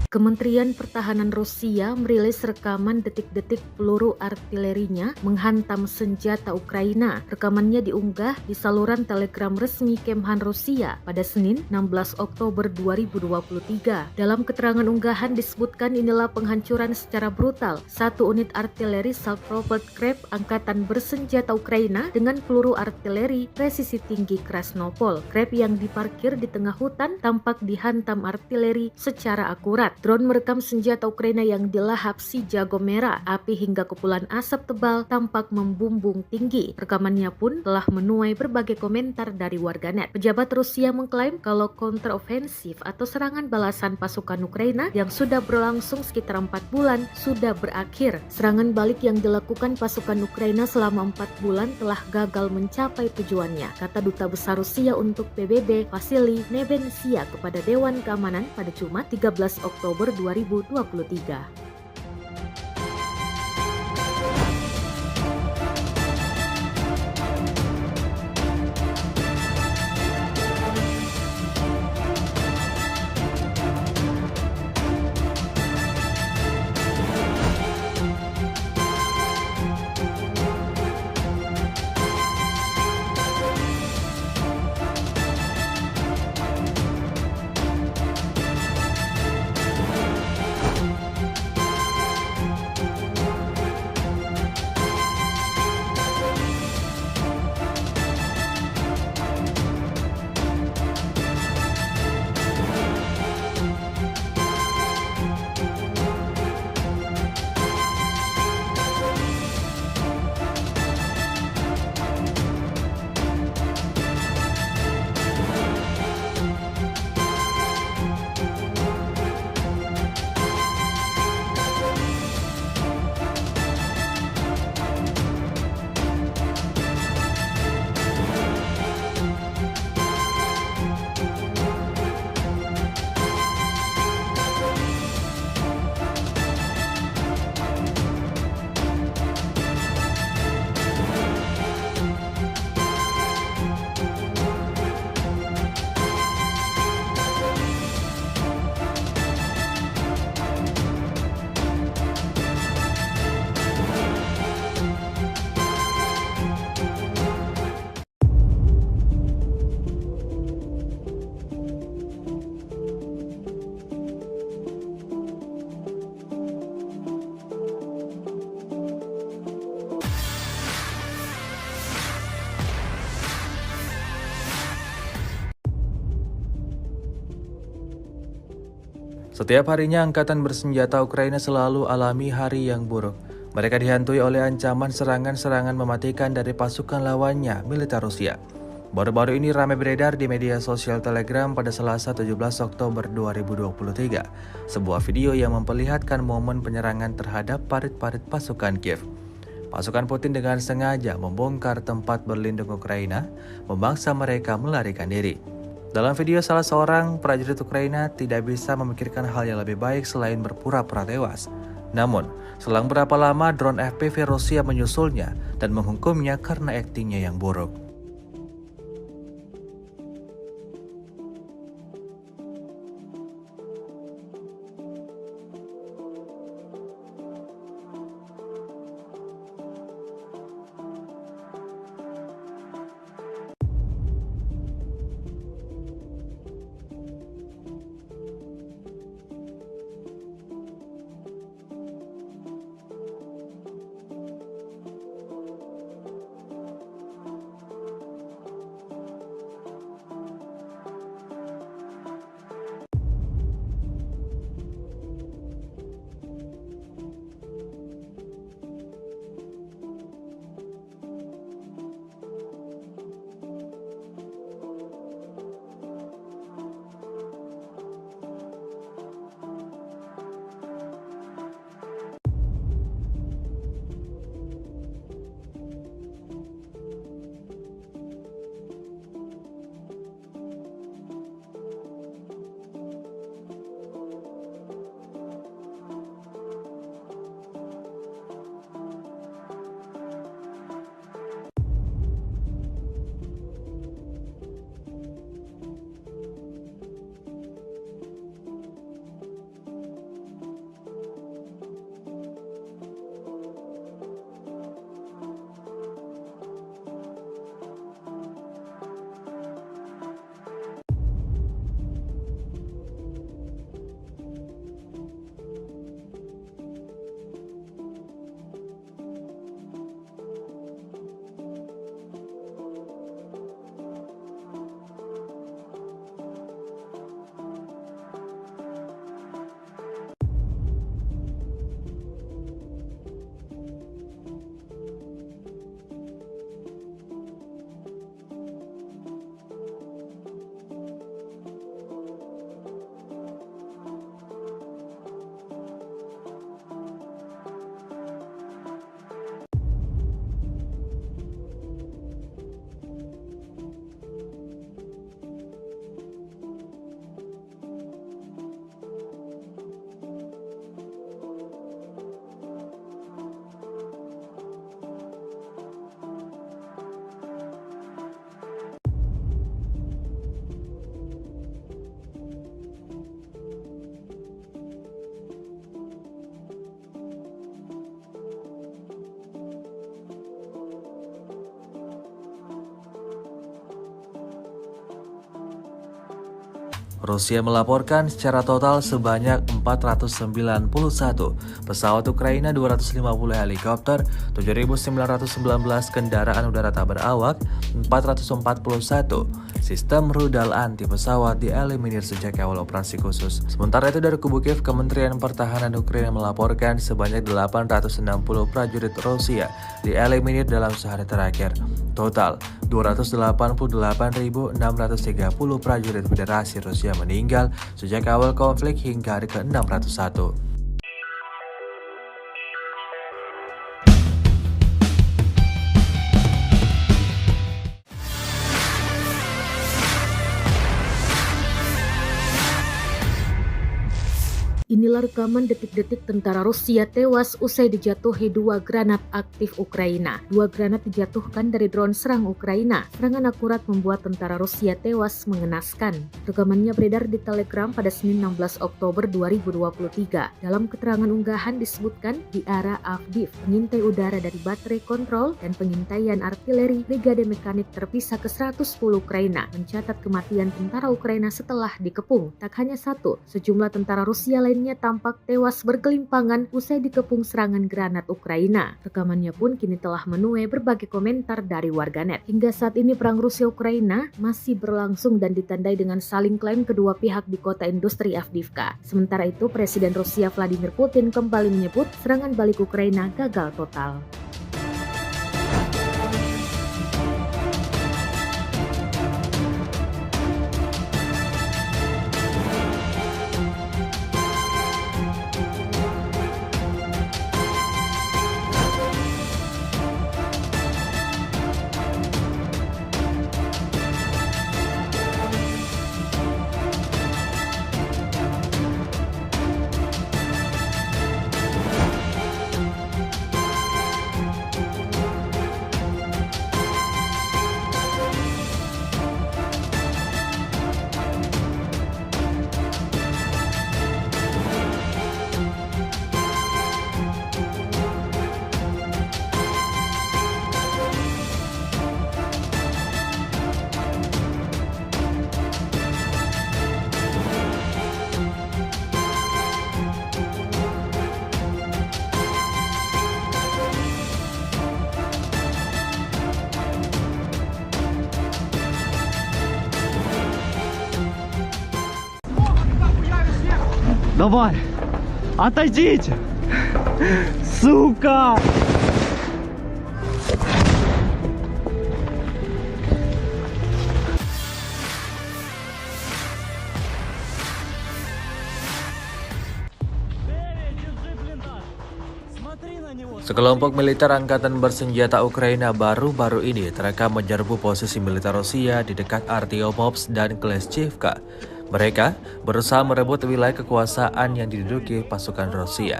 S2: Kementerian Pertahanan Rusia merilis rekaman detik-detik peluru artilerinya menghantam senjata Ukraina. Rekamannya diunggah di saluran Telegram resmi Kemhan Rusia pada Senin 16 Oktober 2023. Dalam keterangan unggahan disebutkan inilah penghancuran secara brutal satu unit artileri self-propelled Krep angkatan bersenjata Ukraina dengan peluru artileri presisi tinggi Krasnopol. Krep yang diparkir di tengah hutan tampak dihantam artileri secara akurat. Drone merekam senjata Ukraina yang dilahap si jago merah. Api hingga kepulan asap tebal tampak membumbung tinggi. Rekamannya pun telah menuai berbagai komentar dari warganet. Pejabat Rusia mengklaim kalau kontrofensif atau serangan balasan pasukan Ukraina yang sudah berlangsung sekitar 4 bulan sudah berakhir. Serangan balik yang dilakukan pasukan Ukraina selama 4 bulan telah gagal mencapai tujuannya, kata Duta Besar Rusia untuk PBB Vasily Nebensia kepada Dewan Keamanan pada Jumat 13 Oktober 2023.
S1: Setiap harinya angkatan bersenjata Ukraina selalu alami hari yang buruk. Mereka dihantui oleh ancaman serangan-serangan mematikan dari pasukan lawannya, militer Rusia. Baru-baru ini ramai beredar di media sosial Telegram pada Selasa 17 Oktober 2023. Sebuah video yang memperlihatkan momen penyerangan terhadap parit-parit pasukan Kiev. Pasukan Putin dengan sengaja membongkar tempat berlindung Ukraina, memaksa mereka melarikan diri. Dalam video, salah seorang prajurit Ukraina tidak bisa memikirkan hal yang lebih baik selain berpura-pura tewas. Namun, selang berapa lama drone FPV Rusia menyusulnya dan menghukumnya karena aktingnya yang buruk. Rusia melaporkan secara total sebanyak 491 pesawat Ukraina, 250 helikopter, 7.919 kendaraan udara tak berawak, 441 sistem rudal anti pesawat dieliminir sejak awal operasi khusus. Sementara itu dari kubu Kiev, Kementerian Pertahanan Ukraina melaporkan sebanyak 860 prajurit Rusia dieliminir dalam sehari terakhir. Total 288.630 prajurit Federasi Rusia meninggal sejak awal konflik hingga hari ke-601.
S2: Inilah rekaman detik-detik tentara Rusia tewas usai dijatuhi 2 granat aktif Ukraina. 2 granat dijatuhkan dari drone serang Ukraina. Serangan akurat membuat tentara Rusia tewas mengenaskan. Rekamannya beredar di Telegram pada Senin 16 Oktober 2023. Dalam keterangan unggahan disebutkan di arah Avdiv, pengintai udara dari baterai kontrol dan pengintaian artileri Brigade Mekanik terpisah ke-110 Ukraina mencatat kematian tentara Ukraina setelah dikepung. Tak hanya satu, sejumlah tentara Rusia lainnya keduanya tampak tewas bergelimpangan usai dikepung serangan granat Ukraina. Rekamannya pun kini telah menuai berbagai komentar dari warganet. Hingga saat ini perang Rusia-Ukraina masih berlangsung dan ditandai dengan saling klaim kedua pihak di kota industri Avdiivka. Sementara itu, Presiden Rusia Vladimir Putin kembali menyebut serangan balik Ukraina gagal total.
S4: Давай! Отойдите! Сука!
S1: Sekelompok militer angkatan bersenjata Ukraina baru-baru ini terekam menyerbu posisi militer Rusia di dekat Artyomovsk dan Kleshchivka. Mereka berusaha merebut wilayah kekuasaan yang diduduki pasukan Rusia.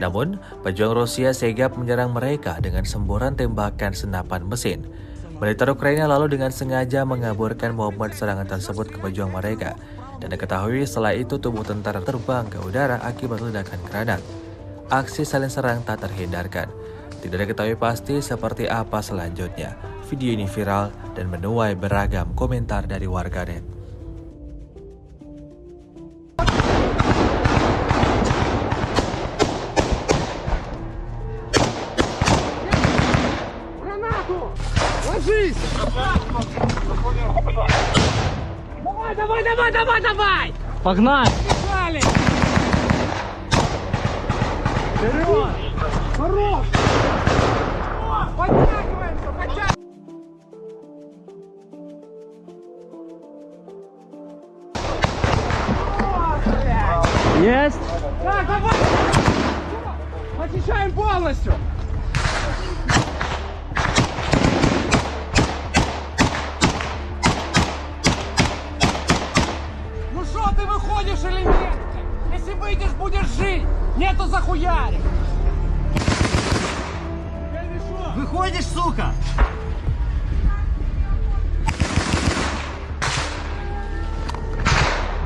S1: Namun, pejuang Rusia sigap menyerang mereka dengan semburan tembakan senapan mesin. Militer Ukraina lalu dengan sengaja mengaburkan momen serangan tersebut ke pejuang mereka. Dan diketahui setelah itu tubuh tentara terbang ke udara akibat ledakan granat. Aksi saling serang tak terhindarkan. Tidak diketahui pasti seperti apa selanjutnya. Video ini viral dan menuai beragam komentar dari warganet.
S3: Ложись! Давай!
S4: Погнали!
S3: Погнали! Вперед! Хорош! Подтягиваемся!
S4: Есть!
S3: Так, давай! Очищаем полностью! Ну что, ты выходишь или нет? Если выйдешь, будешь жить! Нету захуярик!
S7: Выходишь, сука!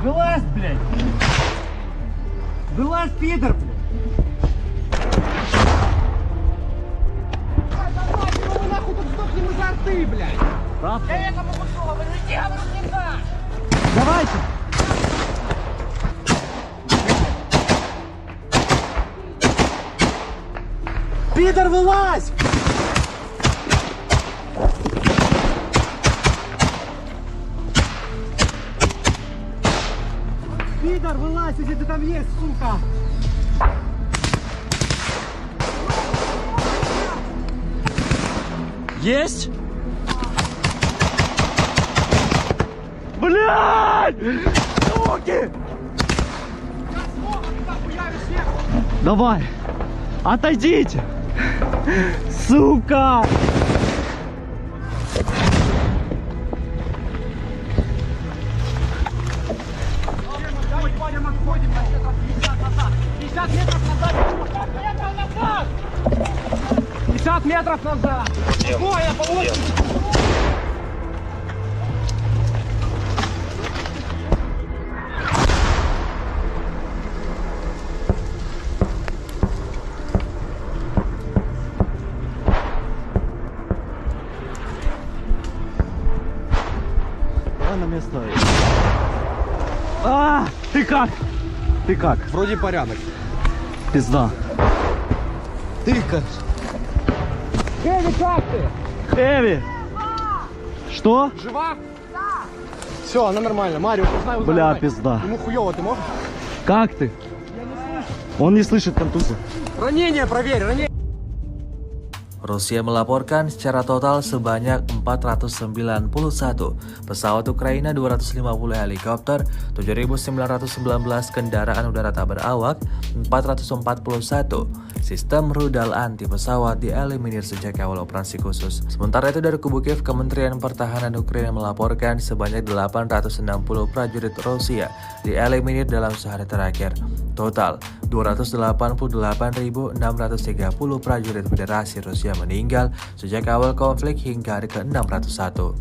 S7: Вылазь, блядь! Вылазь, пидор, блядь!
S3: Давай, мы нахуй тут сдохнем изо рты, блядь! Я этому ушел, вы же говорю, не так!
S4: Давайте!
S7: Пидор, вылазь! Пидор, вылазь, если ты там есть, сука!
S4: Есть! Блядь! Суки! Давай! Отойдите! Сука!
S3: Пойдем, отходим, 50 метров назад! 50 метров назад! Ой, я по очереди!
S4: Давай на место. Ты как? Ты как?
S7: Вроде порядок.
S4: Пизда.
S7: Ты как?
S5: Эви, как ты?
S4: Эви! Что?
S5: Жива?
S7: Все, она нормально. Марио, узнай.
S4: Бля, пизда.
S7: Ему хуёво, ты можешь?
S4: Как ты? Он не слышит контузию.
S7: Ранение проверь, ранение.
S1: Rusia melaporkan secara total sebanyak 491 pesawat Ukraina, 250 helikopter, 7.919 kendaraan udara tak berawak, 441 sistem rudal anti pesawat dieliminir sejak awal operasi khusus. Sementara itu dari kubu Kiev, Kementerian Pertahanan Ukraina melaporkan sebanyak 860 prajurit Rusia dieliminir dalam sehari terakhir. Total 288.630 prajurit Federasi Rusia meninggal sejak awal konflik hingga hari ke-601.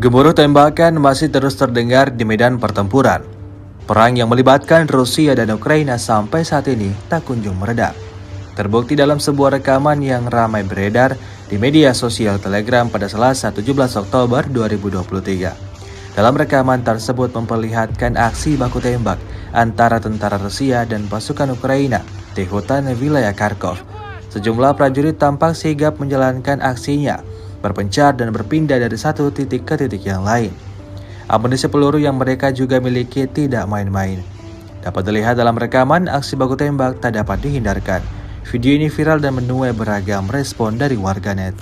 S1: Gemuruh tembakan masih terus terdengar di medan pertempuran. Perang yang melibatkan Rusia dan Ukraina sampai saat ini tak kunjung mereda. Terbukti dalam sebuah rekaman yang ramai beredar di media sosial Telegram pada Selasa 17 Oktober 2023. Dalam rekaman tersebut memperlihatkan aksi baku tembak antara tentara Rusia dan pasukan Ukraina di hutan wilayah Kharkov. Sejumlah prajurit tampak sigap menjalankan aksinya, berpencar dan berpindah dari satu titik ke titik yang lain. Amunisi peluru yang mereka juga miliki tidak main-main. Dapat dilihat dalam rekaman, aksi baku tembak tak dapat dihindarkan. Video ini viral dan menuai beragam respon dari warganet.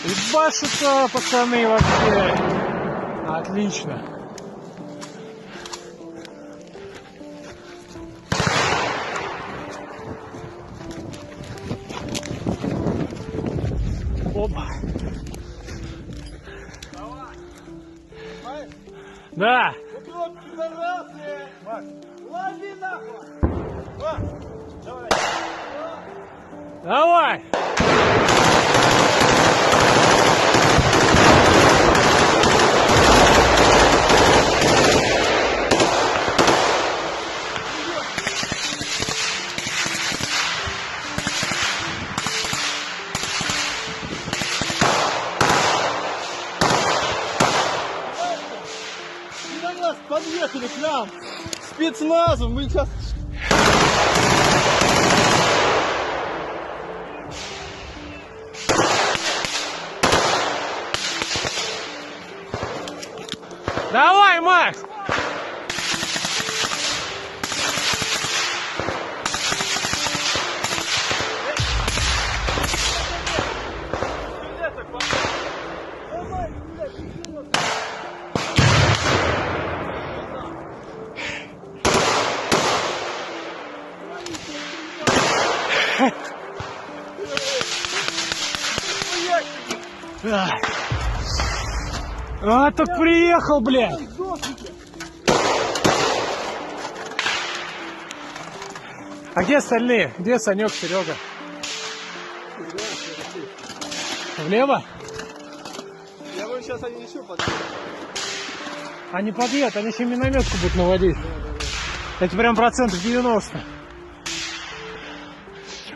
S5: Ебашутся, пацаны, вообще. Отлично. Опа. Да.
S7: Лови нахуй!
S5: Давай.
S7: На нас подъехали к нам! Спецназом! Мы сейчас...
S5: Давай, Макс. А, так приехал, блядь. А где остальные? Где Санек, Серега? Влево?
S7: Я говорю, сейчас они еще подъедут.
S5: Они подъедут, они еще минометку будут наводить. Это прям процентов 90.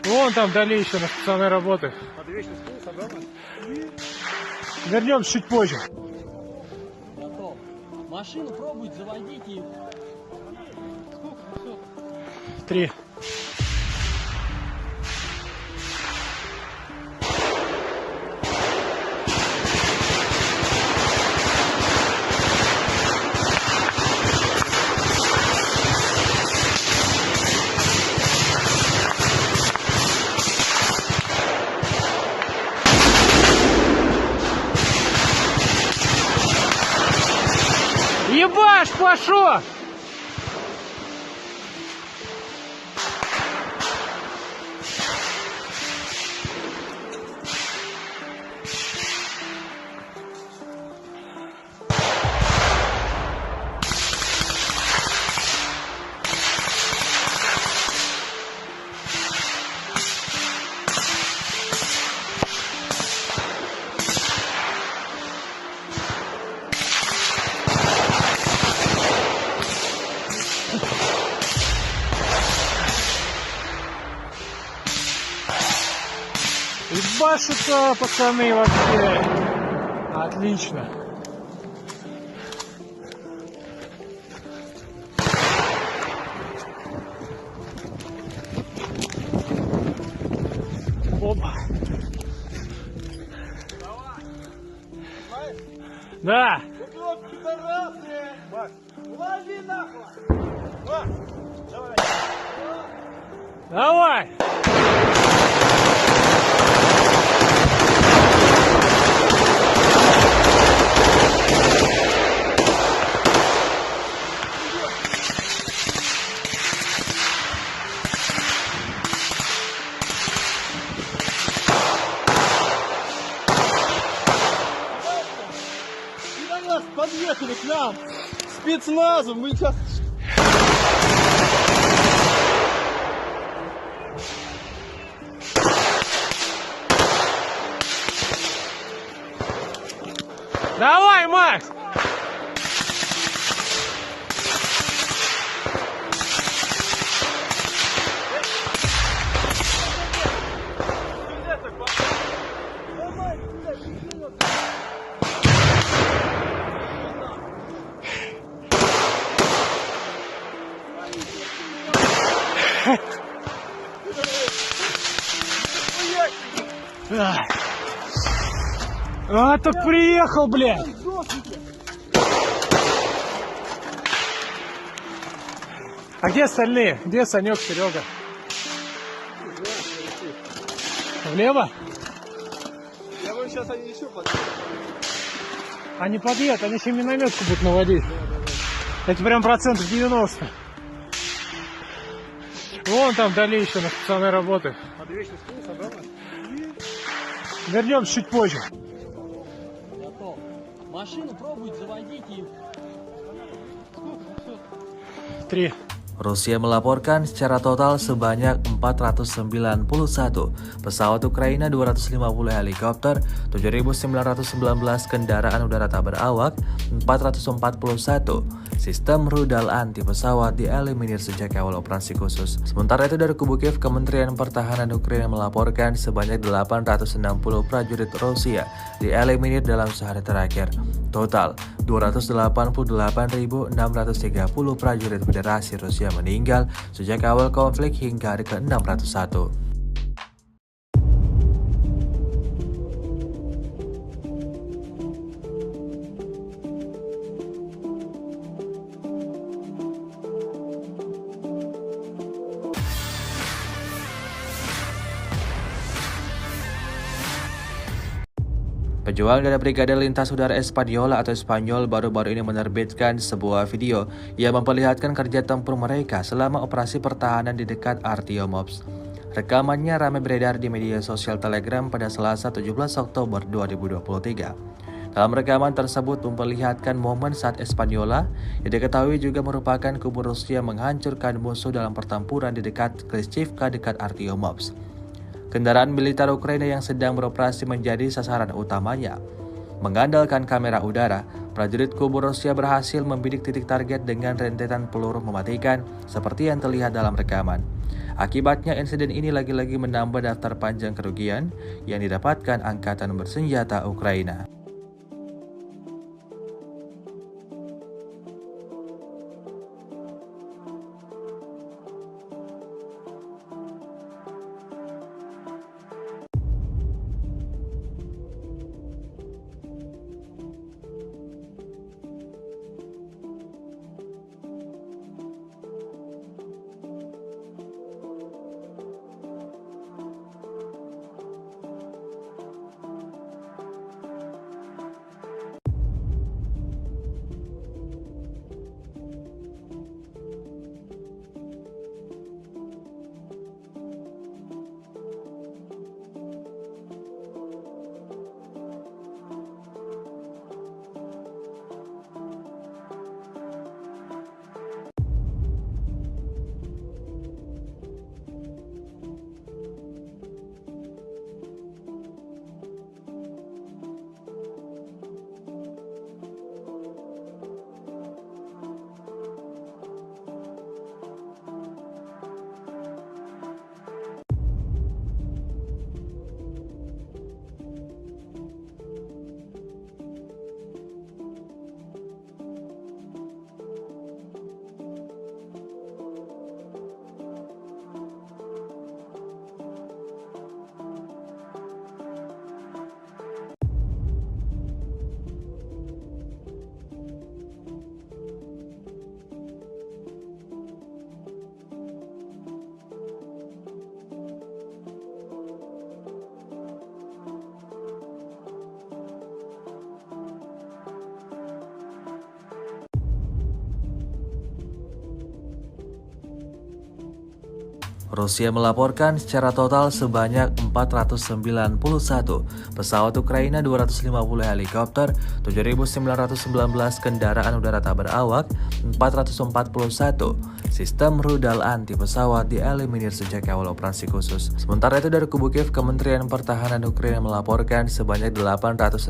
S5: Вон там вдали еще на пацаны работают. Вернемся чуть позже.
S6: Готов. Машину пробуйте, заводите и...
S5: 3. Ебаш, пошел! ебашутся, пацаны, вообще. Отлично. Опа. Да.
S7: Идет, пидорасы! Макс, лови нахуй! Макс, давай!
S5: Давай.
S7: Пидорасы подъехали к нам! Спецназом! Мы сейчас...
S5: Давай, Макс. А, так приехал, блядь. А где остальные? Где Санек, Серега? Влево?
S7: Я вам сейчас они еще подъедут.
S5: Они подъедут, они еще минометку будут наводить. Это прям 90%. Вон там вдали еще на пацаны работают. Вернемся чуть позже.
S6: Готов. Машину пробуйте заводить и...
S5: 3.
S1: Rusia melaporkan secara total sebanyak 491 pesawat Ukraina, 250 helikopter, 7.919 kendaraan udara tak berawak, 441 sistem rudal anti pesawat dieliminir sejak awal operasi khusus. Sementara itu dari kubu Kiev, Kementerian Pertahanan Ukraina melaporkan sebanyak 860 prajurit Rusia dieliminir dalam sehari terakhir. Total 288.630 prajurit Federasi Rusia meninggal sejak awal konflik hingga hari ke-601. Pejuang dari Brigade Lintas Udara Espadiola atau Spanyol baru-baru ini menerbitkan sebuah video yang memperlihatkan kerja tempur mereka selama operasi pertahanan di dekat Artiomops. Rekamannya ramai beredar di media sosial Telegram pada Selasa 17 Oktober 2023. Dalam rekaman tersebut memperlihatkan momen saat Espadiola yang diketahui juga merupakan kubu Rusia menghancurkan musuh dalam pertempuran di dekat Klishchivka dekat Artiomops. Kendaraan militer Ukraina yang sedang beroperasi menjadi sasaran utamanya. Mengandalkan kamera udara, prajurit kubu Rusia berhasil membidik titik target dengan rentetan peluru mematikan seperti yang terlihat dalam rekaman. Akibatnya insiden ini lagi-lagi menambah daftar panjang kerugian yang didapatkan angkatan bersenjata Ukraina. Rusia melaporkan secara total sebanyak 491 pesawat Ukraina, 250 helikopter, 7.919 kendaraan udara tak berawak, 441 sistem rudal anti pesawat dieliminir sejak awal operasi khusus. Sementara itu dari kubu Kiev, Kementerian Pertahanan Ukraina melaporkan sebanyak 860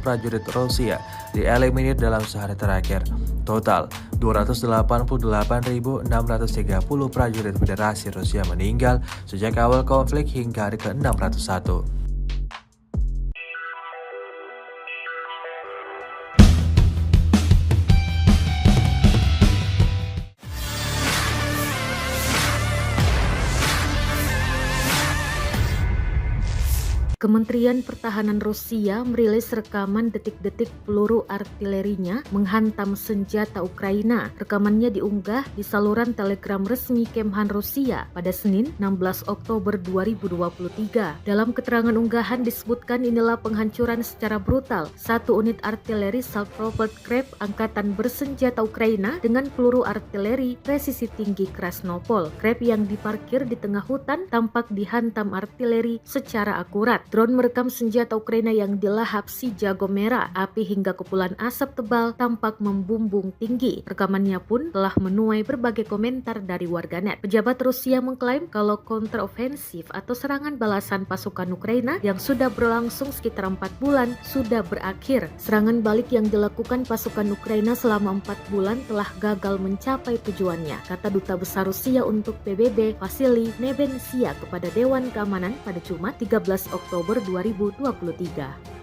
S1: prajurit Rusia dieliminir dalam sehari terakhir. Total 288.630 prajurit Federasi Rusia meninggal sejak awal konflik hingga hari ke-601.
S2: Kementerian Pertahanan Rusia merilis rekaman detik-detik peluru artilerinya menghantam senjata Ukraina. Rekamannya diunggah di saluran Telegram resmi Kemhan Rusia pada Senin 16 Oktober 2023. Dalam keterangan unggahan disebutkan inilah penghancuran secara brutal satu unit artileri Salpropert Krep angkatan bersenjata Ukraina dengan peluru artileri presisi tinggi Krasnopol. Krep yang diparkir di tengah hutan tampak dihantam artileri secara akurat. Drone merekam senjata Ukraina yang dilahap si jago merah. Api hingga kepulan asap tebal tampak membumbung tinggi. Rekamannya pun telah menuai berbagai komentar dari warganet. Pejabat Rusia mengklaim kalau kontrofensif atau serangan balasan pasukan Ukraina yang sudah berlangsung sekitar 4 bulan sudah berakhir. Serangan balik yang dilakukan pasukan Ukraina selama 4 bulan telah gagal mencapai tujuannya, kata Duta Besar Rusia untuk PBB Vasily Nebensia kepada Dewan Keamanan pada Jumat 13 Oktober 2023.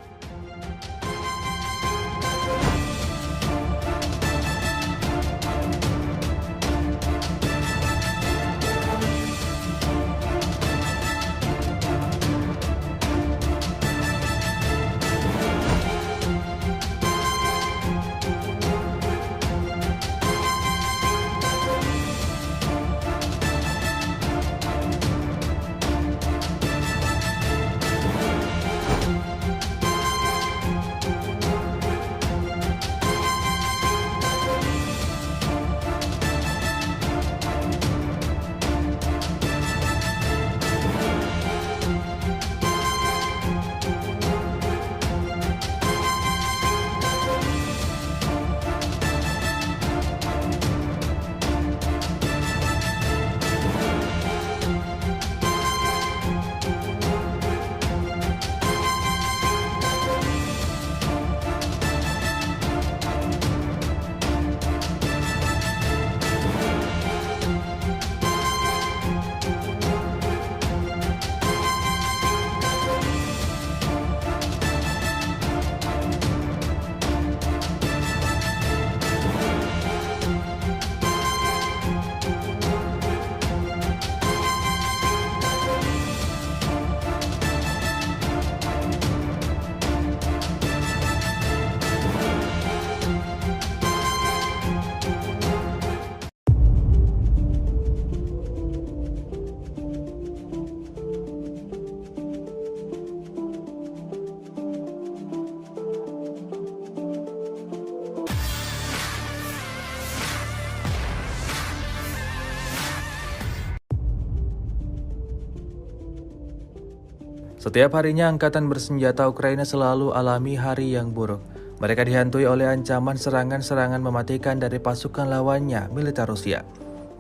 S1: Setiap harinya angkatan bersenjata Ukraina selalu alami hari yang buruk. Mereka dihantui oleh ancaman serangan-serangan mematikan dari pasukan lawannya, militer Rusia.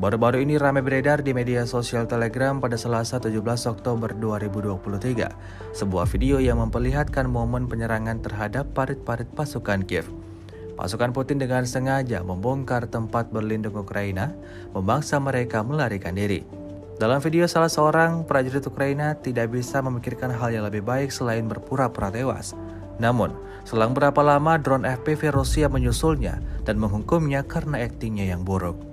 S1: Baru-baru ini ramai beredar di media sosial Telegram pada Selasa 17 Oktober 2023, sebuah video yang memperlihatkan momen penyerangan terhadap parit-parit pasukan Kiev. Pasukan Putin dengan sengaja membongkar tempat berlindung Ukraina, memaksa mereka melarikan diri. Dalam video, salah seorang prajurit Ukraina tidak bisa memikirkan hal yang lebih baik selain berpura-pura tewas. Namun, selang berapa lama drone FPV Rusia menyusulnya dan menghukumnya karena aktingnya yang buruk.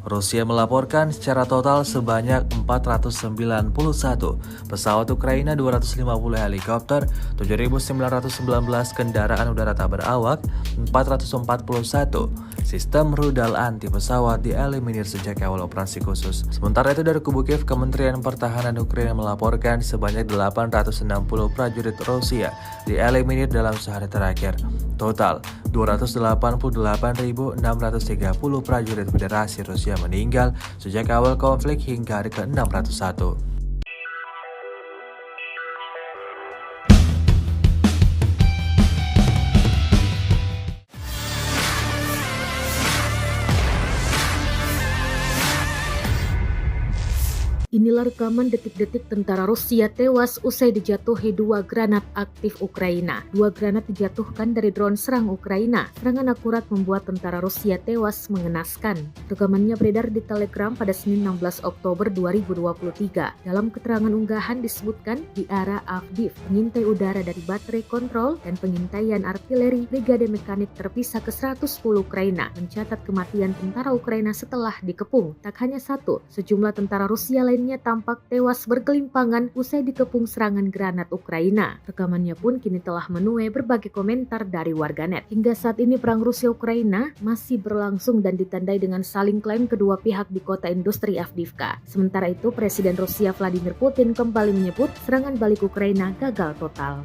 S1: Rusia melaporkan secara total sebanyak 491 pesawat Ukraina, 250 helikopter, 7.919 kendaraan udara tak berawak, 441 sistem rudal anti pesawat dieliminir sejak awal operasi khusus. Sementara itu dari kubu Kiev, Kementerian Pertahanan Ukraina melaporkan sebanyak 860 prajurit Rusia dieliminir dalam sehari terakhir. Total 288.630 prajurit Federasi Rusia meninggal sejak awal konflik hingga hari ke-601.
S2: Inilah rekaman detik-detik tentara Rusia tewas usai dijatuhi 2 granat aktif Ukraina. 2 granat dijatuhkan dari drone serang Ukraina. Serangan akurat membuat tentara Rusia tewas mengenaskan. Rekamannya beredar di Telegram pada Senin 16 Oktober 2023. Dalam keterangan unggahan disebutkan di arah Avdiv, pengintai udara dari baterai kontrol dan pengintaian artileri Brigade Mekanik terpisah ke-110 Ukraina mencatat kematian tentara Ukraina setelah dikepung. Tak hanya satu, sejumlah tentara Rusia lainnya tampak tewas berkelimpangan usai dikepung serangan granat Ukraina. Rekamannya pun kini telah menuai berbagai komentar dari warganet. Hingga saat ini perang Rusia-Ukraina masih berlangsung dan ditandai dengan saling klaim kedua pihak di kota industri Avdiivka. Sementara itu, Presiden Rusia Vladimir Putin kembali menyebut serangan balik Ukraina gagal total.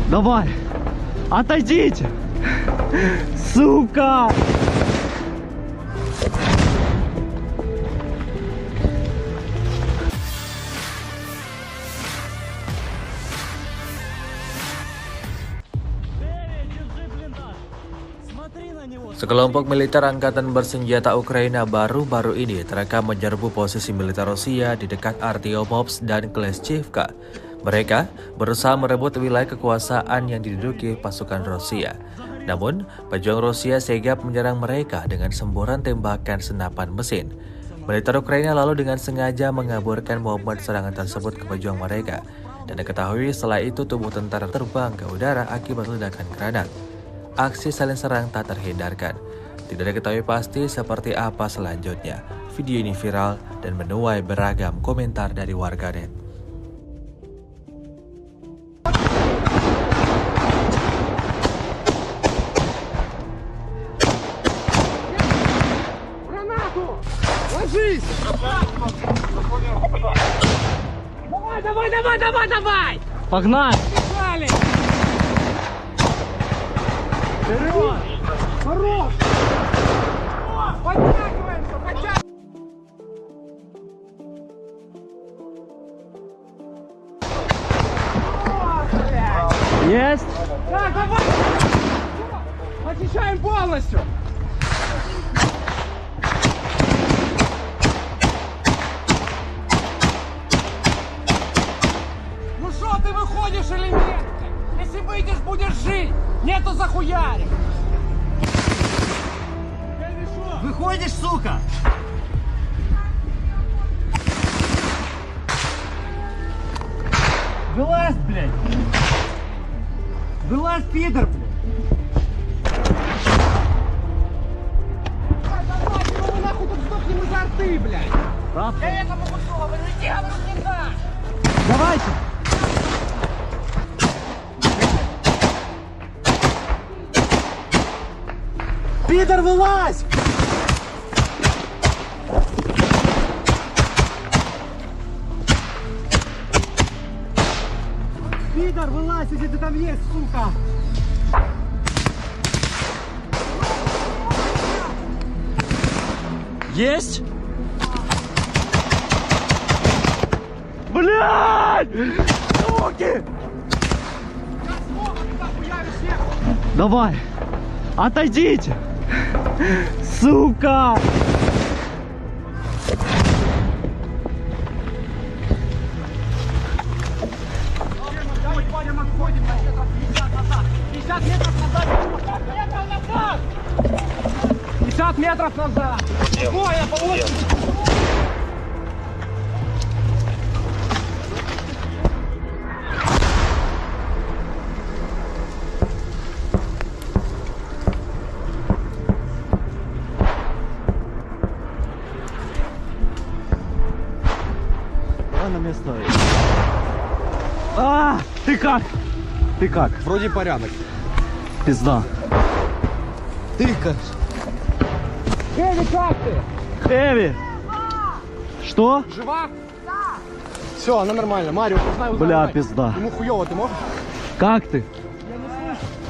S4: Давай! Отойдите! Сука!
S1: Sekelompok militer angkatan bersenjata Ukraina baru-baru ini terekam menyerbu posisi militer Rusia di dekat Artyomovsk dan Kleshchivka. Mereka berusaha merebut wilayah kekuasaan yang diduduki pasukan Rusia. Namun, pejuang Rusia sigap menyerang mereka dengan semburan tembakan senapan mesin. Militer Ukraina lalu dengan sengaja mengaburkan momen serangan tersebut ke pejuang mereka. Dan diketahui setelah itu tubuh tentara terbang ke udara akibat ledakan granat. Aksi saling serang tak terhindarkan. Tidak diketahui pasti seperti apa selanjutnya. Video ini viral dan menuai beragam komentar dari warganet.
S3: Давай!
S4: Погнали!
S3: Погнали! Вперед! Хорош! Подтягиваемся!
S4: Есть!
S3: Так, давай! Очищаем полностью! Ну что, ты выходишь или нет? Если выйдешь, будешь жить! Нету захуярим!
S7: Выходишь, сука! Вылазь, блядь! Вылазь, пидор, блядь!
S3: Давай, мы нахуй тут сдохнем из арты, блядь!
S7: Правда?
S3: Я этому куску говорю, иди, говорю, не дашь!
S7: Давайте! Пидор, вылазь! Пидор, вылазь, если ты там есть, сука!
S6: Есть?
S4: Блядь! Суки! Давай! Отойдите! Сука!
S3: Ваня, отходим на метров 50 назад! 50 метров назад! 50 метров назад! Ваня, поворот!
S4: Давай на место. А, ты как? Ты как?
S7: Вроде порядок.
S4: Пизда.
S7: Ты как?
S3: Эви, как ты?
S4: Эви! Что?
S3: Жива?
S7: Все, она нормально. Марио, узнай.
S4: Бля, пизда.
S7: Ему хуёво, ты можешь?
S4: Как ты?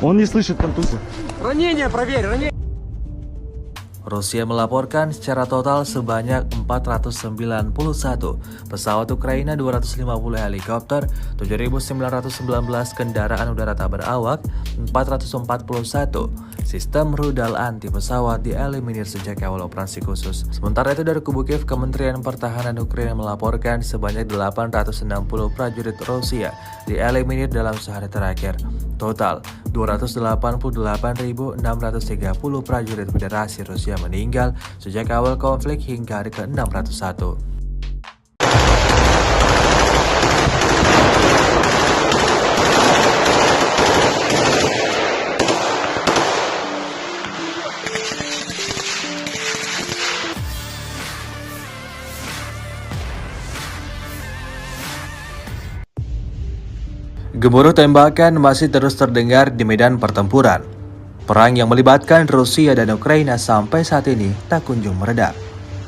S4: Он не слышит контузию.
S7: Ранение проверь, ранение.
S1: Rusia melaporkan secara total sebanyak 491 pesawat Ukraina, 250 helikopter, 7.919 kendaraan udara tak berawak, 441 sistem rudal anti pesawat dieliminir sejak awal operasi khusus. Sementara itu dari kubu Kiev, Kementerian Pertahanan Ukraina melaporkan sebanyak 860 prajurit Rusia dieliminir dalam sehari terakhir. Total 288.630 prajurit Federasi Rusia meninggal sejak awal konflik hingga hari ke-601. Gemuruh tembakan masih terus terdengar di medan pertempuran. Perang yang melibatkan Rusia dan Ukraina sampai saat ini tak kunjung mereda.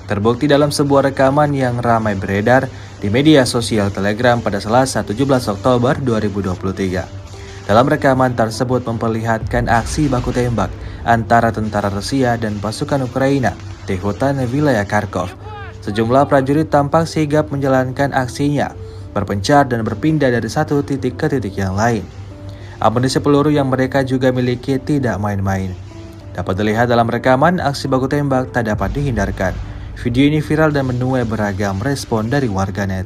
S1: Terbukti dalam sebuah rekaman yang ramai beredar di media sosial Telegram pada Selasa 17 Oktober 2023. Dalam rekaman tersebut memperlihatkan aksi baku tembak antara tentara Rusia dan pasukan Ukraina di hutan wilayah Kharkov. Sejumlah prajurit tampak sigap menjalankan aksinya, berpencar dan berpindah dari satu titik ke titik yang lain. Amunisi peluru yang mereka juga miliki tidak main-main. Dapat dilihat dalam rekaman, aksi baku tembak tak dapat dihindarkan. Video ini viral dan menuai beragam respon dari warganet.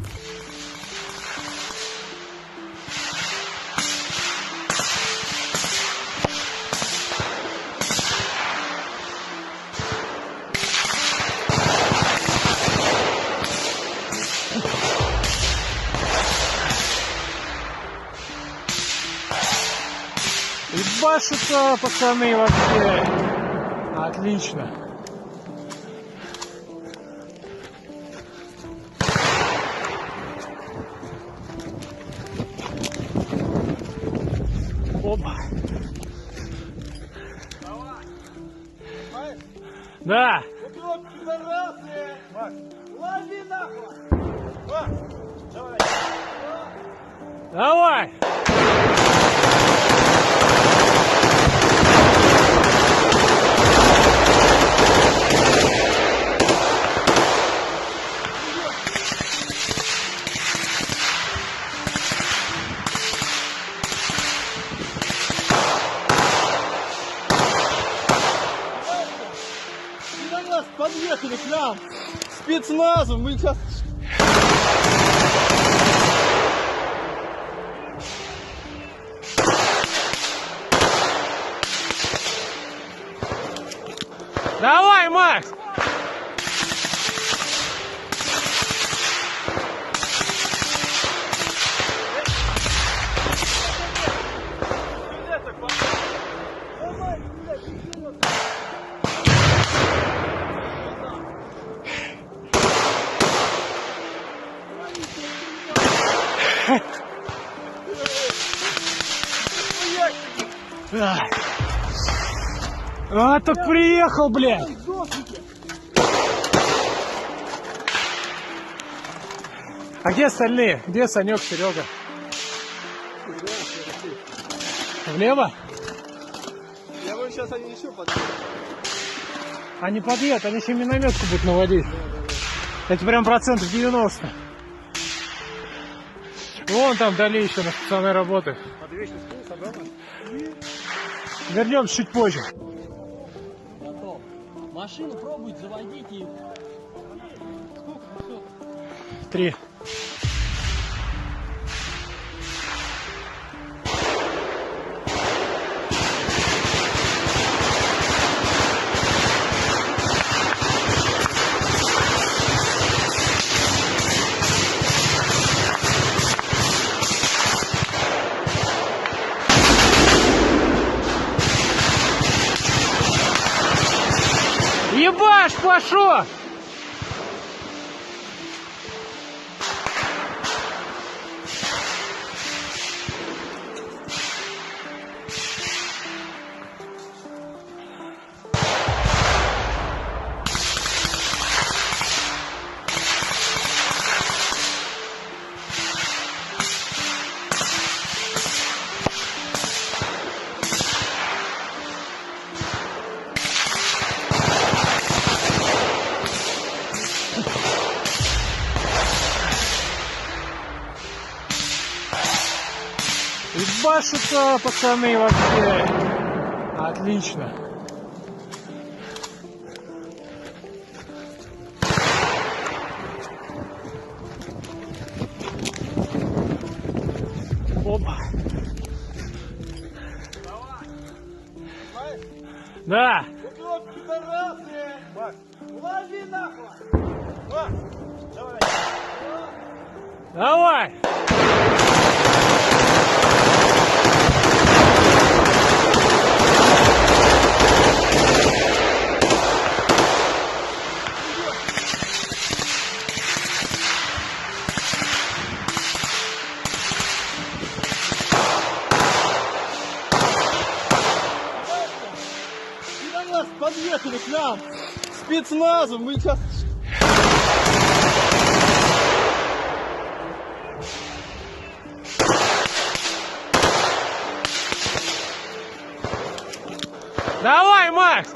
S5: Ебашутся, пацаны, вообще. Отлично. Опа. Да. Давай.
S7: Подъехали к нам спецназом, мы сейчас...
S5: Давай, Макс! А, так приехал, блядь! А где остальные? Где Санек, Серега? Влево?
S7: Я говорю, сейчас они еще подъедут.
S5: Они подъедут, они еще минометку будут наводить. Это прям 90%. Вон там вдали еще на стационарной работы. Вернемся чуть позже.
S6: Готов. Машину пробуйте, заводите и
S5: 3. Ебаш, пошел! Ебашутся, пацаны, вообще. Отлично. Опа. Да.
S7: Вот, пидорасы! Макс, лови нахуй! Макс, давай!
S5: Давай.
S7: Пидорасы подъехали к нам! Спецназом! Мы сейчас...
S5: Давай, Макс.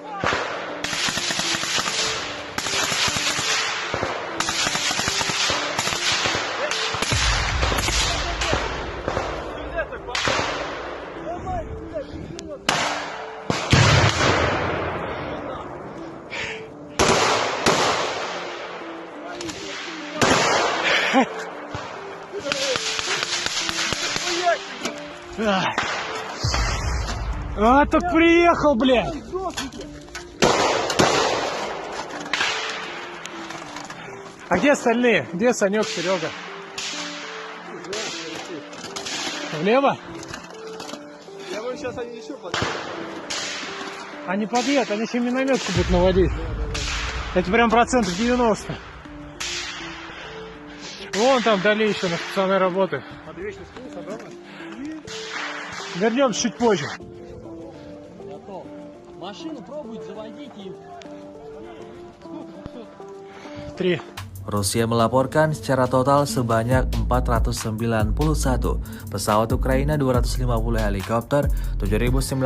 S5: А, так приехал, блядь. А где остальные? Где Санек, Серега? Влево?
S7: Я говорю, сейчас они еще подъедут.
S5: Они подъедут, они еще минометку будут наводить. Это прям 90%. Вон там вдали еще на стационарной работы. Вернемся чуть позже.
S6: готов. Машину пробуйте, заводите и
S5: 3.
S1: Rusia melaporkan secara total sebanyak 491 pesawat Ukraina, 250 helikopter, 7.919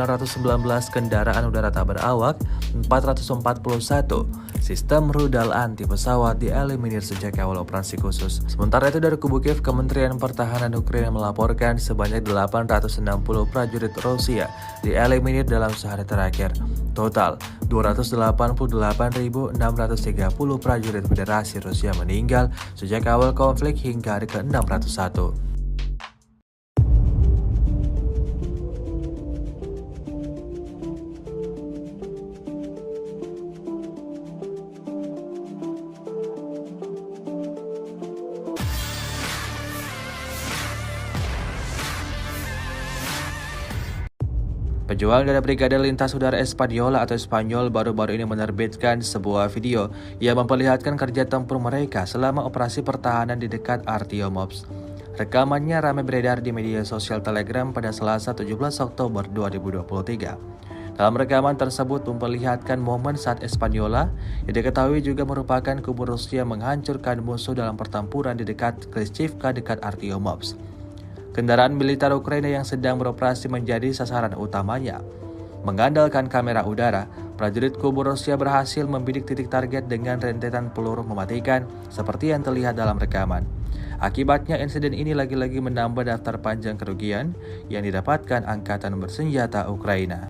S1: kendaraan udara tak berawak, 441 sistem rudal anti pesawat dieliminir sejak awal operasi khusus. Sementara itu dari kubu Kiev, Kementerian Pertahanan Ukraina melaporkan sebanyak 860 prajurit Rusia dieliminir dalam sehari terakhir. Total 288.630 prajurit Federasi Rusia meninggal sejak awal konflik hingga hari ke-601. Pejuang dari Brigade Lintas Udara Espadiola atau Spanyol baru-baru ini menerbitkan sebuah video yang memperlihatkan kerja tempur mereka selama operasi pertahanan di dekat Artiomops. Rekamannya ramai beredar di media sosial Telegram pada Selasa 17 Oktober 2023. Dalam rekaman tersebut memperlihatkan momen saat Espanyola yang diketahui juga merupakan kubu Rusia menghancurkan musuh dalam pertempuran di dekat Klishchiivka dekat Artyomovsk. Kendaraan militer Ukraina yang sedang beroperasi menjadi sasaran utamanya. Mengandalkan kamera udara, prajurit kubu Rusia berhasil membidik titik target dengan rentetan peluru mematikan seperti yang terlihat dalam rekaman. Akibatnya insiden ini lagi-lagi menambah daftar panjang kerugian yang didapatkan angkatan bersenjata Ukraina.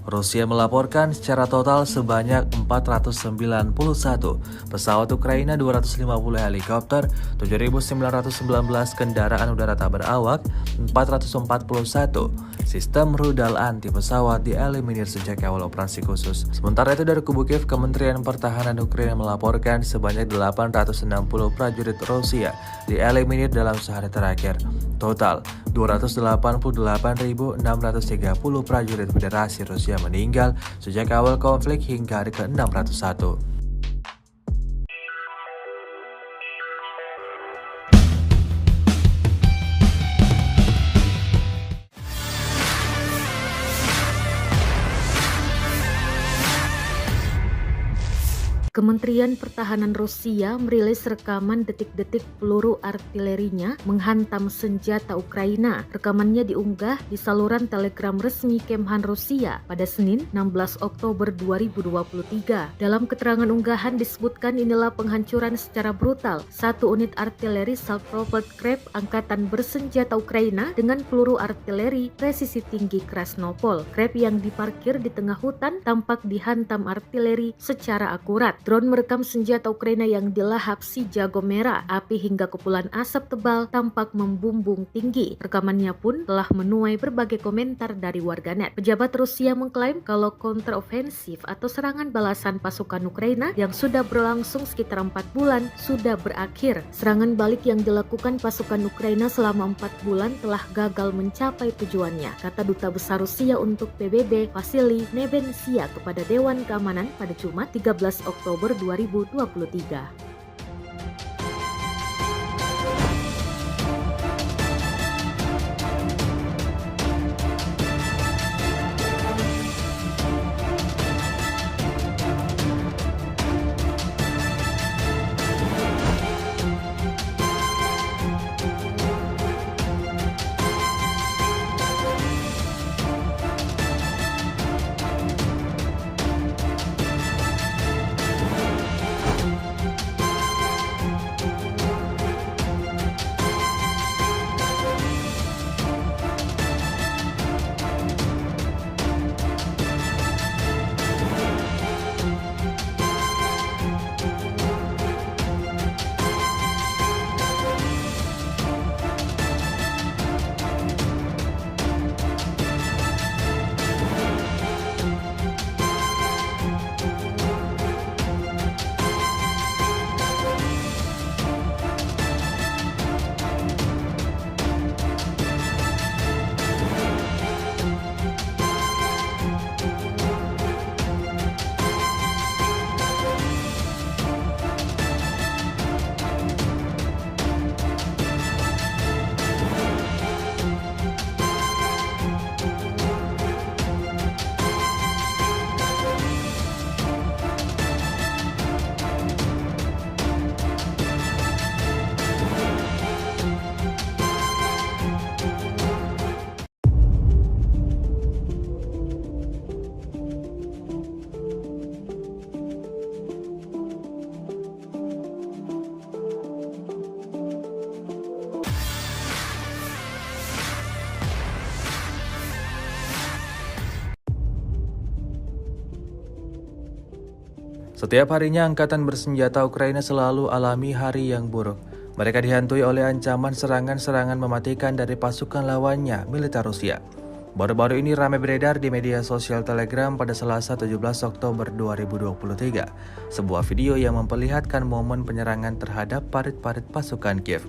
S1: Rusia melaporkan secara total sebanyak 491 pesawat Ukraina, 250 helikopter, 7.919 kendaraan udara tak berawak, 441 sistem rudal anti pesawat dieliminir sejak awal operasi khusus. Sementara itu dari kubu Kiev, Kementerian Pertahanan Ukraina melaporkan sebanyak 860 prajurit Rusia dieliminir dalam sehari terakhir. Total 288.630 prajurit Federasi Rusia meninggal sejak awal konflik hingga hari ke-601.
S2: Kementerian Pertahanan Rusia merilis rekaman detik-detik peluru artilerinya menghantam senjata Ukraina. Rekamannya diunggah di saluran Telegram resmi Kemhan Rusia pada Senin 16 Oktober 2023. Dalam keterangan unggahan disebutkan inilah penghancuran secara brutal satu unit artileri self-propelled Krep angkatan bersenjata Ukraina dengan peluru artileri presisi tinggi Krasnopol. Krep yang diparkir di tengah hutan tampak dihantam artileri secara akurat. Drone merekam senjata Ukraina yang dilahap si jago merah. Api hingga kepulan asap tebal tampak membumbung tinggi. Rekamannya pun telah menuai berbagai komentar dari warganet. Pejabat Rusia mengklaim kalau kontrofensif atau serangan balasan pasukan Ukraina yang sudah berlangsung sekitar 4 bulan sudah berakhir. Serangan balik yang dilakukan pasukan Ukraina selama 4 bulan telah gagal mencapai tujuannya, kata Duta Besar Rusia untuk PBB Vasily Nebensia kepada Dewan Keamanan pada Jumat 13 Oktober 2023.
S1: Setiap harinya angkatan bersenjata Ukraina selalu alami hari yang buruk. Mereka dihantui oleh ancaman serangan-serangan mematikan dari pasukan lawannya, militer Rusia. Baru-baru ini ramai beredar di media sosial Telegram pada Selasa 17 Oktober 2023, sebuah video yang memperlihatkan momen penyerangan terhadap parit-parit pasukan Kiev.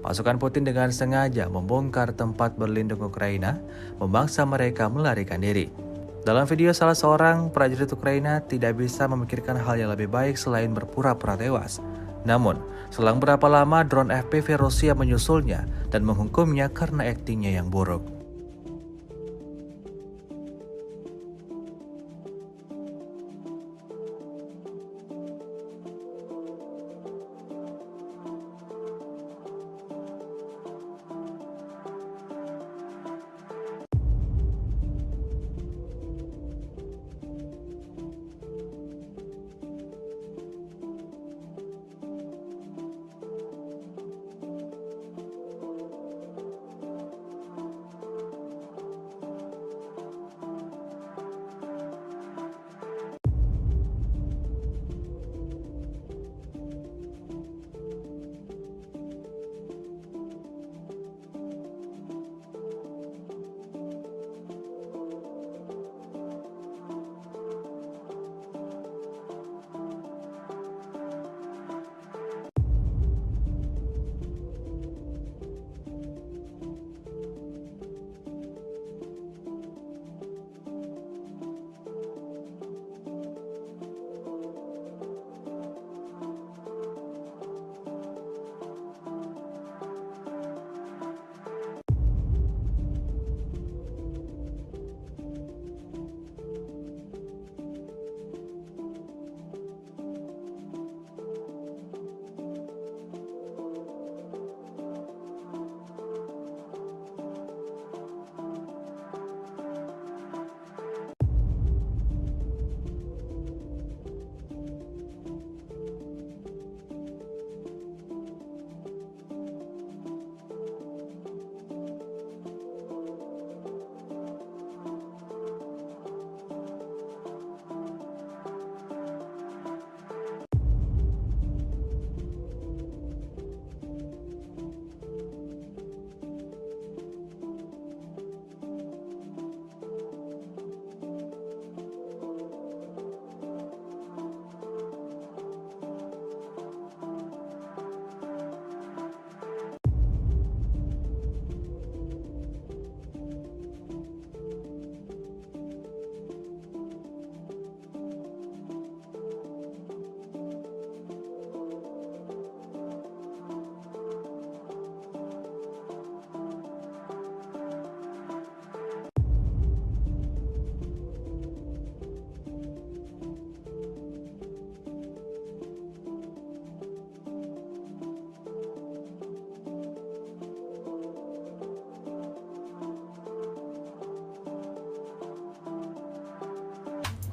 S1: Pasukan Putin dengan sengaja membongkar tempat berlindung Ukraina, memaksa mereka melarikan diri. Dalam video, salah seorang prajurit Ukraina tidak bisa memikirkan hal yang lebih baik selain berpura-pura tewas. Namun, selang berapa lama drone FPV Rusia menyusulnya dan menghukumnya karena aktingnya yang buruk.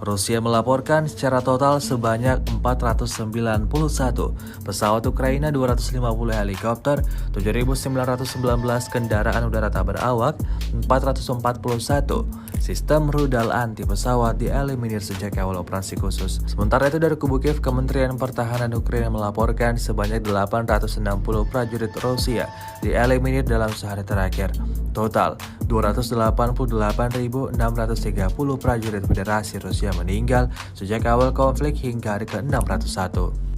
S1: Rusia melaporkan secara total sebanyak 491 pesawat Ukraina, 250 helikopter, 7.919 kendaraan udara tak berawak, 441 sistem rudal anti pesawat dieliminir sejak awal operasi khusus. Sementara itu dari kubu Kiev, Kementerian Pertahanan Ukraina melaporkan sebanyak 860 prajurit Rusia dieliminir dalam sehari terakhir. Total 288.630 prajurit Federasi Rusia meninggal sejak awal konflik hingga hari ke-601.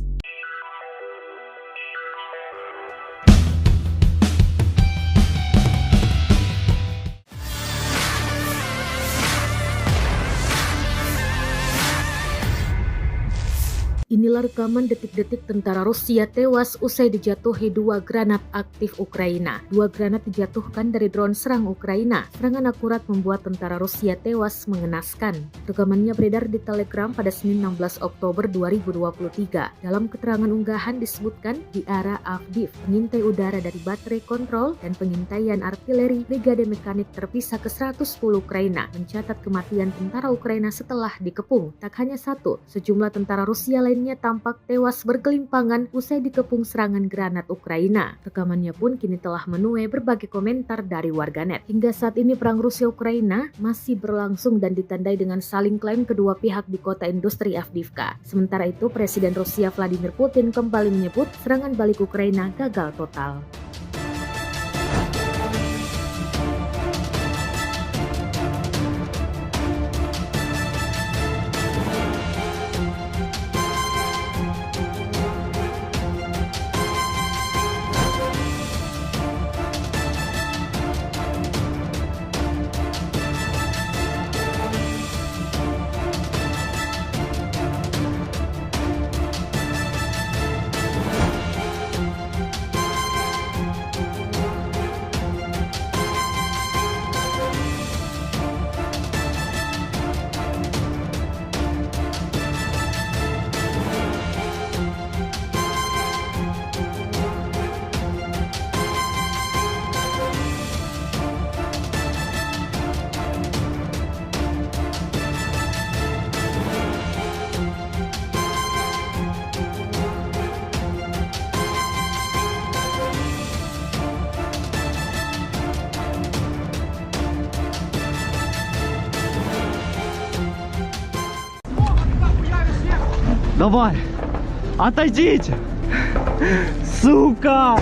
S2: Inilah rekaman detik-detik tentara Rusia tewas usai dijatuhi 2 granat aktif Ukraina. 2 granat dijatuhkan dari drone serang Ukraina. Serangan akurat membuat tentara Rusia tewas mengenaskan. Rekamannya beredar di Telegram pada Senin 16 Oktober 2023. Dalam keterangan unggahan disebutkan di arah Avdiv, pengintai udara dari baterai kontrol dan pengintaian artileri Brigade Mekanik terpisah ke-110 Ukraina mencatat kematian tentara Ukraina setelah dikepung. Tak hanya satu, sejumlah tentara Rusia lainnya dirinya tampak tewas bergelimpangan usai dikepung serangan granat Ukraina. Rekamannya pun kini telah menuai berbagai komentar dari warganet. Hingga saat ini perang Rusia-Ukraina masih berlangsung dan ditandai dengan saling klaim kedua pihak di kota industri Avdiivka. Sementara itu, Presiden Rusia Vladimir Putin kembali menyebut serangan balik Ukraina gagal total.
S4: Давай! Отойдите! Сука!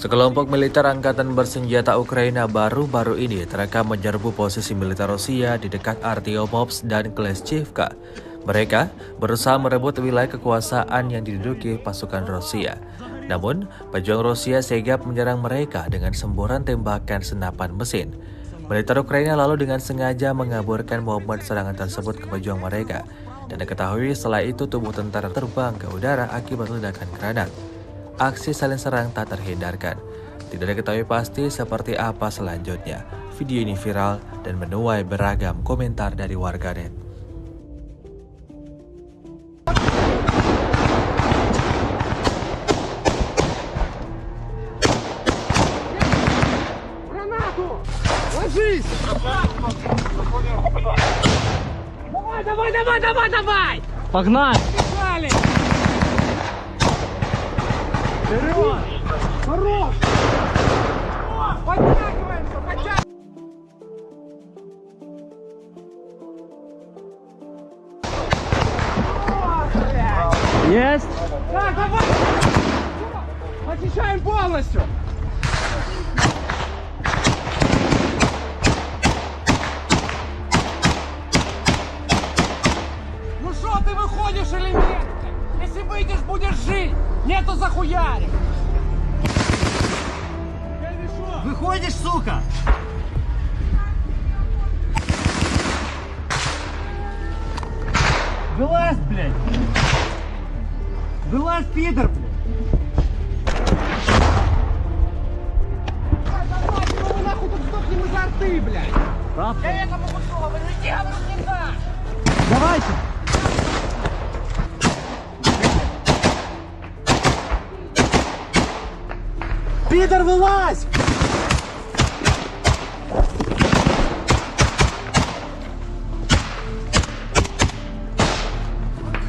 S1: Sekelompok militer angkatan bersenjata Ukraina baru-baru ini terekam menyerbu posisi militer Rusia di dekat Artyomovsk dan Kleshchivka. Mereka berusaha merebut wilayah kekuasaan yang diduduki pasukan Rusia. Namun, pejuang Rusia sigap menyerang mereka dengan semburan tembakan senapan mesin. Militer Ukraina lalu dengan sengaja mengaburkan momen serangan tersebut ke pejuang mereka. Dan diketahui setelah itu tubuh tentara terbang ke udara akibat ledakan granat. Aksi saling serang tak terhindarkan. Tidak diketahui pasti seperti apa selanjutnya. Video ini viral dan menuai beragam komentar dari warganet.
S3: Давай!
S4: Погнали!
S3: Погнали! Вперед! Хорош! Подтягиваемся! Подтягиваемся!
S4: Есть!
S3: Так, давай! Очищаем полностью! Ну что ты выходишь или нет? Если выйдешь, будешь жить! Нету захуярик!
S7: Выходишь, сука! Вылазь, блядь! Вылазь, пидор, блядь!
S3: Давай, его нахуй тут сдохнем из арты, блядь! Я это могу говорю, иди, а вот не так!
S4: Давайте!
S7: Пидор, вылазь!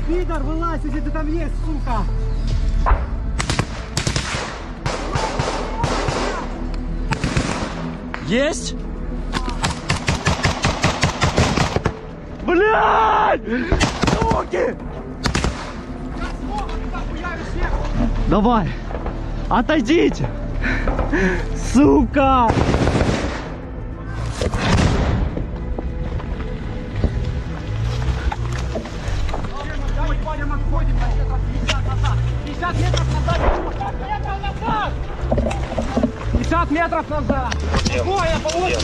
S7: Пидор, вылазь, если ты там есть, сука!
S4: Есть! Блядь! Суки! Давай! Отойдите! Сука!
S3: Давай, парень, отходим на метров 50 назад! 50 метров назад! 50 метров назад! Ой, я получил!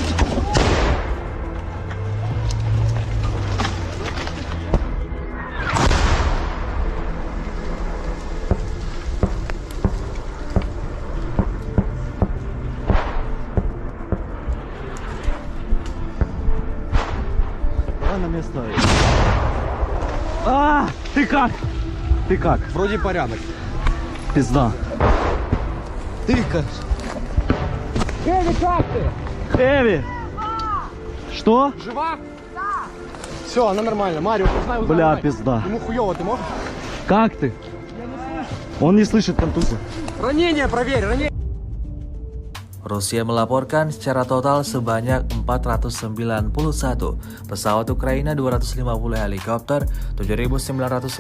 S4: Давай на место. А, ты как? Ты как?
S7: Вроде порядок.
S4: Пизда.
S7: Ты как?
S5: Эви, как ты?
S4: Эви! Что?
S7: Жива? Да. Все, она нормально. Марио, узнай.
S4: Бля, пизда.
S7: Ему хуёво, ты можешь?
S4: Как ты? Он не слышит контузию.
S7: Ранение проверь, ранение.
S1: Rusia melaporkan secara total sebanyak 491 pesawat Ukraina, 250 helikopter, 7.919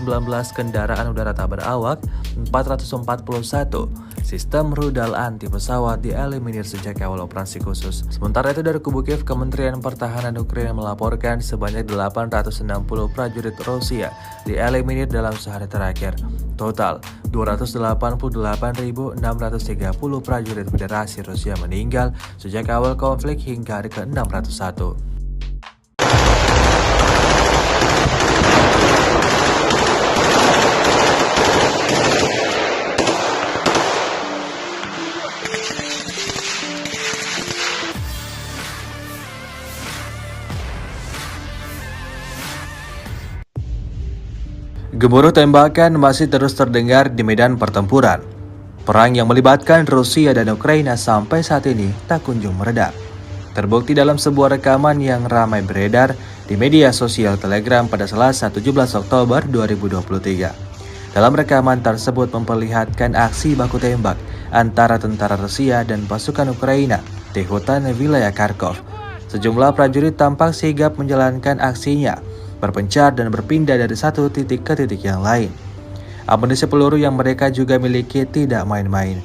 S1: kendaraan udara tak berawak, 441 sistem rudal anti pesawat dieliminir sejak awal operasi khusus. Sementara itu dari kubu Kiev, Kementerian Pertahanan Ukraina melaporkan sebanyak 860 prajurit Rusia dieliminir dalam sehari terakhir. Total 288.630 prajurit Federasi Rusia meninggal sejak awal konflik hingga hari ke-601. Gemuruh tembakan masih terus terdengar di medan pertempuran. Perang yang melibatkan Rusia dan Ukraina sampai saat ini tak kunjung mereda. Terbukti dalam sebuah rekaman yang ramai beredar di media sosial Telegram pada Selasa 17 Oktober 2023. Dalam rekaman tersebut memperlihatkan aksi baku tembak antara tentara Rusia dan pasukan Ukraina di hutan wilayah Kharkov. Sejumlah prajurit tampak sigap menjalankan aksinya, berpencar dan berpindah dari satu titik ke titik yang lain. Amunisi peluru yang mereka juga miliki tidak main-main.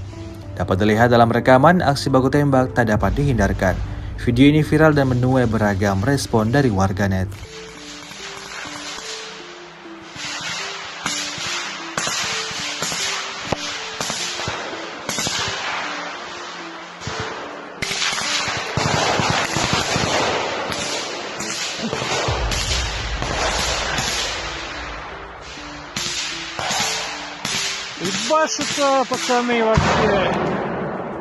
S1: Dapat dilihat dalam rekaman, aksi baku tembak tak dapat dihindarkan. Video ini viral dan menuai beragam respon dari warganet.
S5: Ебашутся, пацаны, вообще.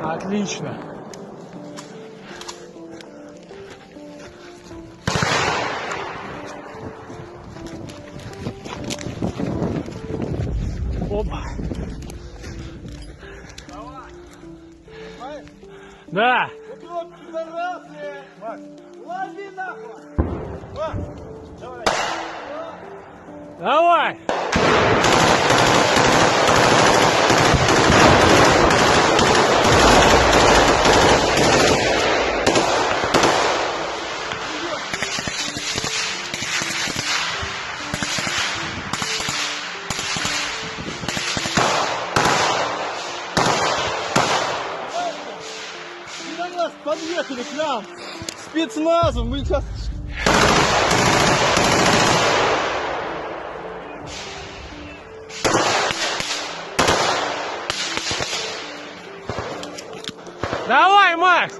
S5: Отлично. Опа. Да.
S7: Лови нахуй!
S5: Давай.
S7: Подъехали к нам! Спецназом! Мы сейчас...
S5: Давай, Макс!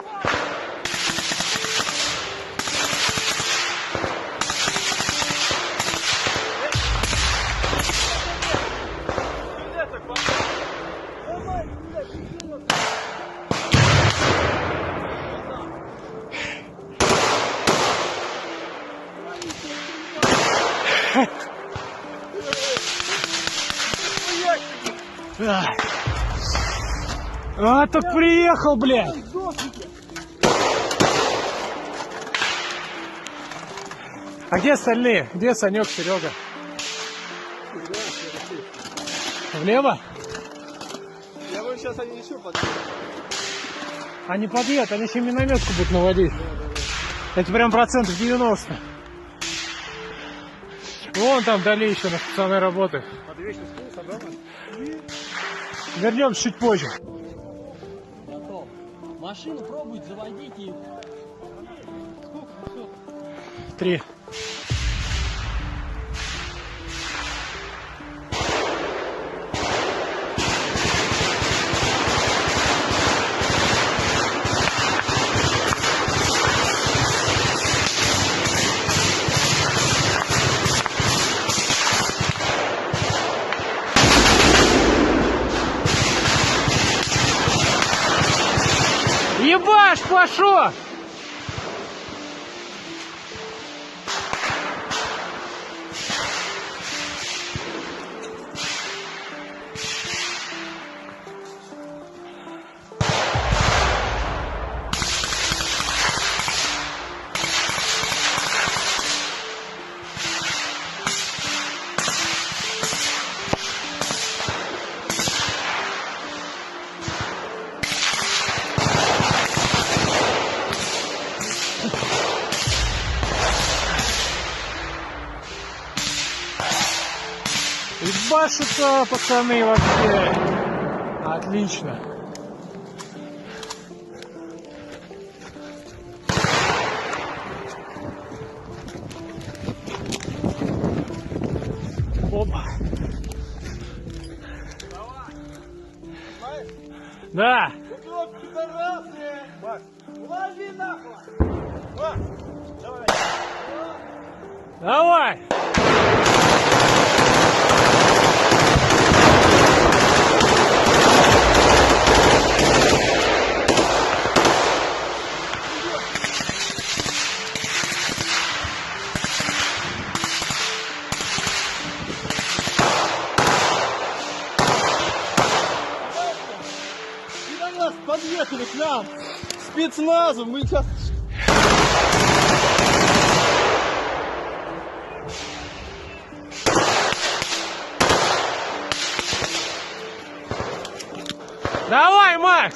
S5: А, так приехал, блядь! А где остальные? Где Санек, Серега? Влево?
S7: Я говорю, сейчас они еще подъедут.
S5: Они подъедут, они еще минометку будут наводить. Это прям 90%. Вон там вдали еще на пацаны работают. Вернемся чуть позже.
S6: Готов. Машину пробуйте, заводите их.
S5: 3. Ебаш, пошел! Ебашутся, пацаны, вообще. Отлично. Опа. Да.
S7: Идет, пидорасы! Макс, лови нахуй! Макс, давай!
S5: Давай.
S7: Пидорас, подъехали к нам! Спецназом, мы сейчас...
S5: Давай, Макс.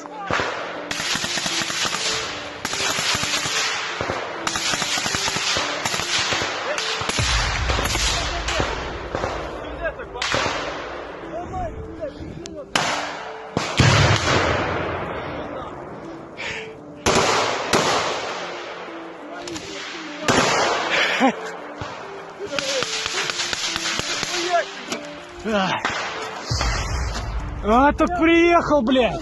S5: А, так приехал, блядь.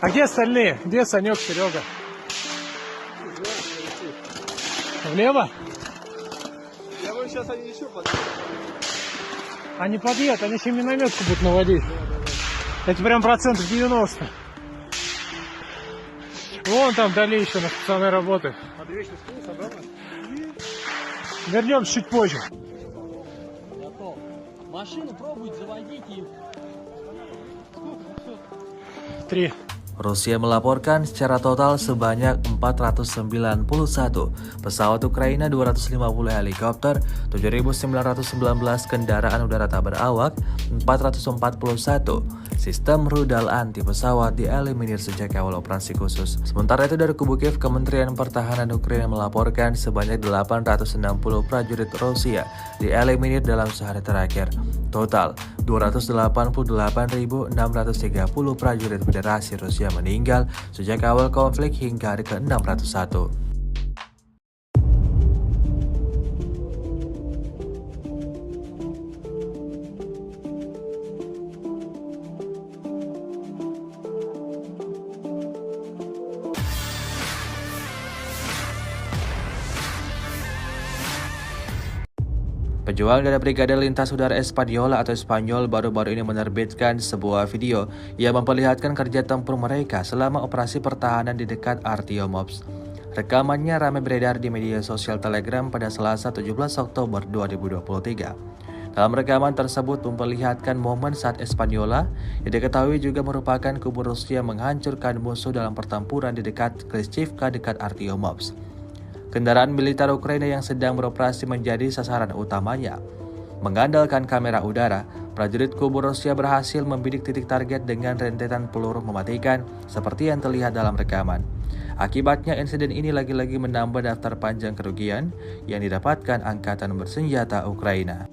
S5: А где остальные? Где Санек, Серега? Влево?
S7: Я говорю, сейчас они еще подъедут.
S5: Они подъедут, они еще минометку будут наводить. Это прям процентов 90. Вон там вдали еще на пацаны работают. Вернемся чуть позже.
S6: Готов. Машину пробуйте, заводите и
S5: 3.
S1: Rusia melaporkan secara total sebanyak 491 pesawat Ukraina, 250 helikopter, 7.919 kendaraan udara tak berawak, 441 sistem rudal anti pesawat dieliminir sejak awal operasi khusus. Sementara itu dari kubu Kiev, Kementerian Pertahanan Ukraina melaporkan sebanyak 860 prajurit Rusia dieliminir dalam sehari terakhir. Total 288.630 prajurit Federasi Rusia meninggal sejak awal konflik hingga hari ke-601. Pejuang dari Brigade Lintas Udara Espadiola atau Spanyol baru-baru ini menerbitkan sebuah video yang memperlihatkan kerja tempur mereka selama operasi pertahanan di dekat Artiomops. Rekamannya ramai beredar di media sosial Telegram pada Selasa 17 Oktober 2023. Dalam rekaman tersebut memperlihatkan momen saat Espanyola yang diketahui juga merupakan kubu Rusia menghancurkan musuh dalam pertempuran di dekat Klishchivka dekat Artiomops. Kendaraan militer Ukraina yang sedang beroperasi menjadi sasaran utamanya. Mengandalkan kamera udara, prajurit kubu Rusia berhasil membidik titik target dengan rentetan peluru mematikan seperti yang terlihat dalam rekaman. Akibatnya insiden ini lagi-lagi menambah daftar panjang kerugian yang didapatkan angkatan bersenjata Ukraina.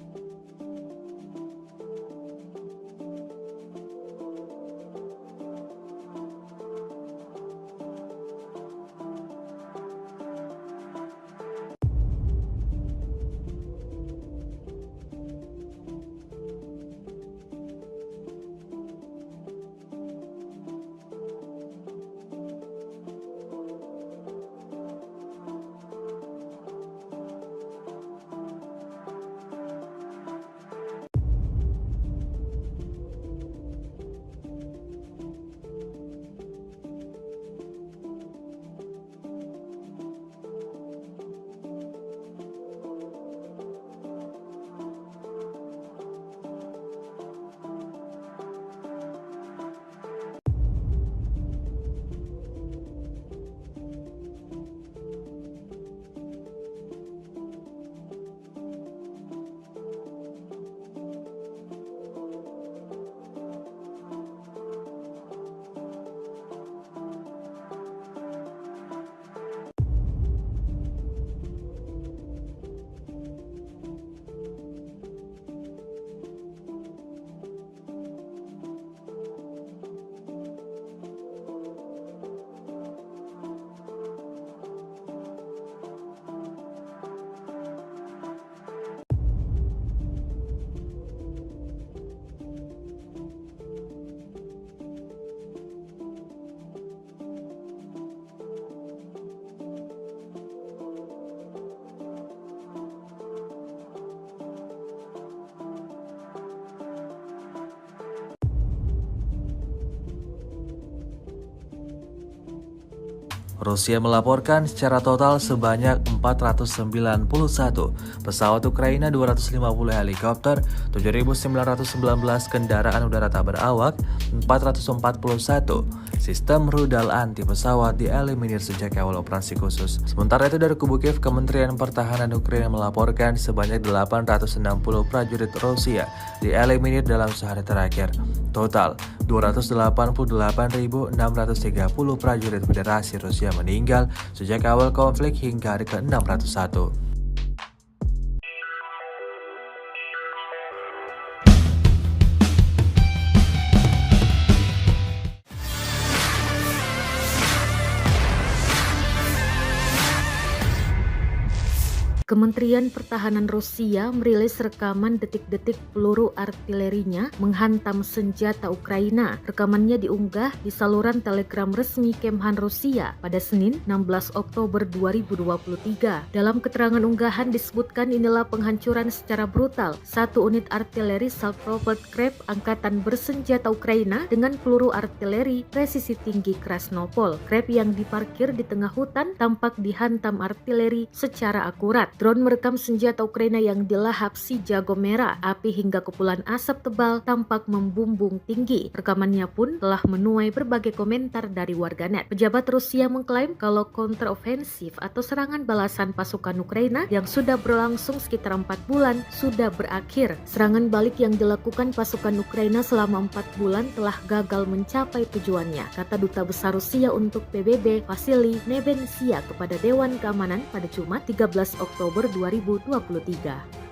S1: Rusia melaporkan secara total sebanyak 491 pesawat Ukraina, 250 helikopter, 7.919 kendaraan udara tak berawak, 441 sistem rudal anti pesawat dieliminir sejak awal operasi khusus. Sementara itu dari kubu Kiev, Kementerian Pertahanan Ukraina melaporkan sebanyak 860 prajurit Rusia dieliminir dalam sehari terakhir. Total 288.630 prajurit Federasi Rusia meninggal sejak awal konflik hingga hari ke-601.
S2: Kementerian Pertahanan Rusia merilis rekaman detik-detik peluru artilerinya menghantam senjata Ukraina. Rekamannya diunggah di saluran Telegram resmi Kemhan Rusia pada Senin 16 Oktober 2023. Dalam keterangan unggahan disebutkan inilah penghancuran secara brutal satu unit artileri self-propelled Krep angkatan bersenjata Ukraina dengan peluru artileri presisi tinggi Krasnopol. Krep yang diparkir di tengah hutan tampak dihantam artileri secara akurat. Drone merekam senjata Ukraina yang dilahap si jago merah. Api hingga kepulan asap tebal tampak membumbung tinggi. Rekamannya pun telah menuai berbagai komentar dari warganet. Pejabat Rusia mengklaim kalau kontrofensif atau serangan balasan pasukan Ukraina yang sudah berlangsung sekitar 4 bulan sudah berakhir. Serangan balik yang dilakukan pasukan Ukraina selama 4 bulan telah gagal mencapai tujuannya, kata Duta Besar Rusia untuk PBB Vasily Nebensia kepada Dewan Keamanan pada Jumat 13 Oktober 2023.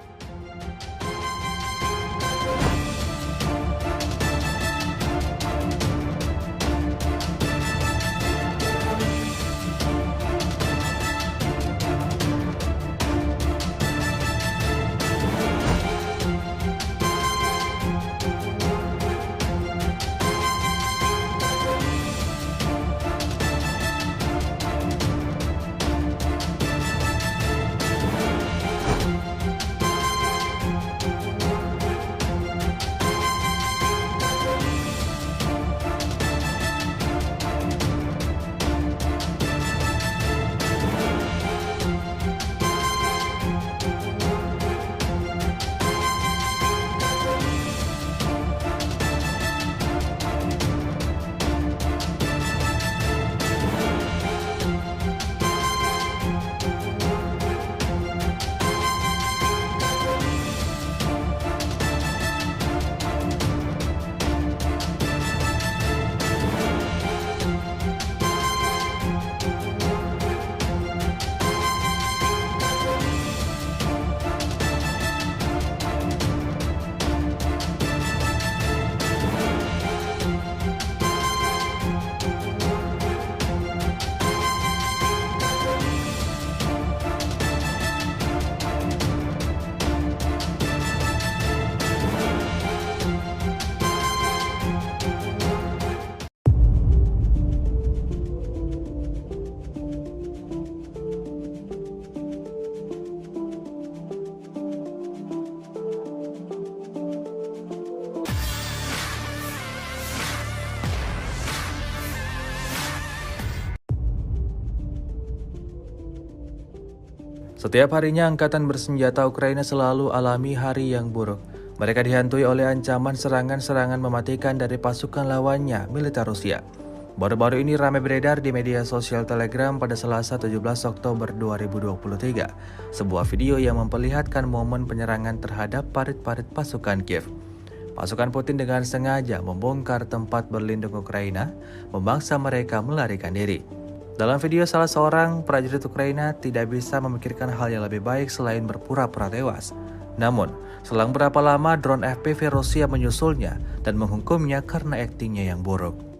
S1: Setiap harinya angkatan bersenjata Ukraina selalu alami hari yang buruk. Mereka dihantui oleh ancaman serangan-serangan mematikan dari pasukan lawannya, militer Rusia. Baru-baru ini ramai beredar di media sosial Telegram pada Selasa 17 Oktober 2023, sebuah video yang memperlihatkan momen penyerangan terhadap parit-parit pasukan Kiev. Pasukan Putin dengan sengaja membongkar tempat berlindung Ukraina, memaksa mereka melarikan diri. Dalam video, salah seorang prajurit Ukraina tidak bisa memikirkan hal yang lebih baik selain berpura-pura tewas. Namun, selang berapa lama drone FPV Rusia menyusulnya dan menghukumnya karena aktingnya yang buruk.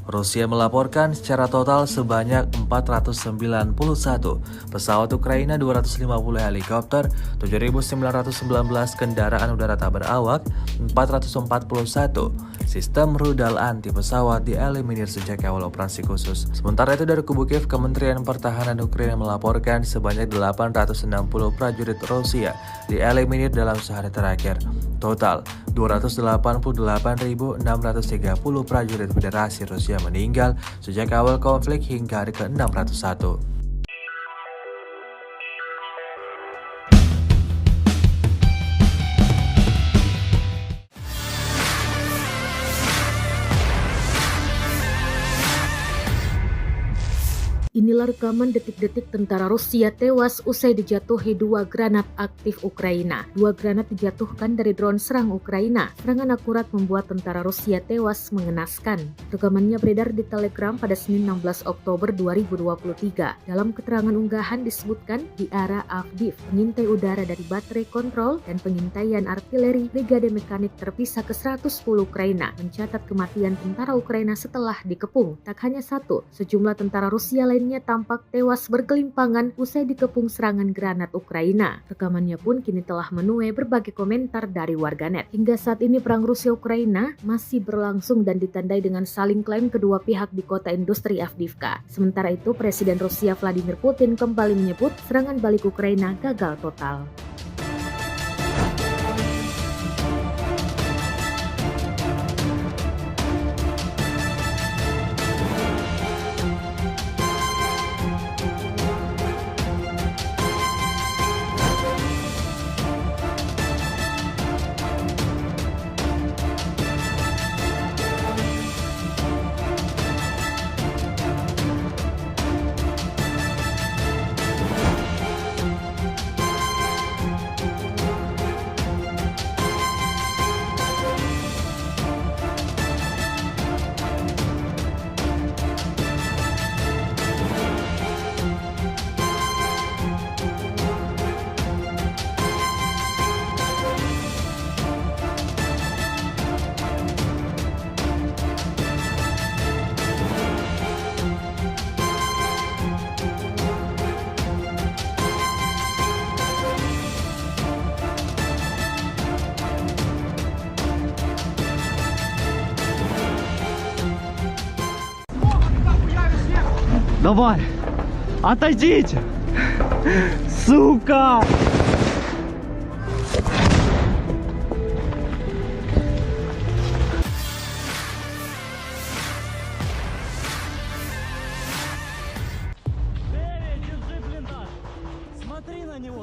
S1: Rusia melaporkan secara total sebanyak 491 pesawat Ukraina, 250 helikopter, 7.919 kendaraan udara tak berawak, 441 sistem rudal anti pesawat dieliminir sejak awal operasi khusus. Sementara itu dari kubu Kiev, Kementerian Pertahanan Ukraina melaporkan sebanyak 860 prajurit Rusia dieliminir dalam sehari terakhir. Total 288.630 prajurit Federasi Rusia meninggal sejak awal konflik hingga hari ke-601.
S2: Inilah rekaman detik-detik tentara Rusia tewas usai dijatuhi 2 granat aktif Ukraina. 2 granat dijatuhkan dari drone serang Ukraina. Serangan akurat membuat tentara Rusia tewas mengenaskan. Rekamannya beredar di Telegram pada Senin 16 Oktober 2023. Dalam keterangan unggahan disebutkan di arah Avdiv, pengintai udara dari baterai kontrol dan pengintaian artileri Brigade Mekanik terpisah ke-110 Ukraina mencatat kematian tentara Ukraina setelah dikepung. Tak hanya satu, sejumlah tentara Rusia lainnya tampak tewas bergelimpangan usai dikepung serangan granat Ukraina. Rekamannya pun kini telah menuai berbagai komentar dari warganet. Hingga saat ini perang Rusia-Ukraina masih berlangsung dan ditandai dengan saling klaim kedua pihak di kota industri Avdiivka. Sementara itu, Presiden Rusia Vladimir Putin kembali menyebut serangan balik Ukraina gagal total.
S4: Давай! Отойдите! Сука!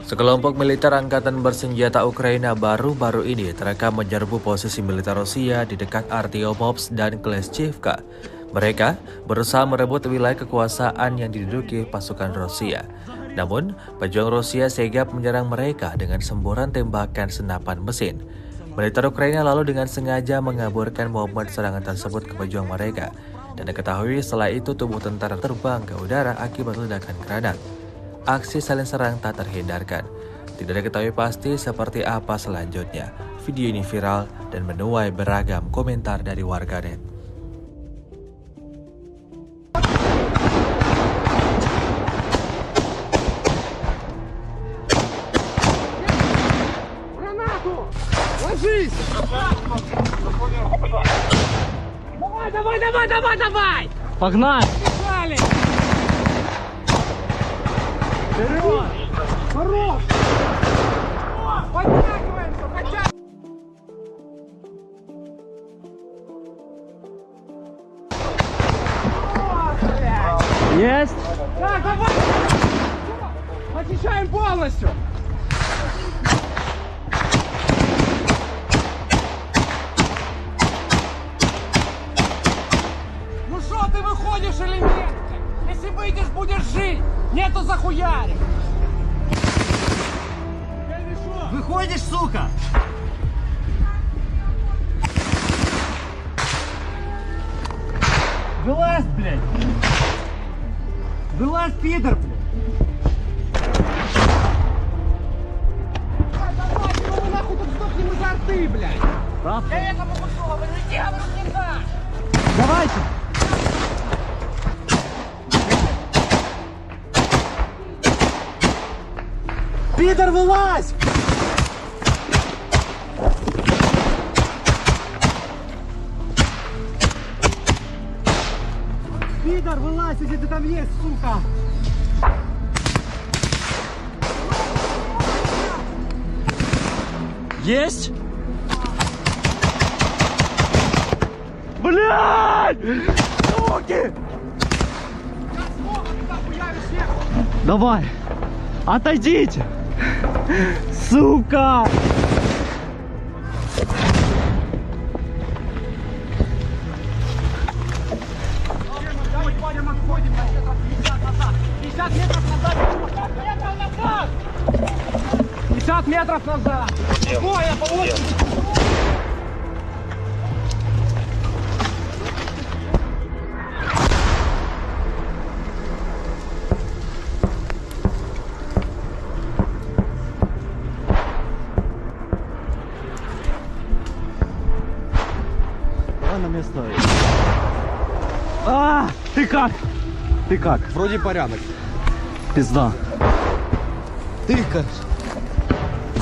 S1: Sekelompok militer angkatan bersenjata Ukraina baru-baru ini terekam menyerbu posisi militer Rusia di dekat Artyomovsk dan Kleshchivka. Mereka berusaha merebut wilayah kekuasaan yang diduduki pasukan Rusia. Namun, pejuang Rusia sigap menyerang mereka dengan semburan tembakan senapan mesin. Militer Ukraina lalu dengan sengaja mengaburkan momen serangan tersebut ke pejuang mereka. Dan diketahui setelah itu tubuh tentara terbang ke udara akibat ledakan granat. Aksi saling serang tak terhindarkan. Tidak diketahui pasti seperti apa selanjutnya. Video ini viral dan menuai beragam komentar dari warganet.
S3: Давай!
S4: Погнали!
S3: Погнали! Вперед! Хорош! Подтягиваемся! Подтягиваемся!
S4: Есть!
S3: Так, давай! Очищаем полностью! Ну что, ты выходишь или нет? Если выйдешь, будешь жить! Нету захуярик!
S7: Выходишь, сука! Вылазь, блядь! Вылазь, пидор, блядь!
S3: Давай, что вы нахуй тут сдохнем из арты, блядь!
S7: Правда?
S3: Я этому кусу говорю, иди, говорю, не так!
S7: Давайте! Пидор, вылазь! Пидор, вылазь, если ты там есть, сука!
S6: Есть?
S7: Блядь! Суки! Давай! Отойдите! Сука!
S3: Давай, пойдем, отходим на метров 50 назад. 50 метров назад. 50 метров назад. Ой, я по очереди.
S7: Давай на место. А, ты как? Ты как?
S6: Вроде порядок.
S7: Пизда. Ты как?